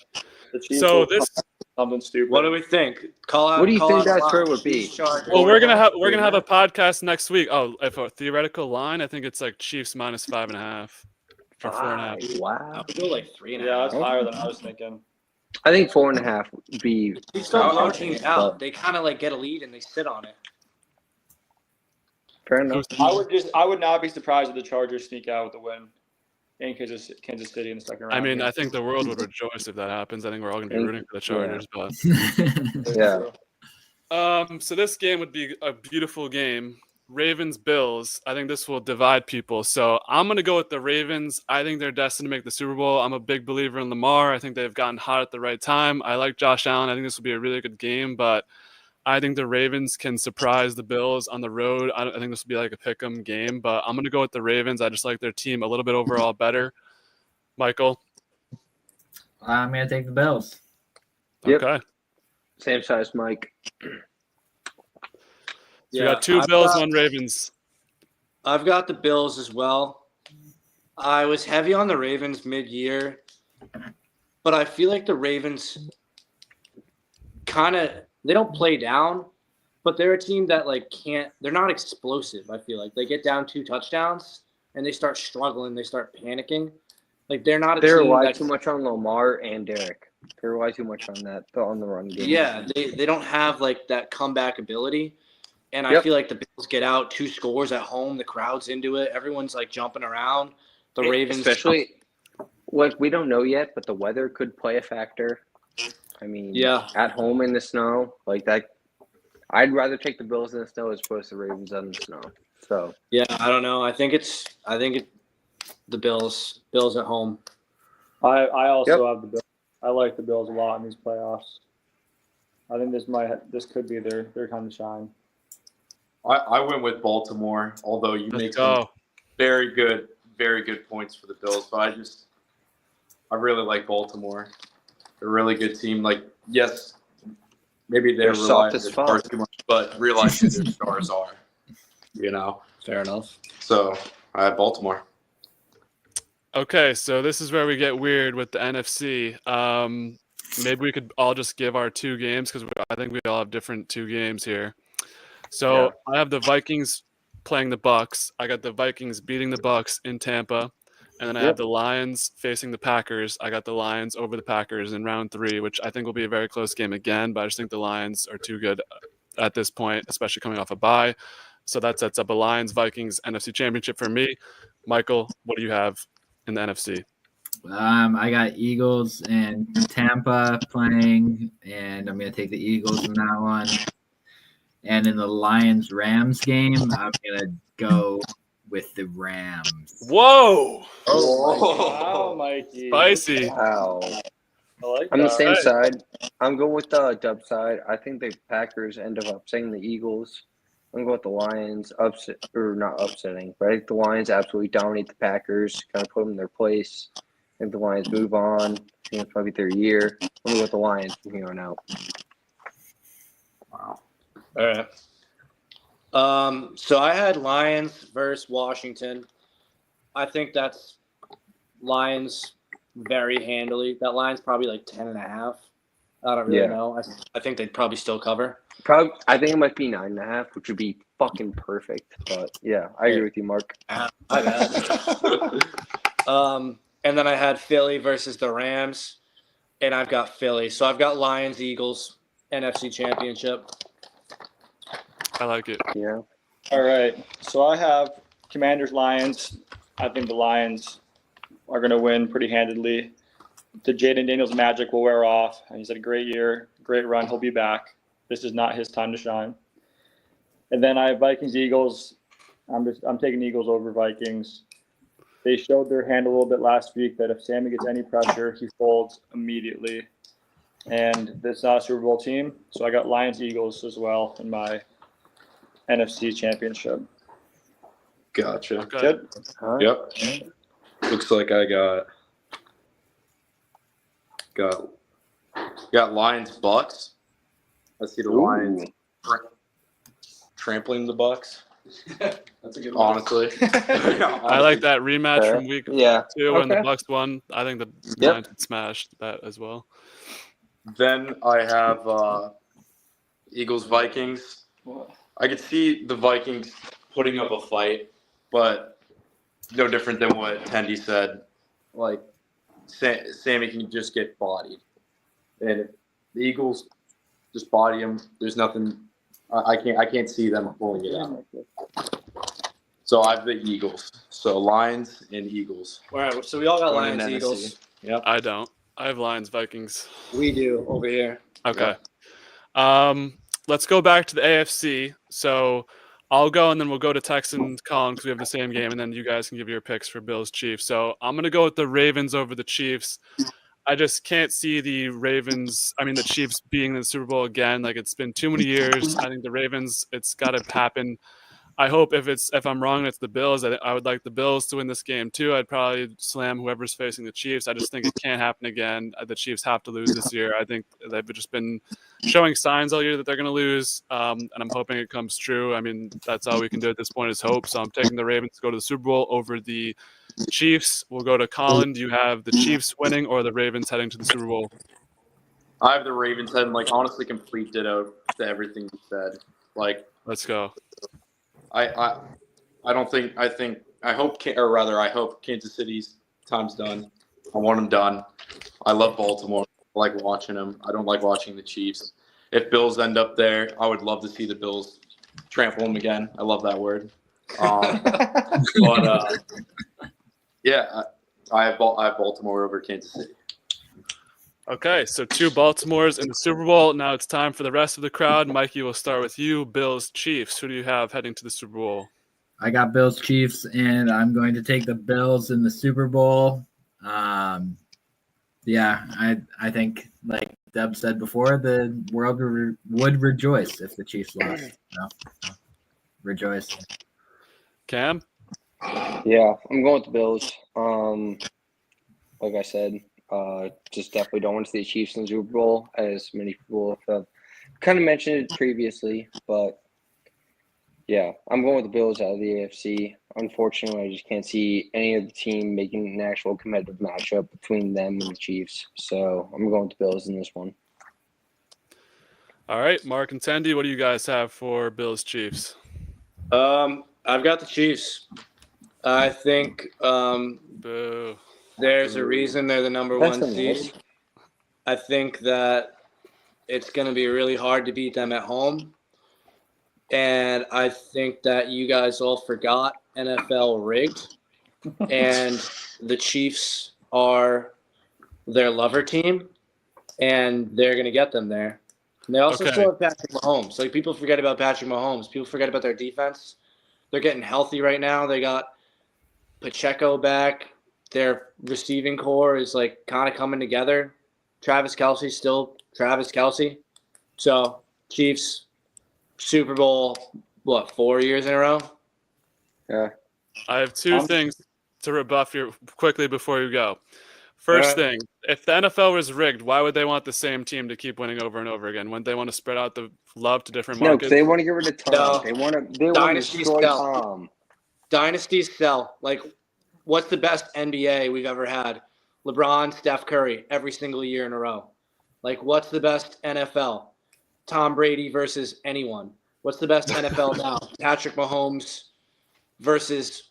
B: So this
E: something stupid.
D: What do we think?
A: What do you think that spread would be?
B: Well, we're gonna have a podcast next week. Oh, if a theoretical line, I think it's like Chiefs minus 5.5 for 4.5.
A: Wow.
D: I would go like 3.5.
E: Yeah, that's higher than I was thinking.
A: I think 4.5 would be.
D: Chiefs don't blow teams out. They kind of get a lead and they sit on it.
A: Fair enough.
E: I would not be surprised if the Chargers sneak out with the win in Kansas City in the second round.
B: I mean, I think the world would rejoice if that happens. I think we're all gonna be rooting for the Chargers, but so this game would be a beautiful game. Ravens Bills. I think this will divide people. So I'm gonna go with the Ravens. I think they're destined to make the Super Bowl. I'm a big believer in Lamar. I think they've gotten hot at the right time. I like Josh Allen. I think this will be a really good game, but I think the Ravens can surprise the Bills on the road. I think this will be like a pick'em game, but I'm going to go with the Ravens. I just like their team a little bit overall better. Michael?
C: I'm going to take the Bills.
A: Yep.
B: Okay.
A: Same size, Mike.
B: So you got 2 Bills, 1 Ravens.
D: I've got the Bills as well. I was heavy on the Ravens mid-year. but I feel like the Ravens they don't play down, but they're a team that they're not explosive. I feel like they get down 2 touchdowns and they start struggling. They start panicking. Like they
A: rely too much on Lamar and Derek. They rely too much on the run game.
D: Yeah, they don't have that comeback ability. And I feel like the Bills get out 2 scores at home. The crowd's into it. Everyone's jumping around. The Ravens,
A: especially, we don't know yet, but the weather could play a factor. I mean, at home in the snow like that, I'd rather take the Bills in the snow as opposed to the Ravens on the snow. So
D: yeah, I don't know. I think it's the Bills at home.
E: I also have the Bills. I like the Bills a lot in these playoffs. I think this could be their time to shine.
F: I went with Baltimore, although you make some very good points for the Bills. But I really like Baltimore. They're a really good team. Yes, maybe they're
A: soft as
F: relying on too much, but realize who their stars are.
D: Fair enough.
F: So I have Baltimore.
B: Okay, so this is where we get weird with the NFC. Maybe we could all just give our 2 games because I think we all have different 2 games here. So I have the Vikings playing the Bucks. I got the Vikings beating the Bucks in Tampa, and then I have the Lions facing the Packers. I got the Lions over the Packers in round 3, which I think will be a very close game again. But I just think the Lions are too good at this point, especially coming off a bye. So that sets up a Lions-Vikings NFC Championship for me. Michael, what do you have in the NFC?
C: I got Eagles and Tampa playing, and I'm going to take the Eagles in that one. And in the Lions-Rams game, I'm going to go with the Rams.
B: Whoa!
E: Wow, Mikey.
B: Spicy.
A: Wow.
E: I like
A: I'm the
E: that.
A: same side. I'm going with the dub side. I think the Packers end up upsetting the Eagles. I'm going with the Lions, not upsetting, but I think the Lions absolutely dominate the Packers, kind of put them in their place. I think the Lions move on. I think it's probably their year. I'm going with the Lions from here on out.
F: Wow.
D: All right. So I had Lions versus Washington. I think that's Lions very handily. That line's probably 10.5. I don't really know. I think they'd probably still cover.
A: I think it might be 9.5, which would be fucking perfect. But yeah, I agree with you, Mark.
D: My bad. And then I had Philly versus the Rams, and I've got Philly. So I've got Lions, Eagles, NFC Championship.
B: I like it.
A: Yeah.
E: All right. So I have Commanders, Lions. I think the Lions are going to win pretty handedly. The Jaden Daniels magic will wear off. He's had a great year, great run. He'll be back. This is not his time to shine. And then I have Vikings, Eagles. I'm taking Eagles over Vikings. They showed their hand a little bit last week that if Sammy gets any pressure, he folds immediately. And this is not a Super Bowl team, so I got Lions, Eagles as well in my NFC Championship.
F: Gotcha.
B: Okay.
E: Good.
F: Yep. Looks like I got Lions, Bucks. I see the Lions trampling the Bucks.
D: That's a good one.
F: Honestly.
B: I like that rematch from week 2 when the Bucks won. I think the Lions smashed that as well.
F: Then I have Eagles, Vikings. I could see the Vikings putting up a fight, but no different than what Tendy said. Sammy can just get bodied. And if the Eagles just body him, there's nothing I can't see them pulling it out. So I have the Eagles. So Lions and Eagles.
D: All right, so we all got Lions, Eagles.
F: Yep.
B: I don't. I have Lions, Vikings.
D: We do over here.
B: Okay. Let's go back to the AFC. So I'll go and then we'll go to Texans, Colin, because we have the same game, and then you guys can give your picks for Bills, Chiefs. So I'm going to go with the Ravens over the Chiefs. I just can't see the Chiefs being in the Super Bowl again. It's been too many years. I think the Ravens, it's got to happen. I hope if I'm wrong, it's the Bills. I would like the Bills to win this game too. I'd probably slam whoever's facing the Chiefs. I just think it can't happen again. The Chiefs have to lose this year. I think they've just been showing signs all year that they're going to lose, and I'm hoping it comes true. I mean, that's all we can do at this point is hope. So I'm taking the Ravens to go to the Super Bowl over the Chiefs. We'll go to Colin. Do you have the Chiefs winning or the Ravens heading to the Super Bowl?
F: I have the Ravens heading, like, honestly, complete ditto to everything you said. Like,
B: let's go.
F: I hope Kansas City's time's done. I want them done. I love Baltimore. I like watching them. I don't like watching the Chiefs. If Bills end up there, I would love to see the Bills trample them again. I love that word. Yeah, I have Baltimore over Kansas City.
B: Okay, so 2 Baltimores in the Super Bowl. Now it's time for the rest of the crowd. Mikey, we'll start with you. Bills, Chiefs. Who do you have heading to the Super Bowl?
C: I got Bills, Chiefs, and I'm going to take the Bills in the Super Bowl. Yeah, I think, like Deb said before, the world would rejoice if the Chiefs lost. So, rejoice.
B: Cam?
A: Yeah, I'm going with the Bills. Like I said, just definitely don't want to see the Chiefs in the Super Bowl, as many people have kind of mentioned it previously. But yeah, I'm going with the Bills out of the AFC. Unfortunately, I just can't see any of the team making an actual competitive matchup between them and the Chiefs. So I'm going with the Bills in this one.
B: All right, Mark and Tandy, what do you guys have for Bills, Chiefs?
D: I've got the Chiefs. I think
B: Boo.
D: there's a reason they're the number
A: That's
D: one seed.
A: nice.
D: I think that it's going to be really hard to beat them at home. And I think that you guys all forgot NFL rigged. And the Chiefs are their lover team. And they're going to get them there. And they also still have Patrick Mahomes. Like, people forget about Patrick Mahomes. People forget about their defense. They're getting healthy right now. They got Pacheco back. Their receiving core is, like, kind of coming together. Travis Kelce's still Travis Kelce. So, Chiefs, Super Bowl, 4 years in a row?
A: Yeah.
B: I have 2 things to rebuff you quickly before you go. First thing, if the NFL was rigged, why would they want the same team to keep winning over and over again? Wouldn't they want to spread out the love to different
A: No,
B: markets?
A: because they want to get rid of Tom.
D: No.
A: They want to
D: Dynasty
A: destroy
D: sell.
A: Tom.
D: Dynasties sell. Like, what's the best NBA we've ever had? LeBron, Steph Curry, every single year in a row. Like, what's the best NFL? Tom Brady versus anyone. What's the best NFL now? Patrick Mahomes versus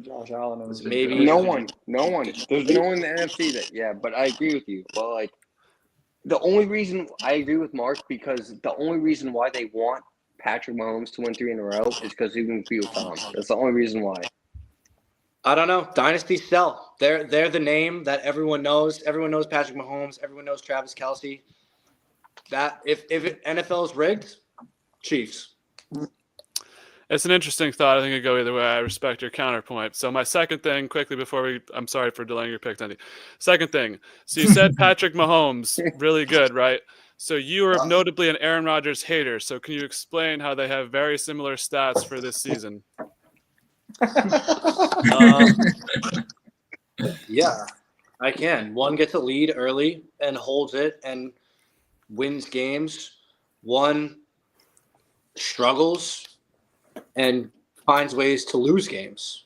E: Josh Allen was
D: maybe
A: No one. There's no one in the NFC that. Yeah, but I agree with you. But like, the only reason I agree with Mark, because the only reason why they want Patrick Mahomes to win 3 in a row is because he can compete with Tom. That's the only reason why.
D: I don't know. Dynasties sell. They're the name that everyone knows. Everyone knows Patrick Mahomes. Everyone knows Travis Kelce. That if NFL is rigged, Chiefs.
B: It's an interesting thought. I think it could go either way. I respect your counterpoint. So my second thing, quickly before I'm sorry for delaying your pick, Tandy. Second thing. So you said Patrick Mahomes, really good, right? So you are notably an Aaron Rodgers hater. So can you explain how they have very similar stats for this season?
D: Yeah, I can. One gets a lead early and holds it and wins games. One struggles and finds ways to lose games.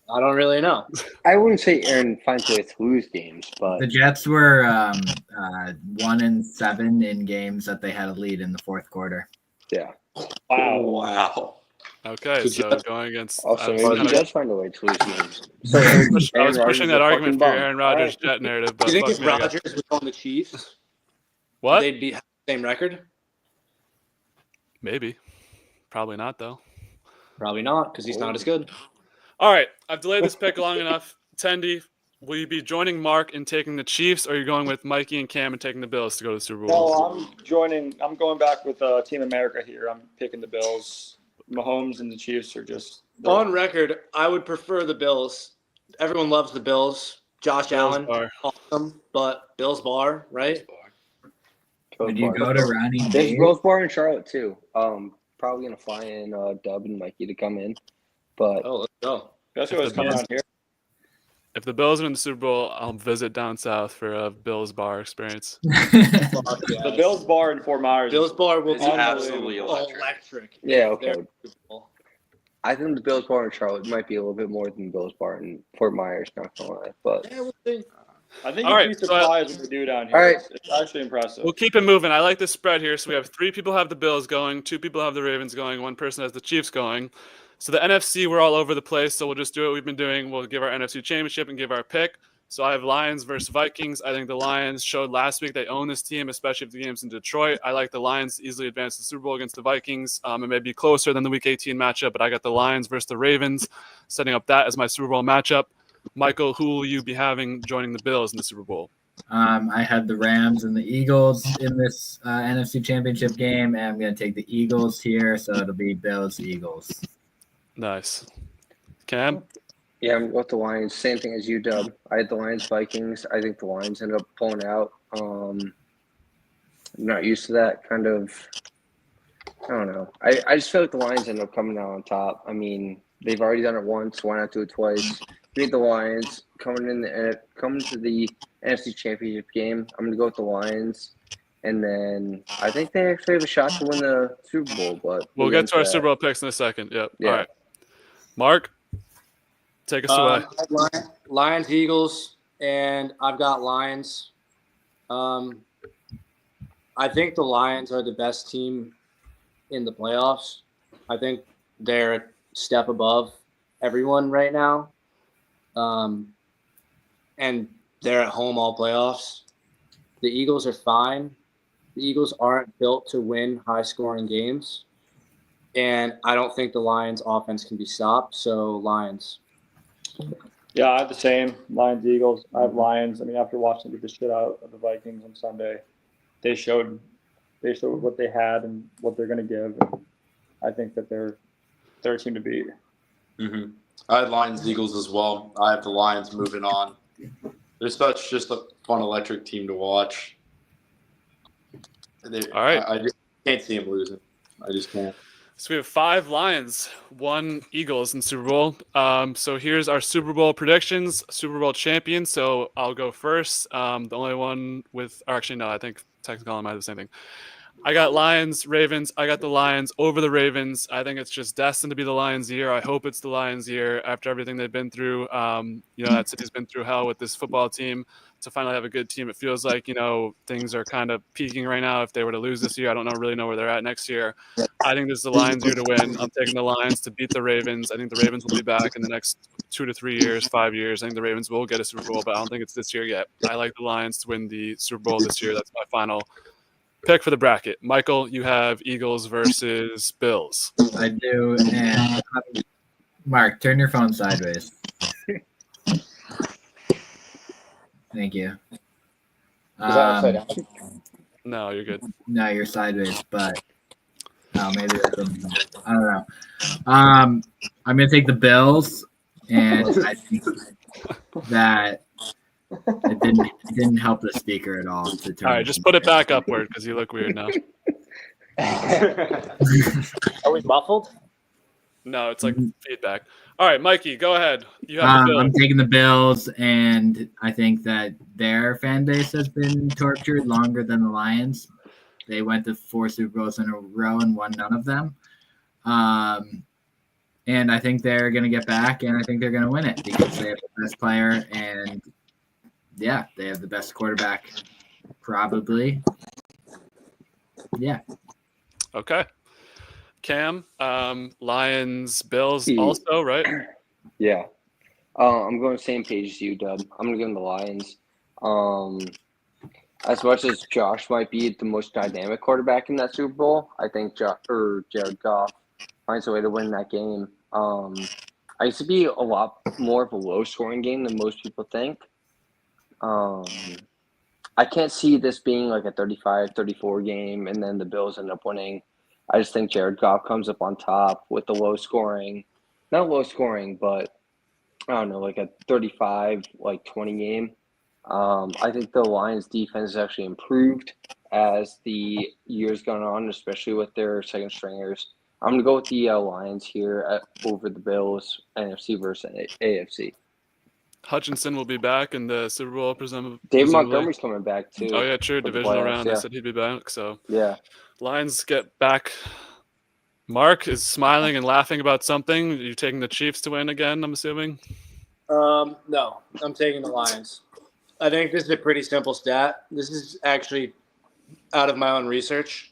D: I don't really know.
A: I wouldn't say Aaron finds ways to lose games, but
C: The Jets were 1-7 in games that they had a lead in the fourth quarter.
A: yeah.
F: Wow.
B: Okay, so going against
A: Also,
B: I was
A: maybe
B: kinda-
A: he does find a way to lose games. So
B: I was pushing that argument for your Aaron Rodgers
A: All right.
B: jet narrative, but
D: Do you think
B: fuck
D: if
B: me, I got-
D: Rodgers was on the Chiefs,
B: what?
D: they'd be have the same record?
B: Maybe. Probably not, though.
D: Probably not, because he's not as good.
B: All right, I've delayed this pick long enough. Tendy, will you be joining Mark in taking the Chiefs, or are you going with Mikey and Cam and taking the Bills to go to the Super Bowl?
E: No, I'm going back with Team America here. I'm picking the Bills. Mahomes and the Chiefs are just
D: On record, I would prefer the Bills. Everyone loves the Bills. Josh Allen,
B: Bar.
D: awesome, but Bills bar, right?
C: Would you go to Ronnie
A: There's
C: Dave?
A: Rose Bar in Charlotte too. Probably gonna fly in Dub and Mikey to come in, but
D: Oh, let's go.
E: that's what was coming out here.
B: If the Bills are in the Super Bowl, I'll visit down south for a Bills bar experience.
E: The Bills bar in Fort Myers.
D: Bills bar will
F: It's
D: be
F: absolutely electric.
D: electric.
A: yeah, okay.
D: They're-
A: I think the Bills part in Charlotte might be a little bit more than the Bills part in Fort Myers, not gonna lie. But
E: Yeah, we'll see. I think
B: All
E: you'd
B: right,
E: be surprised what they do down here.
A: All right.
E: It's actually impressive.
B: We'll keep it moving. I like this spread here. So we have 3 people have the Bills going, 2 people have the Ravens going, 1 person has the Chiefs going. So the NFC, we're all over the place. So we'll just do what we've been doing. We'll give our NFC championship and give our pick. So I have Lions versus Vikings. I think the Lions showed last week they own this team, especially if the game's in Detroit. I like the Lions to easily advance the Super Bowl against the Vikings. It may be closer than the Week 18 matchup, but I got the Lions versus the Ravens, setting up that as my Super Bowl matchup. Michael, who will you be having joining the Bills in the Super Bowl?
C: I had the Rams and the Eagles in this NFC Championship game, and I'm going to take the Eagles here, so it'll be Bills-Eagles.
B: Nice. Cam?
A: yeah, I'm with the Lions. Same thing as you, Dub. I had the Lions Vikings. I think the Lions ended up pulling out. I'm not used to that kind of. I don't know. I just feel like the Lions ended up coming out on top. I mean, they've already done it once. Why not do it twice? Beat the Lions coming to the NFC Championship game. I'm gonna go with the Lions, and then I think they actually have a shot to win the Super Bowl. But
B: we'll get to our Super Bowl picks in a second. Yep.
A: Yeah.
B: All right. Mark, take us away.
D: Lions, Eagles, and I've got Lions. I think the Lions are the best team in the playoffs. I think they're a step above everyone right now. And they're at home all playoffs. The Eagles are fine. The Eagles aren't built to win high-scoring games. And I don't think the Lions' offense can be stopped, so Lions.
E: Yeah, I have the same. Lions, Eagles. I have Lions. I mean, after watching them get the shit out of the Vikings on Sunday, they showed what they had and what they're going to give. And I think that they're a team to beat.
F: Mm-hmm. I had Lions, Eagles as well. I have the Lions moving on. They're such just a fun, electric team to watch. All
B: right.
F: I just can't see them losing. I just can't.
B: So we have 5 Lions, 1 Eagles in Super Bowl. So here's our Super Bowl predictions. Super Bowl champion. So I'll go first. The only one with, or actually no, I think technically I might have the same thing. I got Lions, Ravens. I got the Lions over the Ravens. I think it's just destined to be the Lions' year. I hope it's the Lions' year after everything they've been through. That city's been through hell with this football team. To finally have a good team, it feels like, things are kind of peaking right now. If they were to lose this year, I don't really know where they're at next year. I think this is the Lions' year to win. I'm taking the Lions to beat the Ravens. I think the Ravens will be back in the next 2 to 3 years, 5 years. I think the Ravens will get a Super Bowl, but I don't think it's this year yet. I like the Lions to win the Super Bowl this year. That's my final pick for the bracket. Michael, you have Eagles versus Bills.
C: I do. And Mark, turn your phone sideways. Thank you.
D: Is that upside down?
B: No, you're good.
C: No, you're sideways, but maybe I don't know. I'm gonna take the Bills, and I think that it didn't help the speaker at all.
B: All right, just put it back upward because you look weird now.
D: Are we muffled?
B: No, it's like feedback. All right, Mikey, go ahead. You have the Bills.
C: I'm taking the Bills, and I think that their fan base has been tortured longer than the Lions. They went to 4 Super Bowls in a row and won none of them. And I think they're going to get back, and I think they're going to win it because they have the best player, and yeah, they have the best quarterback, probably. Yeah.
B: Okay. Cam, Lions, Bills also, right?
A: Yeah. I'm going the same page as you, Dub. I'm going to give them the Lions. As much as Josh might be the most dynamic quarterback in that Super Bowl, I think Jared Goff finds a way to win that game. I used to be a lot more of a low-scoring game than most people think. I can't see this being like a 35-34 game, and then the Bills end up winning. I just think Jared Goff comes up on top with the not low scoring, but I don't know, like a 35-20 game. I think the Lions defense has actually improved as the years gone on, especially with their second stringers. I'm going to go with the Lions here over the Bills, NFC versus AFC.
B: Hutchinson will be back in the Super Bowl, presumably.
A: David Montgomery's coming back, too.
B: Oh, yeah, true. Divisional round.
A: Yeah.
B: They said he'd be back. So,
A: yeah.
B: Lions get back Mark is smiling and laughing about something. Are you taking the Chiefs to win again, I'm assuming?
D: No, I'm taking the Lions. I think this is a pretty simple stat. This is actually out of my own research.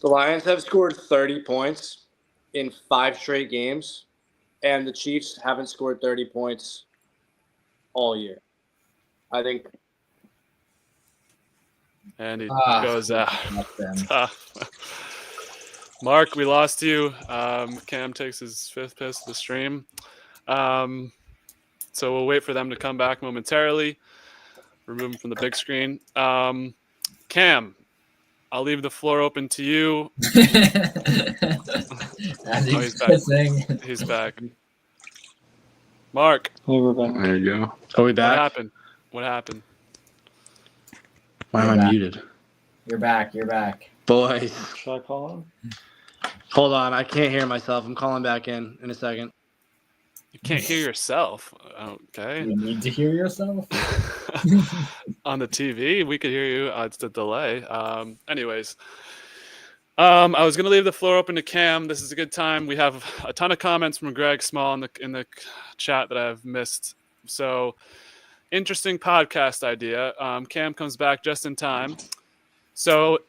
D: The Lions have scored 30 points in 5 straight games, and the Chiefs haven't scored 30 points all year. I think.
B: And he goes out. Mark, we lost you. Cam takes his 5th piss of the stream. So we'll wait for them to come back momentarily. Remove them from the big screen. Cam, I'll leave the floor open to you. He's back. He's back. Mark.
E: Oh, we're back.
G: There you go.
D: Are we back?
B: What happened?
D: Why am I muted?
C: You're back.
D: Boys.
E: Should I call him?
D: Hold on. I can't hear myself. I'm calling back in a second.
B: You can't hear yourself. Okay.
C: You need to hear yourself?
B: On the TV, we could hear you. It's the delay. Anyways, I was going to leave the floor open to Cam. This is a good time. We have a ton of comments from Greg Small in the chat that I've missed. So, interesting podcast idea. Cam comes back just in time. So,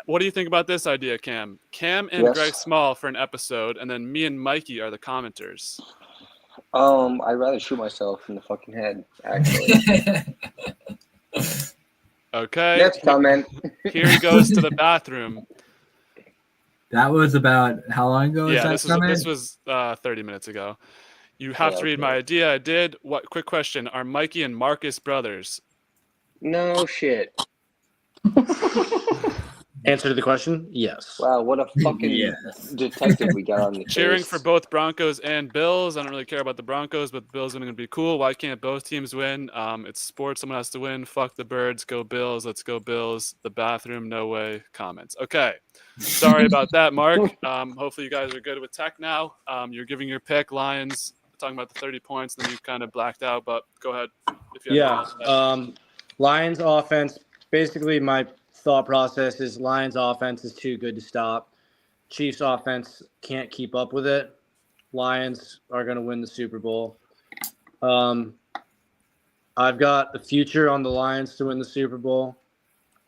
B: what do you think about this idea, Cam? Cam and Greg Small for an episode, and then me and Mikey are the commenters.
A: I'd rather shoot myself in the fucking head, actually.
B: Okay.
A: Next comment.
B: Here he goes to the bathroom.
C: That was about how long ago?
B: Yeah, this was 30 minutes ago. You have to read my idea. I did. Quick question: are Mikey and Marcus brothers?
A: No shit.
D: Answer to the question: yes.
A: Wow, what a fucking detective we got on the
B: Cheering
A: case.
B: for both Broncos and Bills. I don't really care about the Broncos, but the Bills are going to be cool. Why can't both teams win? It's sports. Someone has to win. Fuck the birds. Go Bills. Let's go Bills. The bathroom. No way. Comments. Okay. Sorry about that, Mark. Hopefully you guys are good with tech now. You're giving your pick. Lions. Talking about the 30 points. Then you kind of blacked out, but go ahead. If you have
D: Lions offense. Basically, my thought process is Lions offense is too good to stop. Chiefs offense can't keep up with it. Lions are going to win the Super Bowl. I've got the future on the Lions to win the Super Bowl.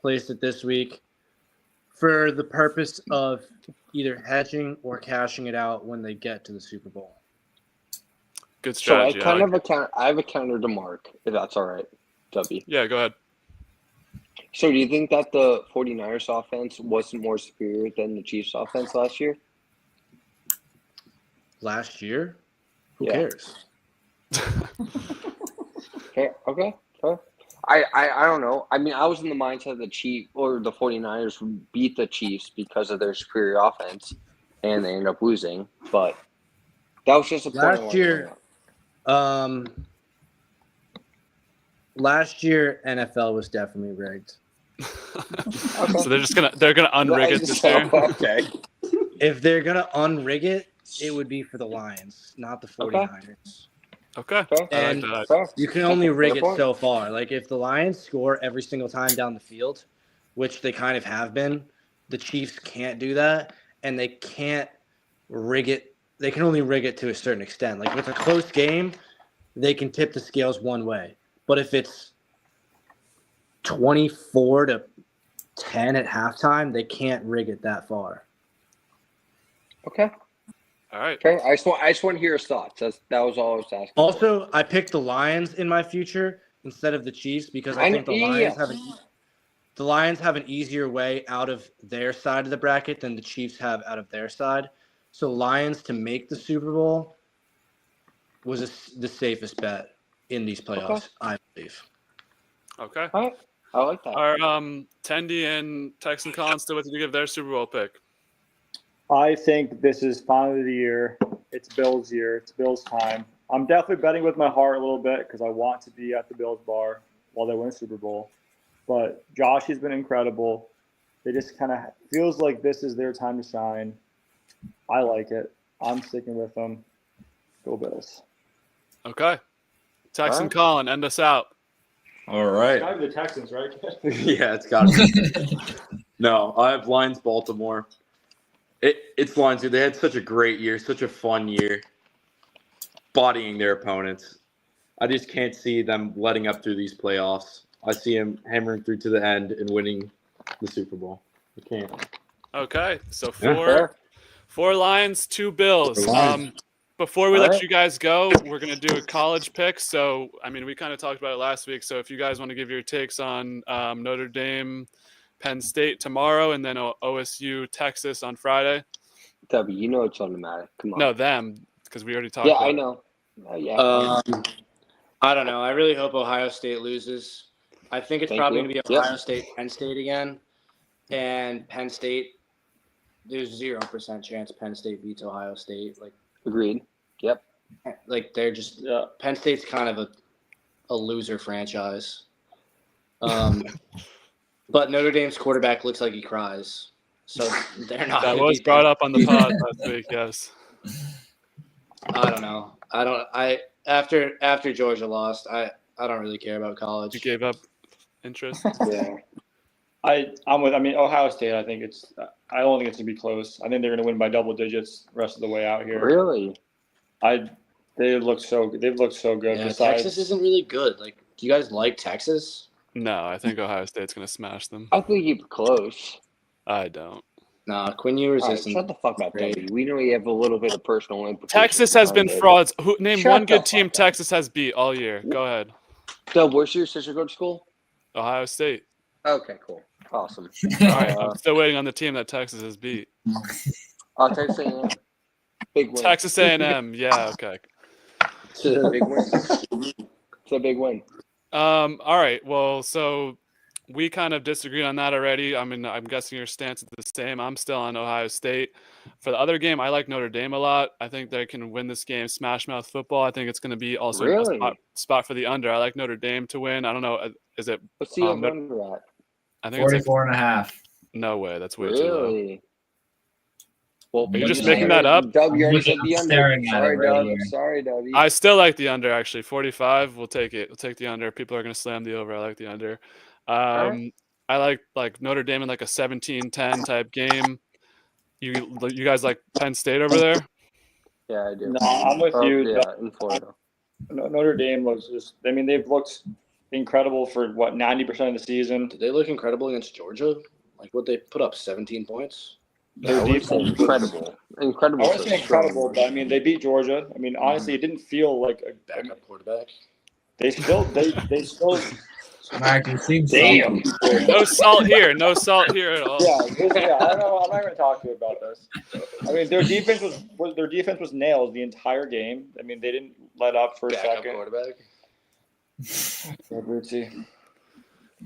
D: Placed it this week for the purpose of either hedging or cashing it out when they get to the Super Bowl.
B: Good strategy.
A: So I have a counter to Mark, if that's all right, W.
B: Yeah, go ahead.
A: So do you think that the 49ers offense wasn't more superior than the Chiefs offense last year?
D: Last year? Who cares?
A: Okay. Fair. I don't know. I mean, I was in the mindset the Chiefs or the 49ers would beat the Chiefs because of their superior offense, and they ended up losing. But that was just a point.
D: Last year, NFL was definitely rigged.
B: Okay. So they're gonna unrig it this year.
A: Okay.
D: If they're gonna unrig it, it would be for the Lions, not the 49ers.
B: Okay.
D: And you can only rig it so far. Like if the Lions score every single time down the field, which they kind of have been, the Chiefs can't do that, and they can't rig it. They can only rig it to a certain extent. Like if it's a close game, they can tip the scales one way. But if it's 24-10 at halftime, they can't rig it that far.
A: Okay.
B: All right.
A: Okay. I just want to hear his thoughts. That was all I was asking.
D: Also, I picked the Lions in my future instead of the Chiefs because I think the Lions have an easier way out of their side of the bracket than the Chiefs have out of their side. So Lions to make the Super Bowl was the safest bet in these playoffs, I believe.
B: Okay.
A: All right. I like that.
B: Are Tendy and Texan Collins still with you to give their Super Bowl pick?
E: I think this is finally the year. It's Bills' year. It's Bills' time. I'm definitely betting with my heart a little bit because I want to be at the Bills bar while they win Super Bowl. But Josh has been incredible. They just kind of feels like this is their time to shine. I like it. I'm sticking with them. Go Bills.
B: Okay. Texan Colin, end us out.
F: All right.
E: It's got to be the Texans, right?
F: Yeah, it's got to be. No, I have Lions Baltimore. It's lines. They had such a great year, such a fun year, bodying their opponents. I just can't see them letting up through these playoffs. I see them hammering through to the end and winning the Super Bowl. I can't.
B: Okay, so
F: Yeah.
B: four Lions, 2 Bills. Before we let you guys go, we're going to do a college pick. So, I mean, we kind of talked about it last week. So if you guys want to give your takes on Notre Dame, Penn State tomorrow, and then OSU, Texas on Friday.
A: W, you know it's automatic. Come on.
B: No, them, because we already talked about it.
A: Yeah, I know. Yeah.
D: I don't know. I really hope Ohio State loses. I think it's probably going to be Ohio State, Penn State again. And Penn State, there's 0% chance Penn State beats Ohio State. Like,
A: agreed. Yep.
D: Like, they're just Penn State's kind of a loser franchise. But Notre Dame's quarterback looks like he cries. So they're not.
B: That was brought up on the pod last week, yes.
D: I don't know. After Georgia lost, I don't really care about college.
B: You gave up interest?
A: Yeah.
E: I'm with. I mean, Ohio State. I don't think it's gonna be close. I think they're gonna win by double digits the rest of the way out here.
A: Really?
E: They've looked so good.
D: Yeah,
E: Besides,
D: Texas isn't really good. Like, do you guys like Texas?
B: No, I think Ohio State's going to smash them.
A: I think keep it close.
B: I don't.
D: Nah, Quinn Ewers
A: Right,
D: isn't.
A: shut the fuck up,
D: great.
A: Debbie. We know you have a little bit of personal implications.
B: Texas has been
A: behind it.
B: frauds. Name
A: Shut
B: one
A: the
B: good team
A: fuck up.
B: Texas has beat all year. Go ahead.
A: So, where's your sister go to school?
B: Ohio State.
A: Okay, cool. Awesome.
B: All right, I'm still waiting on the team that Texas has beat.
A: Texas A&M. Big win.
B: Texas A&M. Yeah, okay.
A: Big win. It's a big win.
B: All right. Well, so we kind of disagreed on that already. I mean, I'm guessing your stance is the same. I'm still on Ohio State. For the other game, I like Notre Dame a lot. I think they can win this game. Smash Mouth football. I think it's going to be also
A: Really?
B: a spot for the under. I like Notre Dame to win. I don't know. Is it?
A: What's the over at?
B: I think it's like,
C: 44.5.
B: no way. That's way too low.
A: Really? Well,
B: Are you just making that up?
A: Doug, you already said
C: I'm
A: the under.
C: staring at
A: Sorry,
C: it right
A: Doug.
C: here.
A: Sorry, Doug.
B: I still like the under, actually. 45. We'll take it. We'll take the under. People are going to slam the over. I like the under.
A: right.
B: I like Notre Dame in like a 17-10 type game. You guys like Penn State over there?
A: Yeah, I do.
E: No, I'm with you.
A: Yeah, in Florida.
E: Notre Dame looks just. I mean, they've looked incredible for 90% of the season.
D: Did they look incredible against Georgia? Like, what they put up 17 points?
E: Their defense
A: incredible. Incredible.
E: I wouldn't say incredible, but I mean, they beat Georgia. I mean, honestly, it didn't feel like a
D: Backup quarterback.
E: They still.
C: Mark, it seems
A: Damn.
B: No salt here. No salt here at all.
E: Yeah. I don't know. I'm not going to talk to you about this. I mean, their defense was nails the entire game. I mean, they didn't let up for a
D: Backup
E: second.
D: quarterback.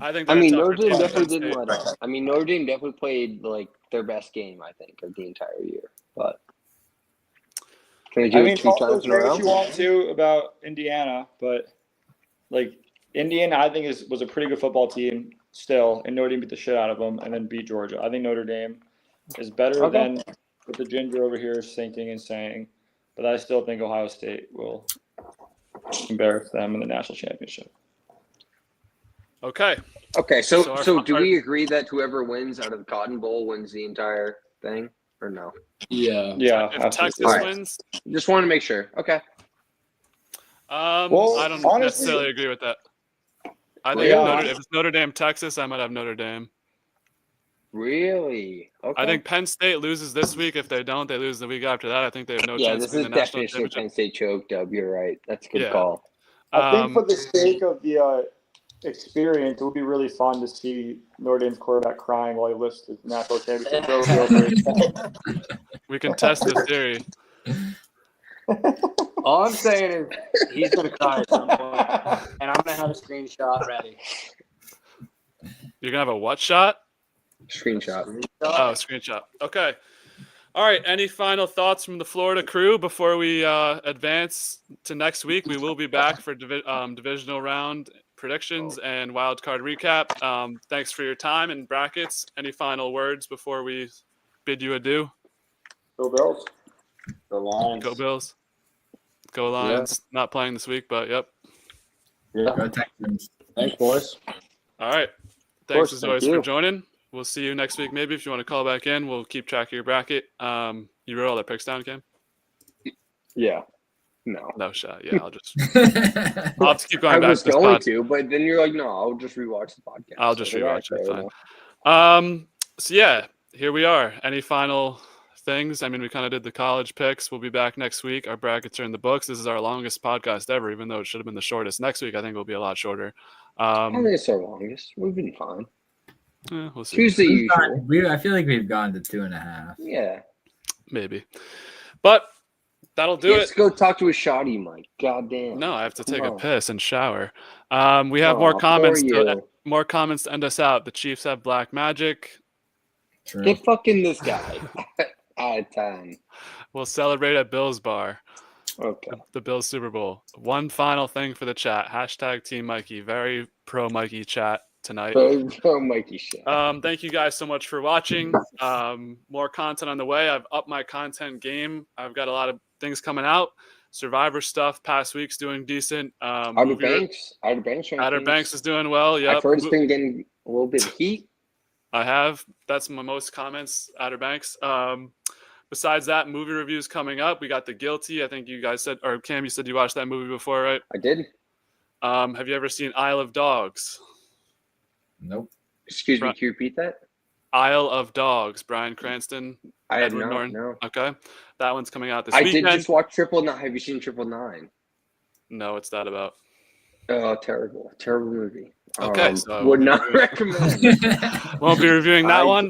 B: I think.
A: I mean,
B: they're
A: Notre Dame
B: tough for
A: definitely
B: Penn
A: didn't
B: State.
A: let up. I mean, Notre Dame definitely played like their best game, I think, of the entire year. But can they do it 2 times in a
E: Say
A: row?
E: what you want to about Indiana, but like Indiana, I think was a pretty good football team still, and Notre Dame beat the shit out of them and then beat Georgia. I think Notre Dame is better than what the ginger over here is thinking and saying, but I still think Ohio State will embarrass them in the national championship.
B: Okay.
A: Okay, so
B: our-
A: do we agree that whoever wins out of the Cotton Bowl wins the entire thing, or no?
D: Yeah.
E: Yeah,
B: If
E: absolutely.
B: Texas
A: Alright.
B: wins,
A: Just want to make sure. Okay.
E: Well,
B: I don't
E: honestly-
B: necessarily agree with that. I think
E: Yeah.
B: if it's Notre Dame, Texas, I might have Notre Dame.
A: Really? Okay.
B: I think Penn State loses this week. If they don't, they lose the week after that. I think they have no
A: yeah,
B: chance
A: this
B: to
A: is
B: win the national
A: definitely a
B: championship.
A: Penn State choke, Dub. You're right. That's a good
B: Yeah.
A: call.
E: I think for the sake of the experience, it would be really fun to see Notre Dame's quarterback crying while he lifts his national championship trophy over his head.
B: We can test the theory.
D: All I'm saying is he's going to cry at some point, and I'm going to have a screenshot ready.
B: You're gonna have a what shot?
A: Screenshot.
B: Oh, screenshot. Okay. All right. Any final thoughts from the Florida crew before we advance to next week? We will be back for divisional round predictions and wild card recap. Thanks for your time and brackets. Any final words before we bid you adieu?
E: Go Bills.
F: The Lions.
B: Go Bills. Go Lions. Not playing this week, but yep.
C: Go Texans.
D: Thanks, boys.
B: All right.
A: course,
B: Thanks as
A: thank
B: always
A: you.
B: for joining. We'll see you next week. Maybe if you want to call back in, we'll keep track of your bracket. You wrote all the picks down, Cam?
A: Yeah. No.
B: No shot. Yeah, I'll have to keep going back
A: I was
B: to this
A: going
B: pod.
A: to, but then you're like, no, I'll just rewatch the podcast.
B: I'll just rewatch it.
A: Fine.
B: So yeah, here we are. Any final things? I mean, we kind of did the college picks. We'll be back next week. Our brackets are in the books. This is our longest podcast ever, even though it should have been the shortest. Next week, I think will be a lot shorter.
A: I don't think it's our longest. We've been fine.
B: We'll see.
A: Tuesday usual.
C: I feel like we've gone to 2.5.
A: Yeah.
B: Maybe. But that'll do it.
A: Let's go talk to a shoddy, Mike. Goddamn.
B: No, I have to take a piss and shower. We have more comments to end us out. The Chiefs have black magic.
C: True.
A: Get fucking this guy out of time.
B: We'll celebrate at Bill's Bar.
A: Okay.
B: The Bills Super Bowl. One final thing for the chat. # Team Mikey. Very pro Mikey chat tonight.
A: Pro Mikey shit.
B: Thank you guys so much for watching. More content on the way. I've upped my content game. I've got a lot of things coming out. Survivor stuff. Past week's doing decent.
A: Outer
B: Banks is doing well. Yeah.
A: I've heard it's been getting a little bit of heat.
B: I have. That's my most comments. Outer Banks. Besides that, movie reviews coming up. We got The Guilty. I think you guys said, or Cam, you said you watched that movie before, right?
A: I did.
B: Have you ever seen Isle of Dogs?
C: Nope.
A: Excuse me, can you repeat that?
B: Isle of Dogs, Bryan Cranston,
A: I have
B: Edward
A: not,
B: Norton.
A: no.
B: Okay. That one's coming out this
A: I
B: weekend.
A: did just watch 999. Have you seen 999?
B: No, what's that about?
A: Oh, terrible. Terrible movie.
B: Okay. So
A: would not recommend.
B: Won't be reviewing that one.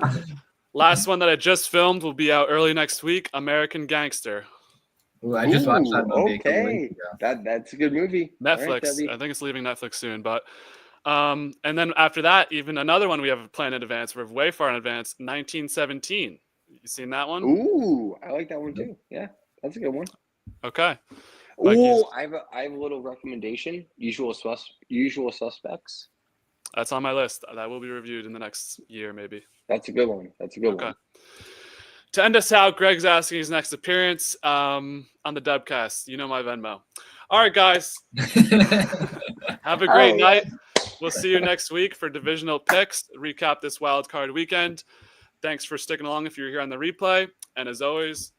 B: Last one that I just filmed will be out early next week, American Gangster.
C: Ooh, I just watched that movie.
A: Okay. That's a good movie.
B: Netflix.
A: Right,
B: I think it's leaving Netflix soon, but and then after that, even another one we have planned in advance. We're way far in advance. 1917. You seen that one?
A: Ooh, I like that one too. Yeah, that's a good one.
B: Okay.
A: Ooh, I have a little recommendation. Usual Suspects.
B: That's on my list. That will be reviewed in the next year, maybe.
A: That's a good one.
B: Okay. To end us out, Greg's asking his next appearance on the Dubcast. You know my Venmo. All right, guys. Have a great night. We'll see you next week for divisional picks. Recap this wild card weekend. Thanks for sticking along if you're here on the replay. And as always,